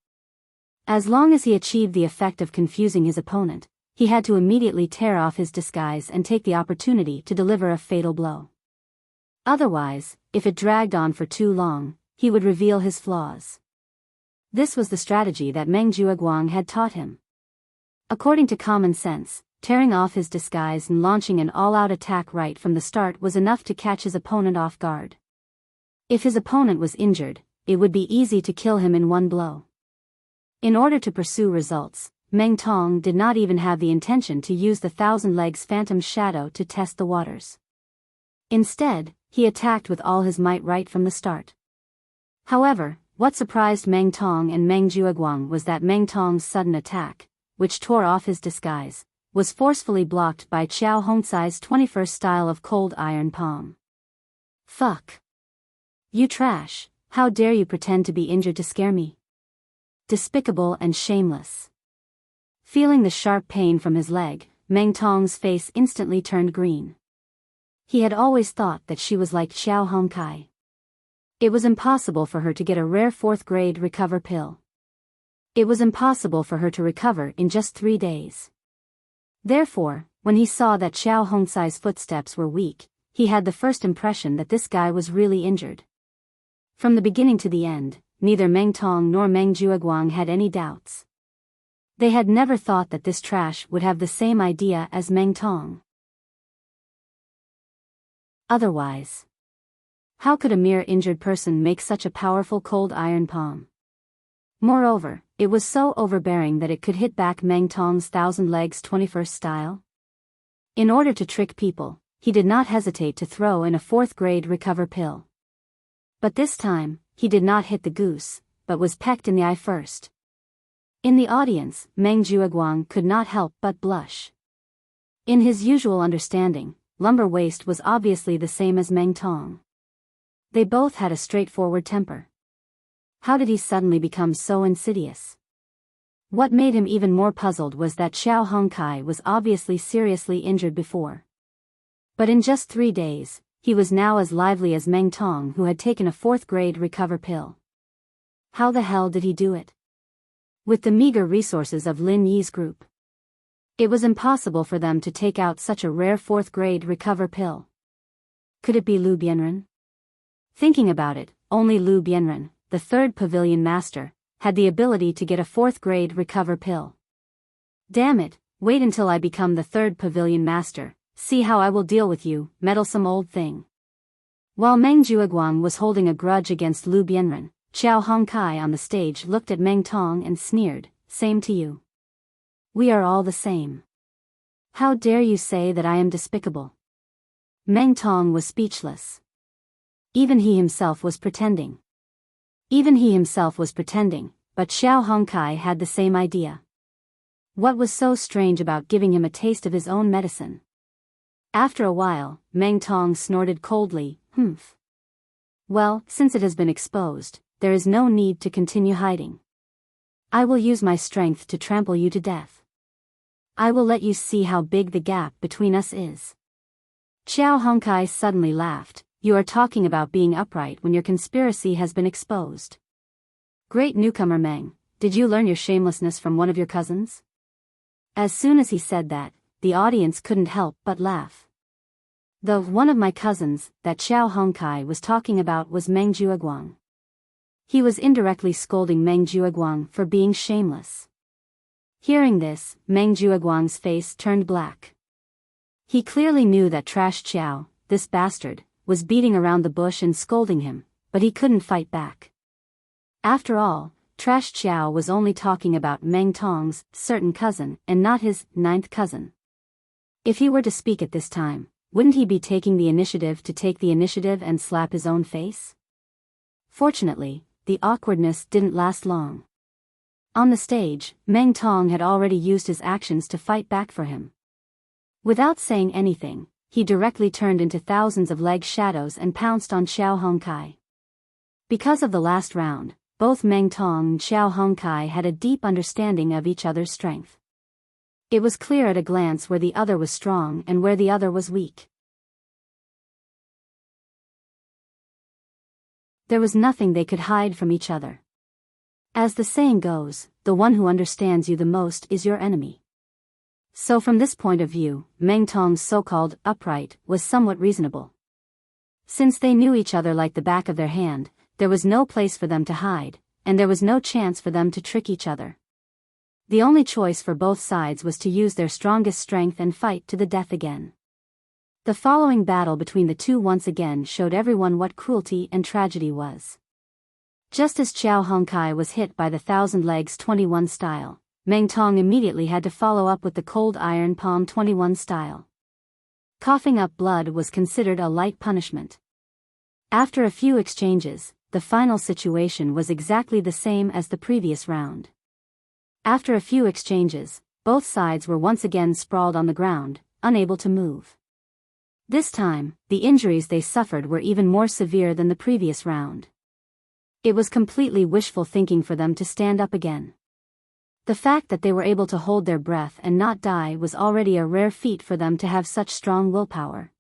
As long as he achieved the effect of confusing his opponent, he had to immediately tear off his disguise and take the opportunity to deliver a fatal blow. Otherwise, if it dragged on for too long, he would reveal his flaws. This was the strategy that Meng Jueguang had taught him. According to common sense, tearing off his disguise and launching an all-out attack right from the start was enough to catch his opponent off guard. If his opponent was injured, it would be easy to kill him in one blow. In order to pursue results, Meng Tong did not even have the intention to use the Thousand Legs Phantom Shadow to test the waters. Instead, he attacked with all his might right from the start. However, what surprised Meng Tong and Meng Jueguang was that Meng Tong's sudden attack, which tore off his disguise, was forcefully blocked by Xiao Hongcai's 21st style of cold iron palm. "Fuck. You trash, how dare you pretend to be injured to scare me? Despicable and shameless." Feeling the sharp pain from his leg, Meng Tong's face instantly turned green. He had always thought that she was like Xiao Hongkai. It was impossible for her to get a rare 4th-grade recover pill. It was impossible for her to recover in just 3 days. Therefore, when he saw that Xiao Hongcai's footsteps were weak, he had the first impression that this guy was really injured. From the beginning to the end, neither Meng Tong nor Meng Jueguang had any doubts. They had never thought that this trash would have the same idea as Meng Tong. Otherwise, how could a mere injured person make such a powerful cold iron palm? Moreover, it was so overbearing that it could hit back Meng Tong's Thousand Legs 21st style. In order to trick people, he did not hesitate to throw in a 4th-grade recover pill. But this time, he did not hit the goose, but was pecked in the eye first. In the audience, Meng Jueguang could not help but blush. In his usual understanding, lumber waist was obviously the same as Meng Tong. They both had a straightforward temper. How did he suddenly become so insidious? What made him even more puzzled was that Xiao Hongkai was obviously seriously injured before. But in just 3 days, he was now as lively as Meng Tong, who had taken a 4th-grade recover pill. How the hell did he do it? With the meager resources of Lin Yi's group, it was impossible for them to take out such a rare 4th-grade recover pill. Could it be Lu Bianren? Thinking about it, only Lu Bianren, the 3rd pavilion master, had the ability to get a 4th-grade recover pill. Damn it, wait until I become the 3rd pavilion master, see how I will deal with you, meddlesome old thing. While Meng Jueguang was holding a grudge against Lu Bianren, Xiao Hongkai on the stage looked at Meng Tong and sneered, same to you. We are all the same. How dare you say that I am despicable? Meng Tong was speechless. Even he himself was pretending. But Xiao Hongkai had the same idea. What was so strange about giving him a taste of his own medicine? After a while, Meng Tong snorted coldly, humph. Well, since it has been exposed, there is no need to continue hiding. I will use my strength to trample you to death. I will let you see how big the gap between us is. Xiao Hongkai suddenly laughed. You are talking about being upright when your conspiracy has been exposed. Great newcomer Meng, did you learn your shamelessness from one of your cousins? As soon as he said that, the audience couldn't help but laugh. The one of my cousins that Xiao Hongkai was talking about was Meng Jueguang. He was indirectly scolding Meng Jueguang for being shameless. Hearing this, Meng Jueguang's face turned black. He clearly knew that Trash Xiao, this bastard, was beating around the bush and scolding him, but he couldn't fight back. After all, Trash Xiao was only talking about Meng Tong's certain cousin and not his 9th cousin. If he were to speak at this time, wouldn't he be taking the initiative to take the initiative and slap his own face? Fortunately, the awkwardness didn't last long. On the stage, Meng Tong had already used his actions to fight back for him. Without saying anything, he directly turned into thousands of leg shadows and pounced on Xiao Hongkai. Because of the last round, both Meng Tong and Xiao Hongkai had a deep understanding of each other's strength. It was clear at a glance where the other was strong and where the other was weak. There was nothing they could hide from each other. As the saying goes, the one who understands you the most is your enemy. So from this point of view, Meng Tong's so-called upright was somewhat reasonable. Since they knew each other like the back of their hand, there was no place for them to hide, and there was no chance for them to trick each other. The only choice for both sides was to use their strongest strength and fight to the death again. The following battle between the two once again showed everyone what cruelty and tragedy was. Just as Xiao Hongkai was hit by the Thousand Legs 21 style, Meng Tong immediately had to follow up with the Cold Iron Palm 21 style. Coughing up blood was considered a light punishment. After a few exchanges, the final situation was exactly the same as the previous round. After a few exchanges, both sides were once again sprawled on the ground, unable to move. This time, the injuries they suffered were even more severe than the previous round. It was completely wishful thinking for them to stand up again. The fact that they were able to hold their breath and not die was already a rare feat for them to have such strong willpower.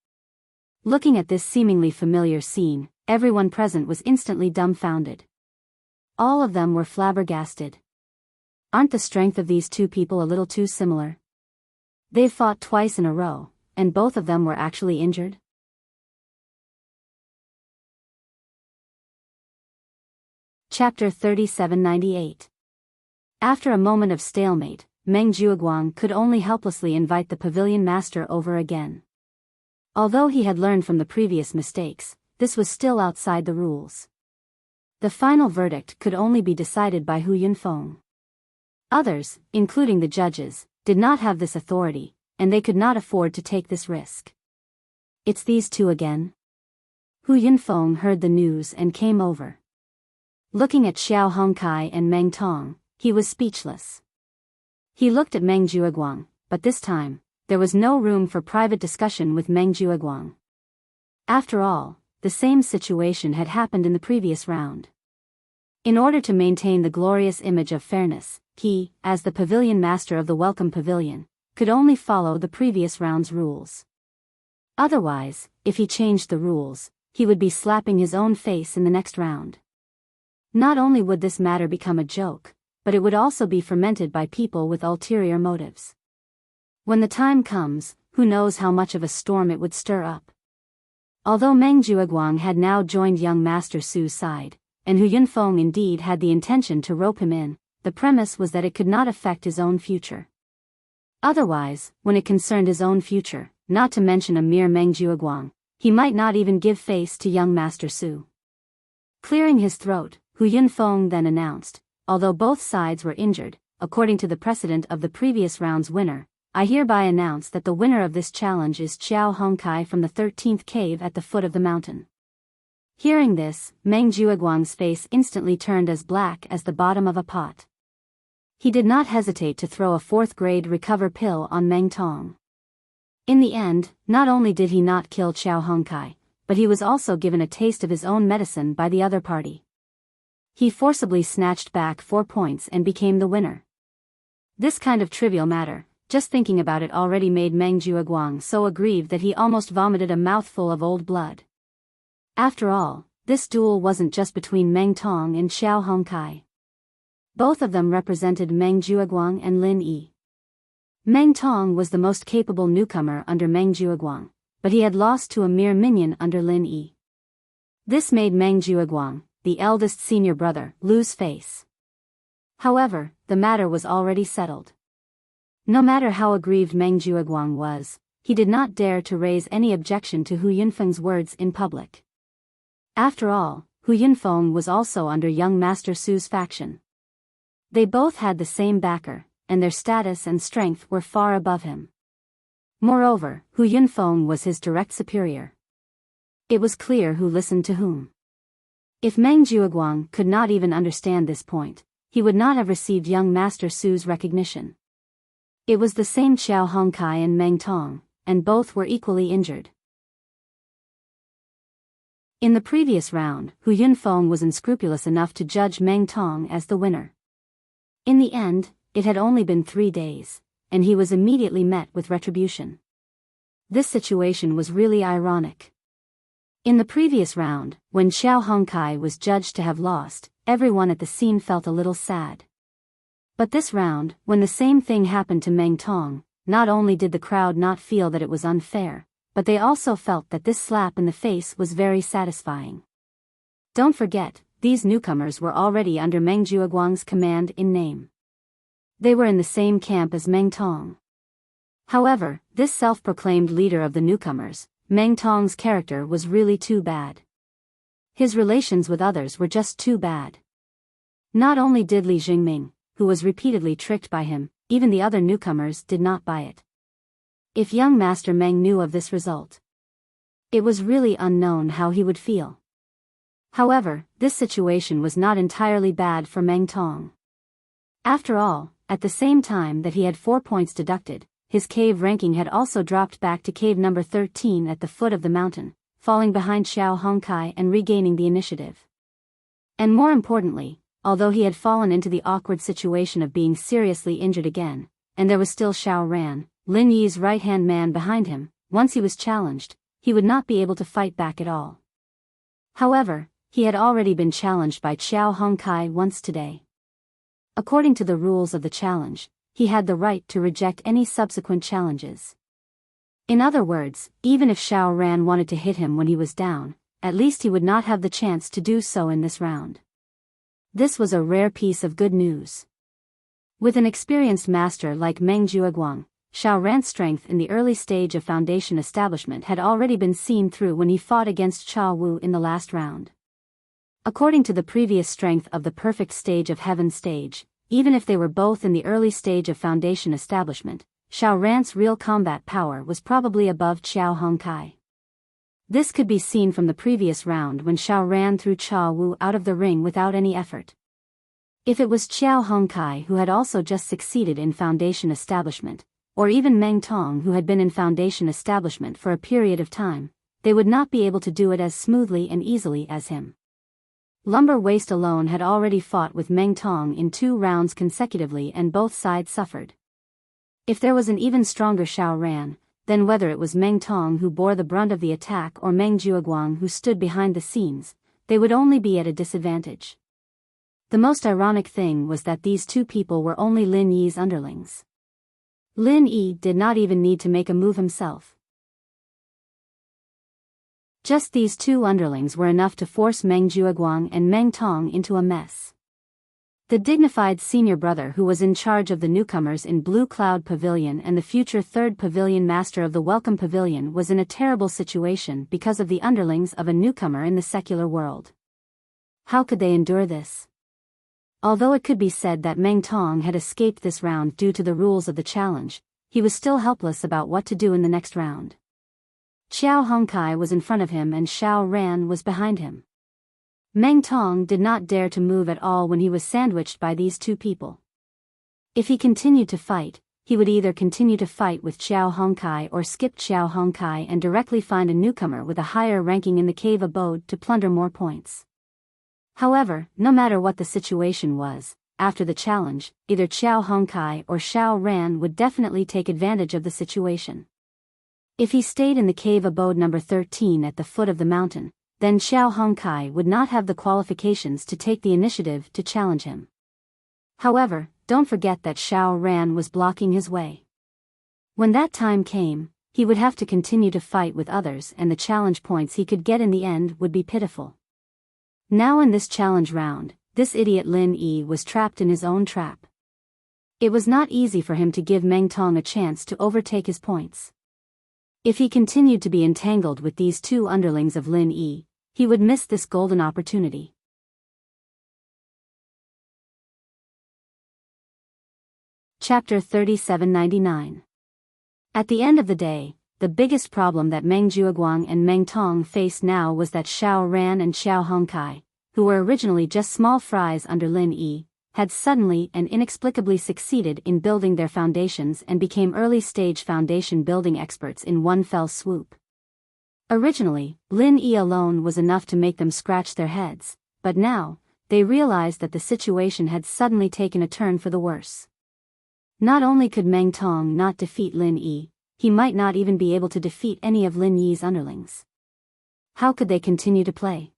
Looking at this seemingly familiar scene, everyone present was instantly dumbfounded. All of them were flabbergasted. Aren't the strength of these two people a little too similar? They've fought twice in a row, and both of them were actually injured? Chapter 3798. After a moment of stalemate, Meng Jueguang could only helplessly invite the pavilion master over again. Although he had learned from the previous mistakes, this was still outside the rules. The final verdict could only be decided by Hu Yunfeng. Others, including the judges, did not have this authority, and they could not afford to take this risk. It's these two again? Hu Yunfeng heard the news and came over. Looking at Xiao Hongkai and Meng Tong, he was speechless. He looked at Meng Jueguang, but this time, there was no room for private discussion with Meng Jueguang. After all, the same situation had happened in the previous round. In order to maintain the glorious image of fairness, he, as the pavilion master of the Welcome Pavilion, could only follow the previous round's rules. Otherwise, if he changed the rules, he would be slapping his own face in the next round. Not only would this matter become a joke, but it would also be fermented by people with ulterior motives. When the time comes, who knows how much of a storm it would stir up. Although Meng Jueguang had now joined young Master Su's side, and Hu Yunfeng indeed had the intention to rope him in, the premise was that it could not affect his own future. Otherwise, when it concerned his own future, not to mention a mere Meng Jueguang, he might not even give face to young Master Su. Clearing his throat, Hu Yunfeng then announced, although both sides were injured, according to the precedent of the previous round's winner, I hereby announce that the winner of this challenge is Xiao Hongkai from the 13th cave at the foot of the mountain. Hearing this, Meng Jueguang's face instantly turned as black as the bottom of a pot. He did not hesitate to throw a 4th-grade recover pill on Meng Tong. In the end, not only did he not kill Xiao Hongkai, but he was also given a taste of his own medicine by the other party. He forcibly snatched back 4 points and became the winner. This kind of trivial matter, just thinking about it already made Meng Jueguang so aggrieved that he almost vomited a mouthful of old blood. After all, this duel wasn't just between Meng Tong and Xiao Hongkai. Both of them represented Meng Jueguang and Lin Yi. Meng Tong was the most capable newcomer under Meng Jueguang, but he had lost to a mere minion under Lin Yi. This made Meng Jueguang, the eldest senior brother, lose face. However, the matter was already settled. No matter how aggrieved Meng Jueguang was, he did not dare to raise any objection to Hu Yunfeng's words in public. After all, Hu Yunfeng was also under young Master Su's faction. They both had the same backer, and their status and strength were far above him. Moreover, Hu Yunfeng was his direct superior. It was clear who listened to whom. If Meng Jueguang could not even understand this point, he would not have received young Master Su's recognition. It was the same Xiao Hongkai and Meng Tong, and both were equally injured. In the previous round, Hu Yunfeng was unscrupulous enough to judge Meng Tong as the winner. In the end, it had only been 3 days, and he was immediately met with retribution. This situation was really ironic. In the previous round, when Xiao Hongkai was judged to have lost, everyone at the scene felt a little sad. But this round, when the same thing happened to Meng Tong, not only did the crowd not feel that it was unfair, but they also felt that this slap in the face was very satisfying. Don't forget, these newcomers were already under Meng Jueguang's command in name. They were in the same camp as Meng Tong. However, this self-proclaimed leader of the newcomers, Meng Tong's character was really too bad. His relations with others were just too bad. Not only did Li Jingming, who was repeatedly tricked by him, even the other newcomers did not buy it. If young Master Meng knew of this result, it was really unknown how he would feel. However, this situation was not entirely bad for Meng Tong. After all, at the same time that he had 4 points deducted, his cave ranking had also dropped back to cave number 13 at the foot of the mountain, falling behind Xiao Hongkai and regaining the initiative. And more importantly, although he had fallen into the awkward situation of being seriously injured again, and there was still Xiao Ran, Lin Yi's right-hand man behind him, once he was challenged, he would not be able to fight back at all. However, he had already been challenged by Xiao Hongkai once today. According to the rules of the challenge, he had the right to reject any subsequent challenges. In other words, even if Xiao Ran wanted to hit him when he was down, at least he would not have the chance to do so in this round. This was a rare piece of good news. With an experienced master like Meng Jueguang, Xiao Ran's strength in the early stage of foundation establishment had already been seen through when he fought against Cha Wu in the last round. According to the previous strength of the perfect stage of heaven stage, even if they were both in the early stage of foundation establishment, Xiao Ran's real combat power was probably above Xiao Hongkai. This could be seen from the previous round when Xiao Ran threw Cha Wu out of the ring without any effort. If it was Qiao Hongkai who had also just succeeded in Foundation establishment, or even Meng Tong who had been in Foundation establishment for a period of time, they would not be able to do it as smoothly and easily as him. Lumber Waste alone had already fought with Meng Tong in 2 rounds consecutively and both sides suffered. If there was an even stronger Xiao Ran, then whether it was Meng Tong who bore the brunt of the attack or Meng Jueguang who stood behind the scenes, they would only be at a disadvantage. The most ironic thing was that these 2 people were only Lin Yi's underlings. Lin Yi did not even need to make a move himself. Just these 2 underlings were enough to force Meng Jueguang and Meng Tong into a mess. The dignified senior brother who was in charge of the newcomers in Blue Cloud Pavilion and the future 3rd Pavilion Master of the Welcome Pavilion was in a terrible situation because of the underlings of a newcomer in the secular world. How could they endure this? Although it could be said that Meng Tong had escaped this round due to the rules of the challenge, he was still helpless about what to do in the next round. Qiao Hongkai was in front of him and Xiao Ran was behind him. Meng Tong did not dare to move at all when he was sandwiched by these 2 people. If he continued to fight, he would either continue to fight with Qiao Hongkai or skip Qiao Hongkai and directly find a newcomer with a higher ranking in the cave abode to plunder more points. However, no matter what the situation was, after the challenge, either Qiao Hongkai or Xiao Ran would definitely take advantage of the situation. If he stayed in the cave abode number 13 at the foot of the mountain, then Xiao Hongkai would not have the qualifications to take the initiative to challenge him. However, don't forget that Xiao Ran was blocking his way. When that time came, he would have to continue to fight with others and the challenge points he could get in the end would be pitiful. Now in this challenge round, this idiot Lin Yi was trapped in his own trap. It was not easy for him to give Meng Tong a chance to overtake his points. If he continued to be entangled with these 2 underlings of Lin Yi, he would miss this golden opportunity. Chapter 3799. At the end of the day, the biggest problem that Meng Jueguang and Meng Tong faced now was that Xiao Ran and Xiao Hongkai, who were originally just small fries under Lin Yi, had suddenly and inexplicably succeeded in building their foundations and became early-stage foundation building experts in one fell swoop. Originally, Lin Yi alone was enough to make them scratch their heads, but now, they realized that the situation had suddenly taken a turn for the worse. Not only could Meng Tong not defeat Lin Yi, he might not even be able to defeat any of Lin Yi's underlings. How could they continue to play?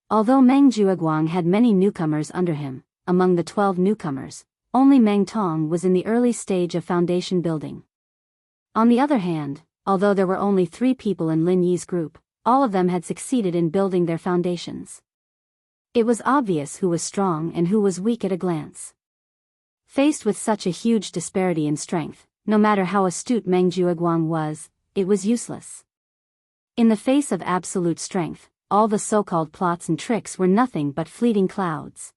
Although Meng Jueguang had many newcomers under him, among the 12 newcomers, only Meng Tong was in the early stage of foundation building. On the other hand, although there were only 3 people in Lin Yi's group, all of them had succeeded in building their foundations. It was obvious who was strong and who was weak at a glance. Faced with such a huge disparity in strength, no matter how astute Meng Jueguang was, it was useless. In the face of absolute strength, all the so-called plots and tricks were nothing but fleeting clouds.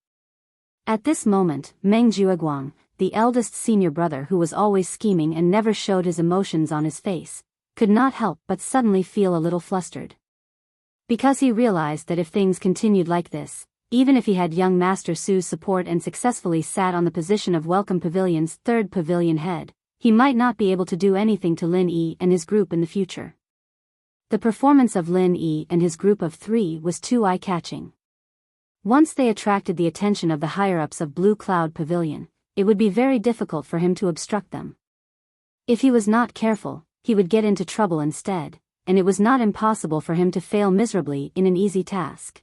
At this moment, Meng Jueguang, the eldest senior brother who was always scheming and never showed his emotions on his face, could not help but suddenly feel a little flustered. Because he realized that if things continued like this, even if he had young Master Su's support and successfully sat on the position of Welcome Pavilion's 3rd pavilion head, he might not be able to do anything to Lin Yi and his group in the future. The performance of Lin Yi and his group of 3 was too eye-catching. Once they attracted the attention of the higher-ups of Blue Cloud Pavilion, it would be very difficult for him to obstruct them. If he was not careful, he would get into trouble instead, and it was not impossible for him to fail miserably in an easy task.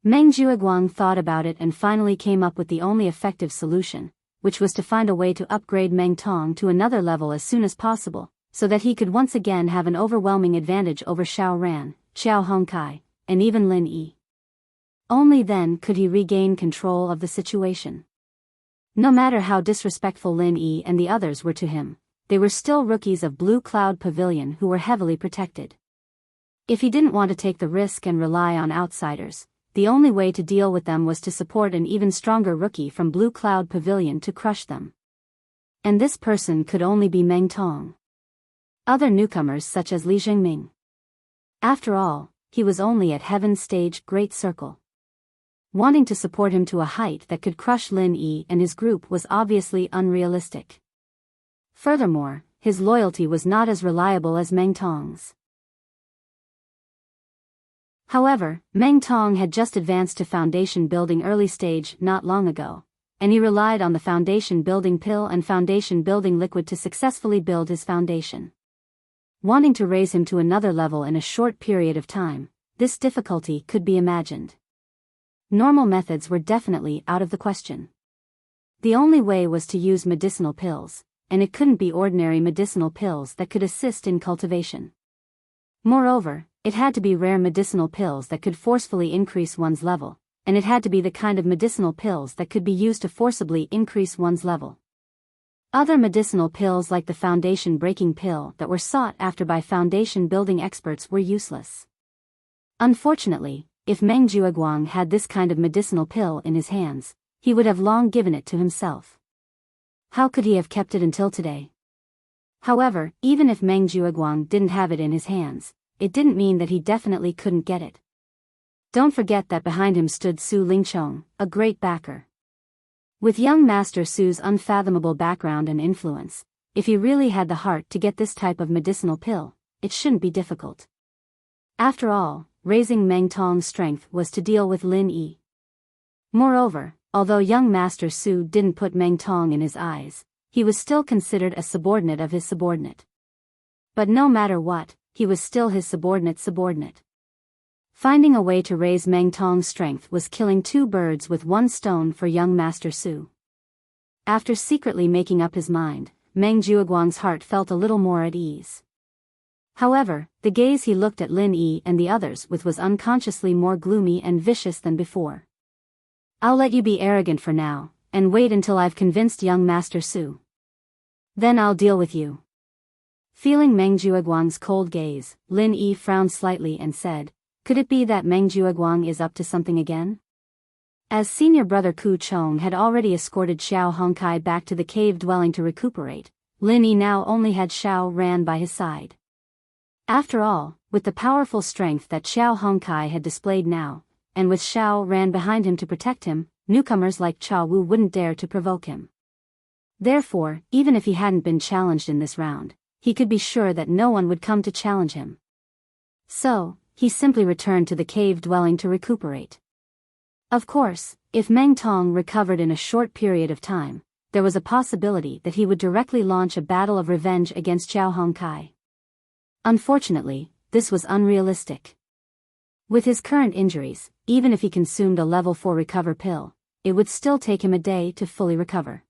Meng Jueguang thought about it and finally came up with the only effective solution, which was to find a way to upgrade Meng Tong to another level as soon as possible, so that he could once again have an overwhelming advantage over Xiao Ran, Xiao Hongkai, and even Lin Yi. Only then could he regain control of the situation. No matter how disrespectful Lin Yi and the others were to him, they were still rookies of Blue Cloud Pavilion who were heavily protected. If he didn't want to take the risk and rely on outsiders, the only way to deal with them was to support an even stronger rookie from Blue Cloud Pavilion to crush them. And this person could only be Meng Tong. Other newcomers such as Li Zhengming. After all, he was only at Heaven's Stage Great Circle. Wanting to support him to a height that could crush Lin Yi and his group was obviously unrealistic. Furthermore, his loyalty was not as reliable as Meng Tong's. However, Meng Tong had just advanced to foundation building early stage not long ago, and he relied on the foundation building pill and foundation building liquid to successfully build his foundation. Wanting to raise him to another level in a short period of time, this difficulty could be imagined. Normal methods were definitely out of the question. The only way was to use medicinal pills, and it couldn't be ordinary medicinal pills that could assist in cultivation. Moreover, it had to be rare medicinal pills that could forcefully increase one's level, and it had to be the kind of medicinal pills that could be used to forcibly increase one's level. Other medicinal pills like the foundation breaking pill that were sought after by foundation building experts were useless. Unfortunately, if Meng Jueguang had this kind of medicinal pill in his hands, he would have long given it to himself. How could he have kept it until today? However, even if Meng Jueguang didn't have it in his hands, it didn't mean that he definitely couldn't get it. Don't forget that behind him stood Su Lingchong, a great backer. With young Master Su's unfathomable background and influence, if he really had the heart to get this type of medicinal pill, it shouldn't be difficult. After all, raising Meng Tong's strength was to deal with Lin Yi. Moreover, although young Master Su didn't put Meng Tong in his eyes, he was still considered a subordinate of his subordinate. But no matter what, he was still his subordinate. Finding a way to raise Meng Tong's strength was killing two birds with one stone for young Master Su. After secretly making up his mind, Meng Jueguang's heart felt a little more at ease. However, the gaze he looked at Lin Yi and the others with was unconsciously more gloomy and vicious than before. I'll let you be arrogant for now, and wait until I've convinced young Master Su. Then I'll deal with you. Feeling Meng Jueguang's cold gaze, Lin Yi frowned slightly and said, could it be that Meng Jueguang is up to something again? As senior brother Ku Chong had already escorted Xiao Hongkai back to the cave dwelling to recuperate, Lin Yi now only had Xiao Ran by his side. After all, with the powerful strength that Xiao Hongkai had displayed now, and with Xiao Ran behind him to protect him, newcomers like Cha Wu wouldn't dare to provoke him. Therefore, even if he hadn't been challenged in this round, he could be sure that no one would come to challenge him. So, he simply returned to the cave dwelling to recuperate. Of course, if Meng Tong recovered in a short period of time, there was a possibility that he would directly launch a battle of revenge against Xiao Hongkai. Unfortunately, this was unrealistic. With his current injuries, even if he consumed a level 4 recover pill, it would still take him a day to fully recover.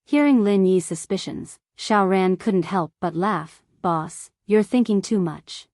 Hearing Lin Yi's suspicions, Xiao Ran couldn't help but laugh. Boss, you're thinking too much.